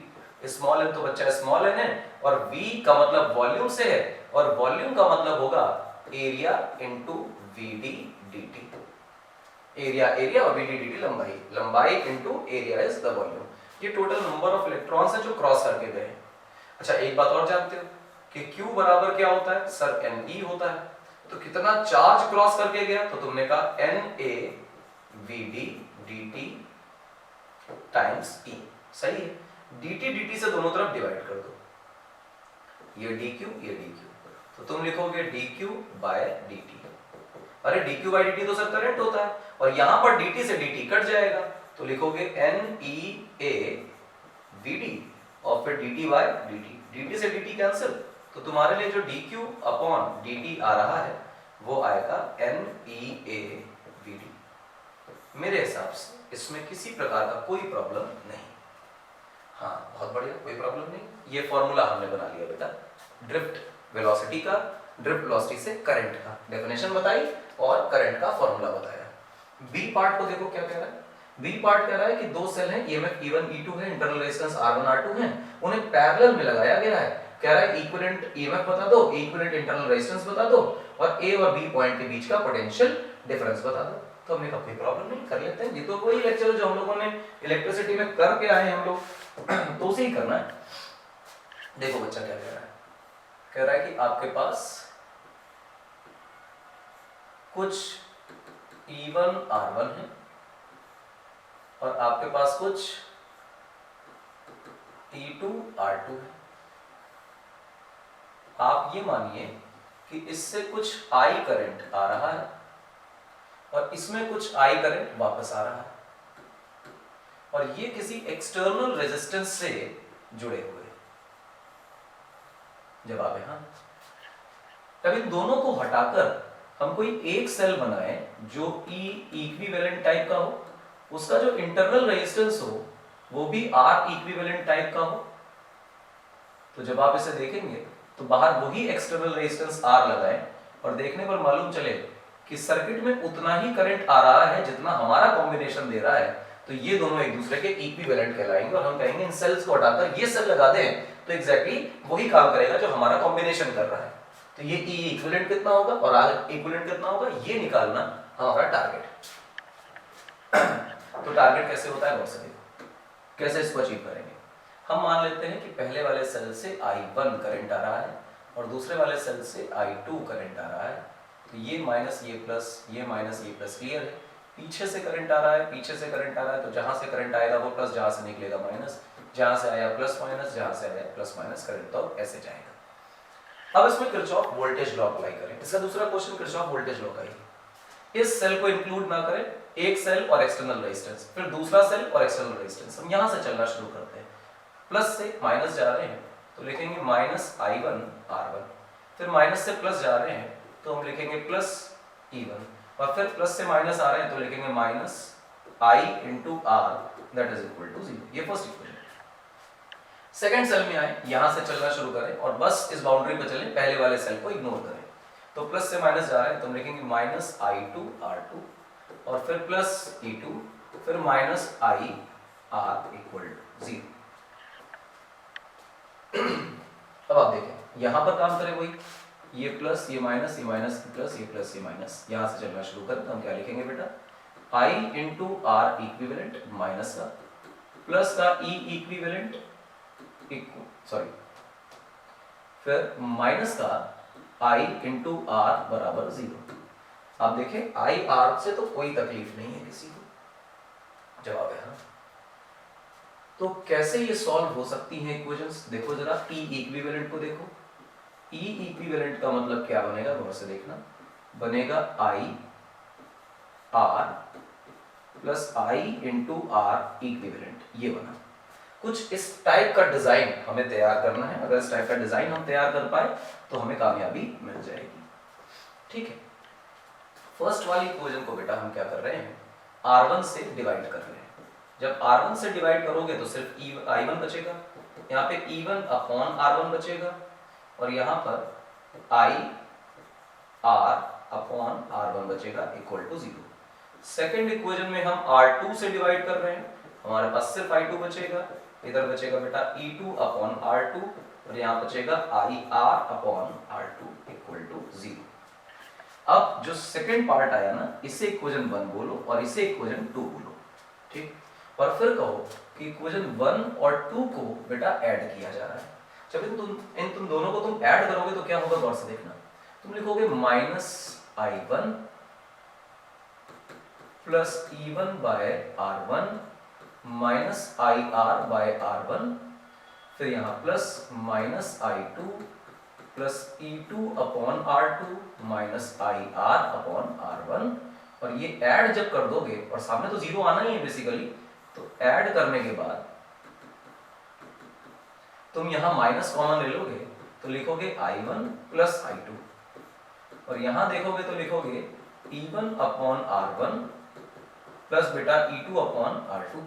Small n तो बच्चा स्मॉल n है और v का मतलब वॉल्यूम से है, और वॉल्यूम का मतलब होगा area into Vd dt। Area area और Vd dt लंबाई, लंबाई into area is the volume. ये टोटल नंबर ऑफ इलेक्ट्रॉन्स है जो क्रॉस करके गए। अच्छा एक बात और जानते हो कि Q बराबर क्या होता है सर, Ne होता है। तो कितना चार्ज क्रॉस करके गया, तो तुमने कहा Na Vd dt टाइम्स ई, सही है। dt dt से दोनों तरफ डिवाइड कर दो, ये dq ये dq, तो तुम लिखोगे dq बाय dt। अरे dq बाय dt तो सर करंट होता है, और यहां पर dt से dt कट जाएगा, तो लिखोगे NEA VD और फिर dt बाय dt, dt से dt कैंसिल, तो तुम्हारे लिए जो dq अपॉन dt आ रहा है वो आएगा NEA VD। मेरे हिसाब से इसमें किसी प्रकार का कोई प्रॉब्लम नहीं। हाँ बहुत बढ़िया, कोई प्रॉब्लम नहीं। ये फॉर्मूला हमने बना लिया बेटा, ड्रिफ्ट वेलोसिटी का, ड्रिफ्ट वेलोसिटी से करंट का डेफिनेशन बताई और करंट का फॉर्मूला बताया। बी पार्ट को देखो क्या कह रहा है। बी पार्ट कह रहा है कि दो सेल हैं, EMF E1 E2 है, इंटरनल रेजिस्टेंस R1 R2 है, उन्हें पैरेलल में लगाया गया है। कह रहा है इक्विवेलेंट EMF बता दो, इक्विवेलेंट इंटरनल रेजिस्टेंस बता दो और A और B पॉइंट के बीच का पोटेंशियल डिफरेंस बता दो। तो हमने कहा कोई प्रॉब्लम नहीं, कर लेते हैं, ये तो वही लेक्चर जो हम लोगों ने इलेक्ट्रिसिटी में करके आए हैं हम लोग, तो उसे ही करना है। देखो बच्चा क्या कह रहा है, कह रहा है कि आपके पास कुछ E1 R1 है और आपके पास कुछ E2 R2 है। आप ये मानिए कि इससे कुछ I करंट आ रहा है और इसमें कुछ I करंट वापस आ रहा है, और ये किसी एक्सटर्नल रेजिस्टेंस से जुड़े हुए। जवाब है हाँ। अब इन दोनों को हटाकर हम कोई एक सेल बनाएं जो E इक्विवेलेंट टाइप का हो, उसका जो इंटरनल रेजिस्टेंस हो वो भी R इक्विवेलेंट टाइप का हो। तो जब आप इसे देखेंगे तो बाहर वही एक्सटर्नल रेजिस्टेंस R लगाएं और देखने पर मालूम चले कि सर्किट में उतना ही करंट आ रहा है जितना हमारा कॉम्बिनेशन दे रहा है, तो ये दोनों एक दूसरे के इक्विवेलेंट कहलाएंगे। और हम कहेंगे इन सेल्स को हटाकर ये सेल लगा दें तो एग्जैक्टली वही काम करेगा जो हमारा कॉम्बिनेशन कर रहा है। तो ये E इक्विवेलेंट कितना होगा और R इक्विवेलेंट कितना होगा, ये निकालना हमारा टारगेट। तो टारगेट कैसे होता है बॉस, देखो कैसे इसको अचीव करेंगे। हम मान लेते हैं कि पहले वाले सेल से I1 करंट आ रहा है और दूसरे वाले सेल से I2 करंट आ रहा है। तो ये माइनस ये प्लस, ये माइनस ये प्लस, क्लियर है। पीछे से करंट आ रहा है, पीछे से करंट आ रहा है, तो जहां से करंट आएगा वो प्लस, जहां से निकलेगा माइनस, जहां से आया प्लस माइनस, जहां से आया प्लस माइनस, करंट तो ऐसे जाएगा। अब इसमें किरचॉफ वोल्टेज लॉ अप्लाई करें। इसका दूसरा क्वेश्चन किरचॉफ वोल्टेज लॉ का ही। इस सेल को इंक्लूड ना करें, एक सेल और एक्सटर्नल रेजिस्टेंस, फिर दूसरा सेल और एक्सटर्नल रेजिस्टेंस। हम यहां से चलना शुरू करते हैं, प्लस से माइनस जा रहे हैं तो लिखेंगे माइनस I1 R1, फिर माइनस से प्लस जा रहे हैं तो हम लिखेंगे प्लस E1, और फिर प्लस से माइनस आ रहे हैं तो लिखेंगे minus I into R that is equal to 0। ये फर्स्ट इक्वेशन। सेकंड सेल में आए, यहां से चलना शुरू करें और बस इस बाउंड्री पे चलें, पहले वाले सेल को इग्नोर करें। तो प्लस से माइनस जा रहे हैं तो हम लिखेंगे माइनस I2 R2 और फिर प्लस E2, फिर minus I R equal to 0। अब आप देखें यहां पर काम करें वही, ये प्लस ये माइनस, ये माइनस प्लस, ये प्लस ये माइनस, यहां से चलना शुरू करें तो हम क्या लिखेंगे बेटा, I into R equivalent minus का प्लस का E इक्विवेलेंट सॉरी, फिर माइनस का I इंटू R बराबर 0। आप देखें I R से तो कोई तकलीफ नहीं है किसी को, जवाब है हाँ। तो कैसे ये सॉल्व हो सकती हैं इक्वेशंस, देखो जरा E इक्विवेलेंट को देखो। E इक्विवेलेंट का मतलब क्या बनेगा, गौर से देखना, बनेगा I R plus I into R equivalent, ये बना। कुछ इस टाइप का डिजाइन हमें तैयार करना है, अगर इस टाइप का डिजाइन हम तैयार कर पाए तो हमें कामयाबी मिल जाएगी। ठीक है, फर्स्ट वाली इक्वेशन को बेटा हम क्या कर रहे हैं, R1 से डिवाइड कर रहे हैं। जब R1 से डिवाइड करोगे तो सिर्फ I1 बचेगा, यहाँ पे E1 अपॉन R1 बचेगा और यहाँ पर I R अपॉन R1 बचेगा इक्वल टू 0। सेकेंड इक्वेशन में हम R2 से डिवाइड कर रहे हैं, हमारे पास सिर्फ I2 बचेगा, इधर बचेगा बेटा E2 अपॉन R2 और यहाँ बचेगा IR upon R2 equal to 0। अब जो सेकंड पार्ट आया ना, इसे इक्वेशन 1 बोलो और इसे इक्वेशन 2 बोलो, ठीक। और फिर कहो कि इक्वेशन 1 और 2 को बेटा ऐड किया जा रहा है। जब इन तुम दोनों को तुम ऐड करोगे तो क्या होगा, गौर से देखना। तुम लिखोगे minus I1 plus E1 by R1 minus I R by R one, फिर यहाँ plus minus I two plus E two upon R two minus I R upon R one, और ये ऐड जब कर दोगे, और सामने तो जीरो आना ही है बेसिकली, तो ऐड करने के बाद तुम यहां माइनस कॉमन ले लोगे तो लिखोगे I1 प्लस I2, और यहां देखोगे तो लिखोगे E1 अपॉन R1 प्लस बेटा E2 अपॉन R2,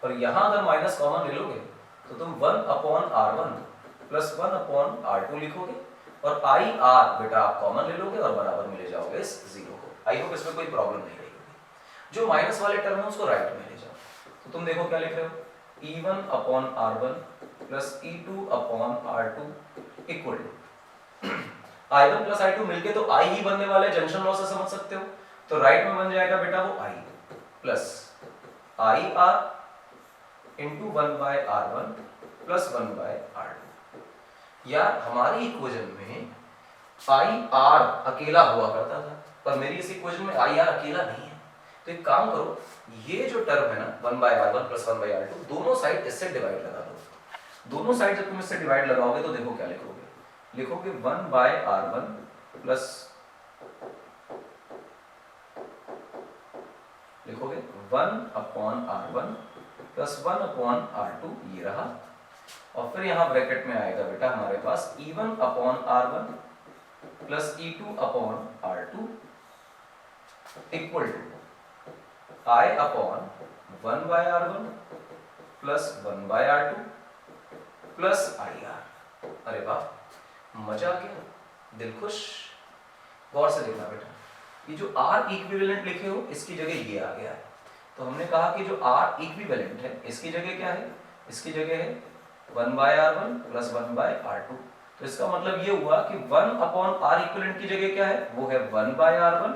और यहां अगर माइनस कॉमन ले लोगे तो तुम 1 upon R1 plus 1 upon R2 लिखोगे, और IR बेटा आप कॉमन ले लोगे और बराबर में ले जाओगे इस जीरो को। आई होप इसमें कोई प्रॉब्लम नहीं रहेगी। जो माइनस वाले टर्म है उसको राइट में ले जाओ, तो तुम देखो क्या लिख रहे हो, E1 upon R1 plus E2 upon R2 equal to I1 plus I2 मिलके तो I ही बनने वाला है, जंक्शन लॉ से समझ सकते हो, तो राइट में बन जाएगा बेटा वो I plus IR into 1 by R1 plus 1 by R2। यार हमारी इक्वेशन में IR अकेला हुआ करता था, पर मेरी इस इक्वेशन में IR अकेला नहीं है, तो एक काम करो, ये जो टर्म है ना 1 by R1 plus 1 by R2, दोनों साइड इससे डिवाइड लगा दो। दोनों साइड जब तुम इससे डिवाइड लगाओगे तो देखो क्या लिखोगे, लिखोगे 1 बाय R1 प्लस लिखोगे 1 upon R1 plus 1 upon R2, ये रहा, और फिर यहां ब्रैकेट में आएगा बेटा हमारे पास E1 upon R1 plus E2 upon R2 equal to I upon 1 by R1 plus 1 by R2 plus IR। अरे वाह, मजा आ गया, दिल खुश। गौर से देखना बेटा, ये जो R इक्विवेलेंट लिखे हो इसकी जगह ये आ गया है, तो हमने कहा कि जो R इक्विवेलेंट है इसकी जगह क्या है, इसकी जगह है 1 by R1 plus 1 by R2, तो इसका मतलब ये हुआ कि 1 अपॉन R इक्विवेलेंट की जगह क्या है, वो है 1 by R1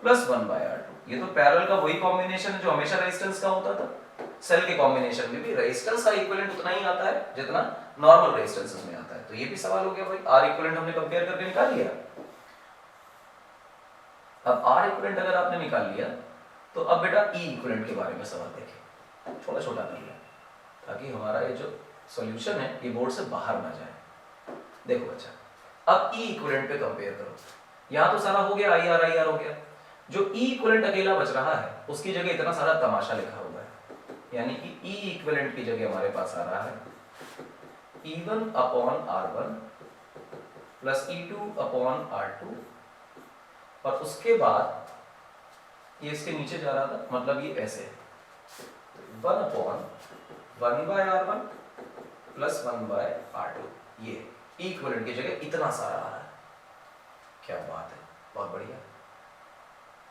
plus 1 by R2। ये तो पैरेलल का वही कॉम्बिनेशन है जो हमेशा रेजिस्टेंस का होता था। सेल के कॉम्बिनेशन में भी रेजिस्टेंस का इक्विवेलेंट उतना ही आता है जितना नॉर्मल रेजिस्टेंस में आता है, तो ये भी सवाल हो गया भाई, R इक्विवेलेंट हमने कंपेयर करके निकाल लिया। अब R इक्विवेलेंट अगर आपने निकाल लिया तो अब बेटा E इक्विवेलेंट के बारे में सवाल देखें, छोटा छोटा कर लिया ताकि हमारा ये जो सॉल्यूशन है ये बोर्ड से बाहर ना जाए। देखो अच्छा, अब E इक्विवेलेंट पे कंपेयर करो, यहाँ तो सारा हो गया, IR हो गया, जो E इक्विवेलेंट अकेला बच रहा है उसकी जगह इतना सारा तमाशा लिखा हुआ है, यानी कि E इक्विवेलेंट की जगह हमारे पास आ रहा है E1 upon R1 plus E2 upon R2, और उसके बाद ये इसके नीचे जा रहा था, मतलब ये ऐसे 1 upon 1 by R1 plus 1 by R2, ये E इक्विवेलेंट की जगह इतना सारा आ रहा है। क्या बात है, बहुत बढ़िया,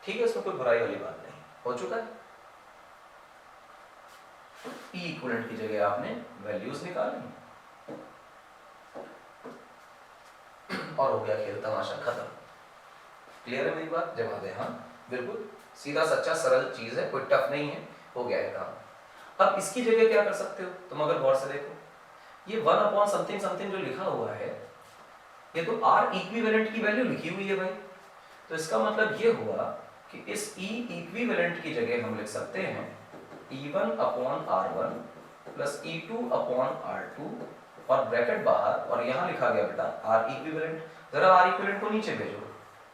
ठीक है, इसमें कोई बुराई वाली बात नहीं, हो चुका है। E इक्विवेलेंट की जगह आपने वैल्यूज निकाली और हो गया खेल तमाशा खत्म। क्लियर है मेरी बात, जवाब है हाँ, बिल्कुल सीधा सच्चा सरल चीज है, कोई टफ नहीं है, हो गया है काम। अब इसकी जगह क्या कर सकते हो तुम, अगर गौर से देखो, ये 1 अपॉन समथिंग समथिंग जो लिखा हुआ है ये तो R इक्विवेलेंट की वैल्यू लिखी हुई है भाई, तो इसका मतलब ये हुआ कि इस E इक्विवेलेंट की जगह हम लिख सकते हैं E1 upon R1 plus E2 upon R2 और ब्रैकेट बाहर, और यहाँ लिखा गया बेटा R इक्विवेलेंट। जरा R इक्विवेलेंट को नीचे भेजो,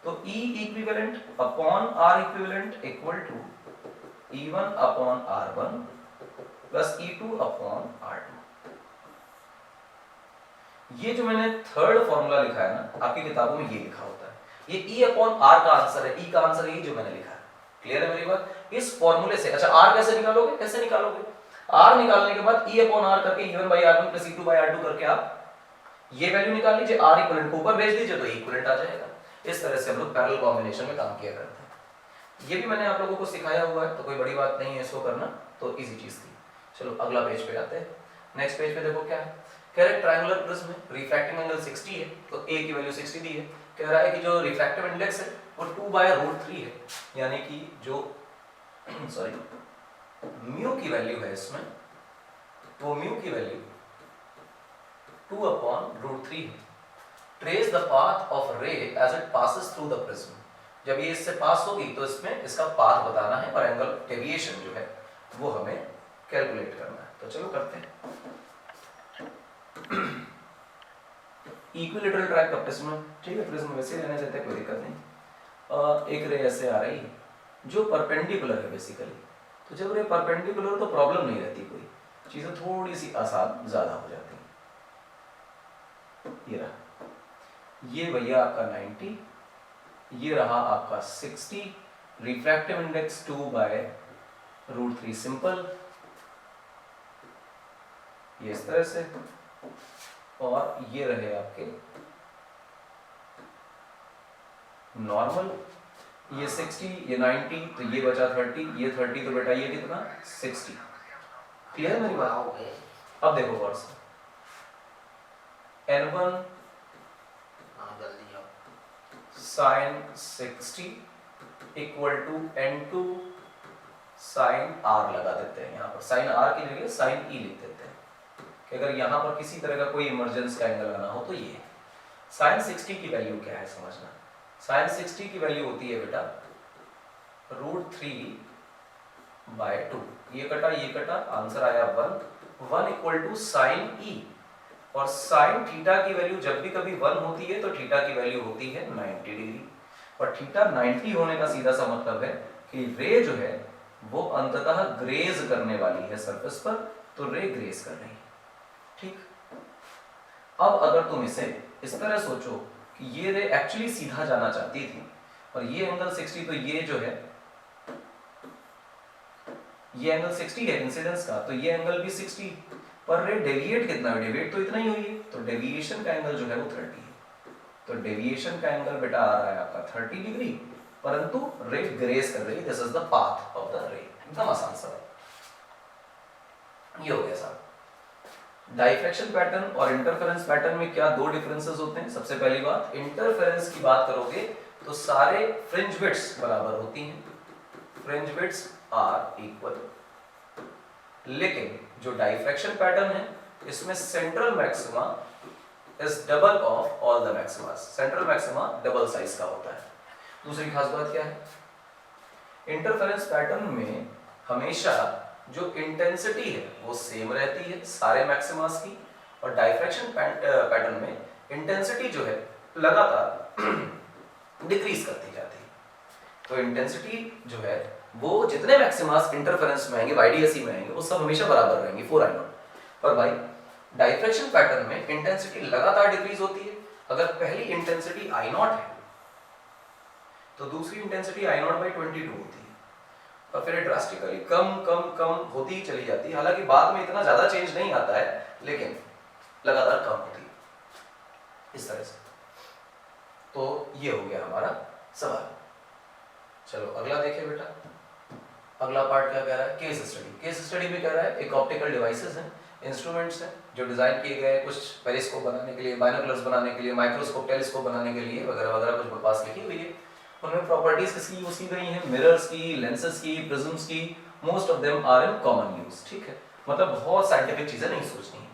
तो E equivalent upon R equivalent equal to E1 upon R1 plus E2 upon R2। ये जो मैंने थर्ड फॉर्मूला लिखा है ना, आपकी किताबों में ये लिखा होता है, ये E अपॉन R का आंसर है, E का आंसर है ये जो मैंने लिखा है। क्लियर है मेरी बात, इस फॉर्मूले से। अच्छा R कैसे निकालोगे, कैसे निकालोगे, R निकालने के बाद E अपॉन R करके E1 by R1 plus E2 by R2 करके आप ये वैल्यू निकाल लीजिए, R इक्विवेलेंट को ऊपर भेज दीजिए तो इक्विवेलेंट आ जाएगा। इस तरह से हम लोग पैरेलल कॉम्बिनेशन में काम किया करते हैं। ये भी मैंने आप लोगों को सिखाया हुआ है, तो कोई बड़ी बात नहीं है इसको करना, तो इजी चीज थी। चलो अगला पेज पे आते हैं। नेक्स्ट पेज पे देखो क्या है, कह रहे ट्रायंगुलर प्रिज्म में रिफ्रैक्टिंग एंगल 60 है, तो A की वैल्यू 60 दी है। कह रहा है कि जो रिफ्रैक्टिव इंडेक्स है वो 2/√3 है, यानी कि जो म्यू की वैल्यू है इसमें, वो म्यू की वैल्यू 2/√3 है। Trace the path of ray as it passes through the prism, जब ये इससे पास होगी तो इसमें इसका पाथ बताना है और एंगल डेविएशन जो है वो हमें कैलकुलेट करना है। तो चलो करते हैं। इक्विलेटरल ट्रैक ऑफ प्रिज्म, ठीक है, प्रिज्म वैसे रहने देते हैं, कोई दिक्कत नहीं। एक रे ऐसे आ रही जो परपेंडिकुलर है बेसिकली, तो जब रे परपेंडिकुलर तो प्रॉब्लम नहीं रहती, कोई चीजें थोड़ी सी आसान ज्यादा हो जाती है। ये रहा, ये भैया आपका 90, ये रहा आपका 60, रिफ्रैक्टिव इंडेक्स 2/√3 सिंपल, ये इस तरह से, और ये रहे आपके नॉर्मल, ये 60, ये 90, तो ये बचा 30, ये 30, तो बेटा ये कितना 60। क्लियर मेरी बात? अब देखो गौर से, N1 sin 60 equal to N2 sin R लगा देते हैं। यहाँ पर sin R की जगह sin E लिख देते हैं कि अगर यहाँ पर किसी तरह का कोई इमरजेंसी का एंगल आना हो तो ये sin 60 की वैल्यू क्या है समझना। sin 60 की वैल्यू होती है बेटा √3/2, ये कटा, आंसर आया 1 इक्वल टू sin E, और sin थीटा की वैल्यू जब भी कभी 1 होती है तो थीटा की वैल्यू होती है 90 डिग्री, और थीटा 90 होने का सीधा सा मतलब है कि रे जो है वो अंततः ग्रेज करने वाली है सरफेस पर, तो रे ग्रेज कर रही है। ठीक, अब अगर तुम इसे इस तरह सोचो कि ये रे एक्चुअली सीधा जाना चाहती थी, और ये एंगल 60, तो ये जो है ये एंगल 60 है इंसिडेंस का, तो ये एंगल भी 60, पर रे डेविएट कितना है, डेविएट तो इतना ही हुई है, तो डेविएशन का एंगल जो है वो 30 है। तो डेविएशन का एंगल बेटा आ रहा है आपका 30 डिग्री, परंतु रे ग्रेस कर रही है। This is the path of the रे। एकदम आसान सा ये हो गया साहब। डाइफ्रैक्शन पैटर्न और इंटरफेरेंस पैटर्न में क्या दो डिफरेंसेस होते हैं। सबसे पहली बात, इंटरफेरेंस की बात करोगे तो सारे फ्रिंज विड्थ्स बराबर होती हैं, फ्रिंज विड्थ्स आर इक्वल, लेकिन जो डाइफ्रैक्शन पैटर्न है इसमें central maxima is double of all the maximas, central maxima double size का होता है। दूसरी खास बात क्या है, इंटरफेरेंस पैटर्न में हमेशा जो इंटेंसिटी है वो सेम रहती है सारे मैक्सिमास की, और डाइफ्रैक्शन पैटर्न में इंटेंसिटी जो है लगातार डिक्रीज करती जाती है। तो इंटेंसिटी जो है वो जितने मैक्सिमास इंटरफेरेंस में आएंगे, वाईडीएसई में आएंगे, वो सब हमेशा बराबर रहेंगे 4I0। पर भाई डाइफ्रैक्शन पैटर्न में इंटेंसिटी लगातार डिक्रीज होती है। अगर पहली इंटेंसिटी I0 है तो दूसरी इंटेंसिटी I0/22 होती है, और फिर ड्रास्टिकली कम होती ही चली जाती है। हालांकि बाद में इतना ज्यादा चेंज नहीं आता है, लेकिन लगातार कम होती है इस तरह से। तो ये हो गया हमारा सवाल। चलो अगला देखिए बेटा, अगला पार्ट क्या कह रहा है, केस स्टडी। केस स्टडी में कह रहा है एक ऑप्टिकल डिवाइसेस हैं, इंस्ट्रूमेंट्स हैं जो डिजाइन किए गए कुछ पेरिस्कोप बनाने के लिए, बाइनोकुलर्स बनाने के लिए, माइक्रोस्कोप, टेलीस्कोप बनाने के लिए वगैरह वगैरह कुछ बकवास लिखी हुई है। उनमें प्रॉपर्टीज किसकी यूज की गई हैं, मिरर्स की, लेंसेज की, प्रिज्म्स की। Most of them are in common use. ठीक है, मतलब बहुत साइंटिफिक चीजें नहीं सोचनी है।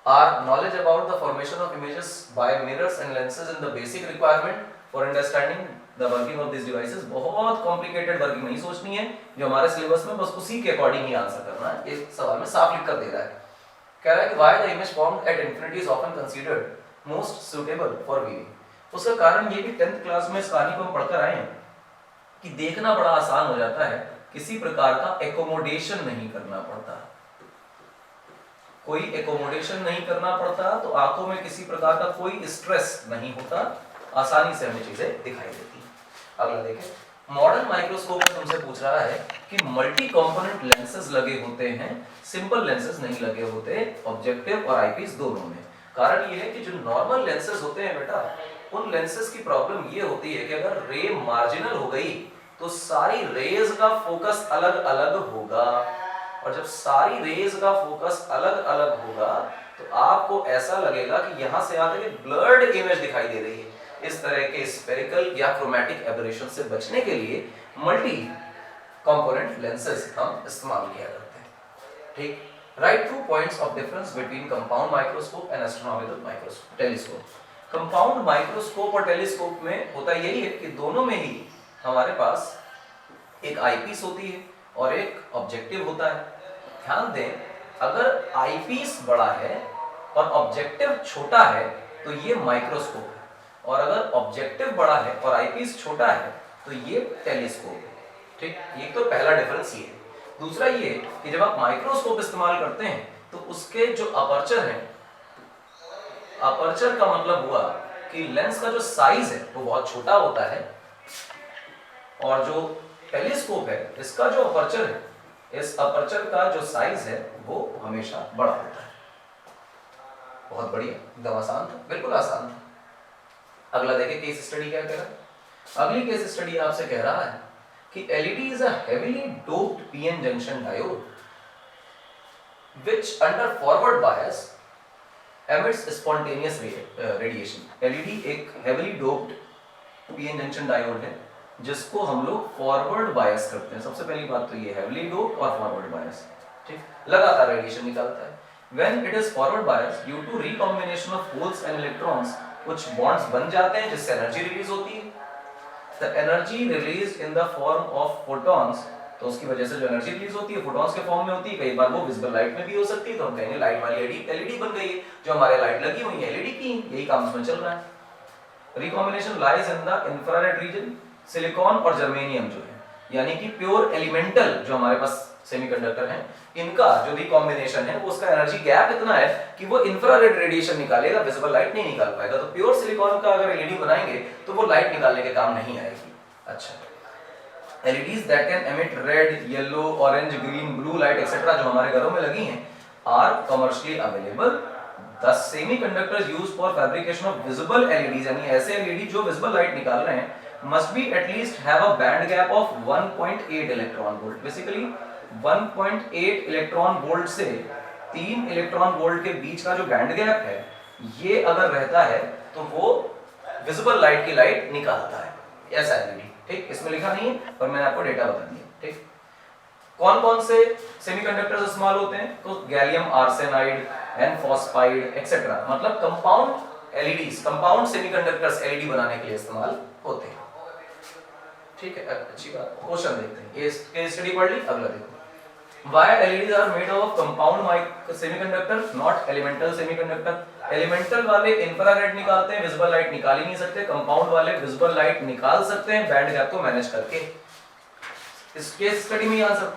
Our knowledge about the formation of images by mirrors and lenses in the basic requirement for understanding the working of this devices. बहुत कॉम्प्लिकेटेड वर्किंग नहीं सोचनी है, जो हमारे सिलेबस में बस उसी के अकॉर्डिंग ही आंसर करना है। इस सवाल में साफ लिख कर दे रहा है, कह रहा है कि why the image formed at infinity is often considered most suitable for viewing. उसका कारण ये कि 10th क्लास में इस कहानी को हम पढ़कर आए हैं कि देखना बड़ा आसान हो जाता है, किसी प्रकार का एकोमोडेशन नहीं करना पड़ता, कोई एकोमोडेशन नहीं करना पड़ता, तो आंखों में किसी प्रकार का कोई स्ट्रेस नहीं होता, आसानी से हमें चीजें दिखाई देती। अगला देखें, मॉडर्न माइक्रोस्कोप में तुमसे पूछ रहा है कि मल्टी कंपोनेंट लेंसेज लगे होते हैं, सिंपल लेंसेज नहीं लगे होते, ऑब्जेक्टिव और आईपीस दोनों में। कारण ये है कि जो नॉर्मल लेंसेज होते हैं बेटा, उन लेंसेज की प्रॉब्लम ये होती है कि अगर रे मार्जिनल हो गई तो सारी रेज का फोकस अलग अलग होगा, और जब सारी रेज का फोकस अलग अलग होगा तो आपको ऐसा लगेगा कि यहां से आते हुए ब्लर्ड इमेज दिखाई दे रही है। इस तरह के स्फेरिकल या क्रोमैटिक एबरेशन से बचने के लिए मल्टी कंपोनेंट लेंसेज हम इस्तेमाल किया करते हैं। ठीक, right two points of difference between compound microscope and astronomical microscope, telescope. Compound microscope और टेलीस्कोप में होता यही है कि दोनों में ही हमारे पास एक आईपीस होती है और एक ऑब्जेक्टिव होता है। ध्यान दें, अगर आईपीस बड़ा है और ऑब्जेक्टिव छोटा है तो ये माइक्रोस्कोप है, और अगर ऑब्जेक्टिव बड़ा है और आईपीस छोटा है तो ये टेलीस्कोप है। ठीक, ये तो पहला डिफरेंस ये है। दूसरा ये कि जब आप माइक्रोस्कोप इस्तेमाल करते हैं तो उसके जो अपर्चर है, अपर्चर का मतलब हुआ कि लेंस का जो साइज है वो बहुत छोटा होता है, और जो टेलीस्कोप है इसका जो अपर्चर है, इस अपर्चर का जो साइज है वो हमेशा बड़ा होता है। बहुत बढ़िया, एकदम आसान था, बिल्कुल आसान था। अगला देखिए केस स्टडी क्या कह रहा है। अगली केस स्टडी आपसे कह रहा है कि LED is a heavily doped PN junction diode which under forward bias emits spontaneous radiation। LED एक heavily doped PN junction diode है जिसको हम लोग फॉरवर्ड बायस करते हैं। सबसे पहली बात तो ये heavily doped और फॉरवर्ड बायस, ठीक, लगातार रेडिएशन निकालता है। When it is forward bias due to recombination of holes and electrons, कुछ बॉन्ड्स बन जाते हैं जिससे एनर्जी रिलीज होती है। The energy released in the form of photons, तो उसकी वजह से जो एनर्जी रिलीज होती है फोटॉन्स के फॉर्म में होती है। कई बार वो विजिबल लाइट में भी हो सकती है, तो हम कहेंगे लाइट वाली एलईडी बन गई है। जो हमारे लाइट लगी हुई है एलईडी की, यही काम इसमें चल रहा है। Recombination lies in the infrared reason. Silicon और जर्मेनियम जो है, यानी कि प्योर एलिमेंटल जो हमारे पास सेमीकंडक्टर हैं, इनका जो रिकॉम्बिनेशन है वो उसका एनर्जी गैप इतना है कि वो इंफ्रारेड रेडिएशन निकालेगा, विजिबल लाइट नहीं निकाल पाएगा। तो प्योर सिलिकॉन का अगर एलईडी बनाएंगे तो वो लाइट निकालने के काम नहीं आएगी। अच्छा, LEDs that can emit red, yellow, orange, green, blue light etc. जो हमारे घरों में लगी हैं are commercially available। The semiconductors used for fabrication of visible LEDs, यानी ऐसे LED जो visible light निकाल रहे हैं, must be at least have a band gap of 1.8 electron volt. Basically 1.8 electron volt से 3 इलेक्ट्रॉन वोल्ट के बीच का जो बैंड गैप है, ये अगर रहता है तो वो विजिबल लाइट की लाइट निकालता है, ऐसा एलईडी। ठीक, इसमें लिखा नहीं है पर मैंने आपको डेटा बता दिया। ठीक, कौन कौन से सेमीकंडक्टर्स इस्तेमाल होते हैं, तो gallium arsenide, an phosphide etcetera, मतलब compound LEDs, compound semiconductors LED बनाने के लिए इस्तेमाल होते हैं। ठीक है, अच्छी बात। क्वेश्चन देखते हैं, ये केस स्टडी पढ़ ली। अगला देखो, why LEDs are made of compound semiconductor not elemental semiconductor। Elemental वाले इंफ्रारेड निकालते हैं, विजिबल लाइट निकाल ही नहीं सकते। कंपाउंड वाले विजिबल लाइट निकाल सकते हैं बैंड गैप को मैनेज करके। इस केस स्टडी में answer,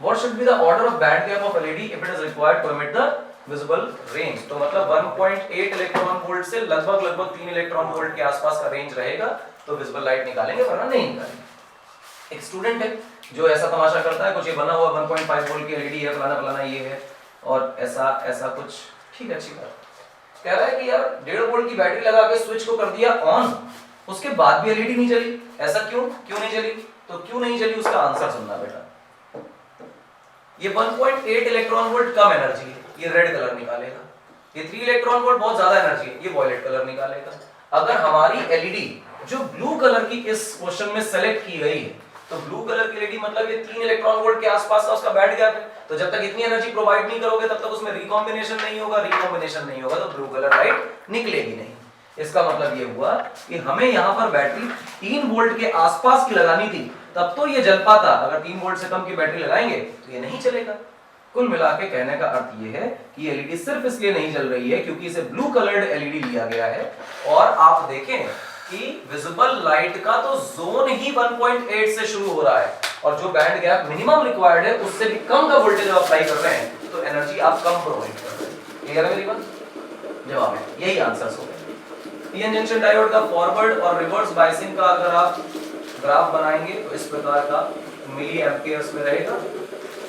what should be the order of band gap of LED if it is required to emit the visible range। तो मतलब 1.8 इलेक्ट्रॉन वोल्ट से लगभग 3 इलेक्ट्रॉन वोल्ट के आसपास का रेंज रहेगा तो विजिबल लाइट निकालेंगे, वरना नहीं निकालेंगे। एक स्टूडेंट है जो ऐसा तमाशा करता है, कुछ ये बना हुआ 1.5 वोल्ट की एलईडी है, फलाना फलाना ये है और ऐसा कुछ, ठीक है, अच्छी बात। कह रहा है कि यार 1.5 वोल्ट की बैटरी लगा के स्विच को कर दिया ऑन, उसके बाद भी एलईडी नहीं चली, ऐसा क्यों नहीं चली? तो क्यों नहीं चली उसका आंसर सुनना बेटा। ये 1.8 इलेक्ट्रॉन वोल्ट कम एनर्जी है, ये रेड कलर निकालेगा। ये 3 इलेक्ट्रॉन वोल्ट बहुत ज्यादा एनर्जी है, ये वॉयलेट कलर निकालेगा। अगर हमारी एलईडी जो ब्लू कलर की इस क्वेश्चन में सेलेक्ट की गई है, तो ब्लू कलर की एलईडी मतलब ये 3 इलेक्ट्रॉन वोल्ट के आसपास का उसका बैंड गैप है, तो जब तक इतनी एनर्जी प्रोवाइड नहीं करोगे तब तक उसमें रिकॉम्बिनेशन नहीं होगा, रिकॉम्बिनेशन नहीं होगा तो ब्लू कलर लाइट निकलेगी नहीं। इसका मतलब ये हुआ कि हमें यहाँ पर बैटरी 3 वोल्ट के आसपास की लगानी थी, तब तो ये जल पाता। अगर 3 वोल्ट से कम की बैटरी लगाएंगे तो ये नहीं चलेगा। कुल मिला के कहने का अर्थ ये है कि एलईडी सिर्फ इसलिए नहीं जल रही है क्योंकि इसे ब्लू कलर्ड एलईडी लिया गया है। और आप देखें कि विजिबल लाइट का तो जोन ही 1.8 से शुरू हो रहा है, और जो बैंड गैप मिनिमम रिक्वायर्ड है उससे भी कम का वोल्टेज अप्लाई कर रहे हैं, तो एनर्जी आप कम प्रोवाइड कर रहे हैं। क्लियर है मेरी बात? जवाब है यही आंसर्स हो गए। पीएन जंक्शन डायोड का फॉरवर्ड और रिवर्स बायसिंग का अगर आप ग्राफ बनाएंगे तो इस प्रकार का मिली एम्पियर्स में रहेगा,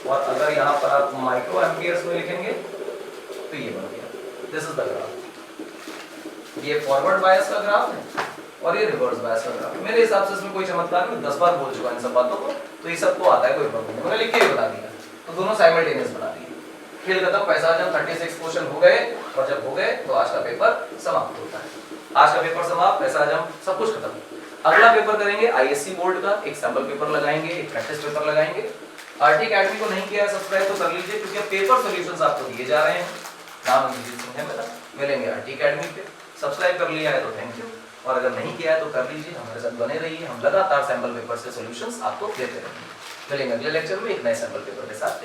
और अगर यहाँ पर आप माइक्रो एम्पियर्स में लिखेंगे तो ये बन गया। This is the graph. ये फॉरवर्ड बायस का ग्राफ है और ये रिवर्स बायस का ग्राफ। मेरे हिसाब से इसमें कोई चमत्कार नहीं, 10 बार बोल चुका इन सब बातों को, तो ये सबको आता है, कोई प्रॉब्लम नहीं। मैंने लिख के बता दिया, तो दोनों साइमल्टेनियस बना दिए। खेल खत्म, पैसा जब 36 क्वेश्चन हो गए, और जब हो गए तो आज का पेपर समाप्त होता है। आज का पेपर समाप्त, पैसा जम, सब कुछ खत्म। अगला पेपर करेंगे आईएससी बोर्ड का, एक सैंपल पेपर लगाएंगे, एक प्रैक्टिस पेपर लगाएंगे। आरटी अकेडमी को नहीं किया है सब्सक्राइब तो कर लीजिए, क्योंकि अब पेपर सॉल्यूशंस आपको दिए जा रहे हैं। नाम है मेरा, मिलेंगे आरटी अकेडमी पे। सब्सक्राइब कर लिया है तो थैंक यू, और अगर नहीं किया है तो कर लीजिए, हमारे साथ बने रहिए। हम लगातार सैंपल पेपर से सॉल्यूशंस आपको देते रहेंगे। मिलेंगे अगले लेक्चर में एक नए सैंपल पेपर के साथ।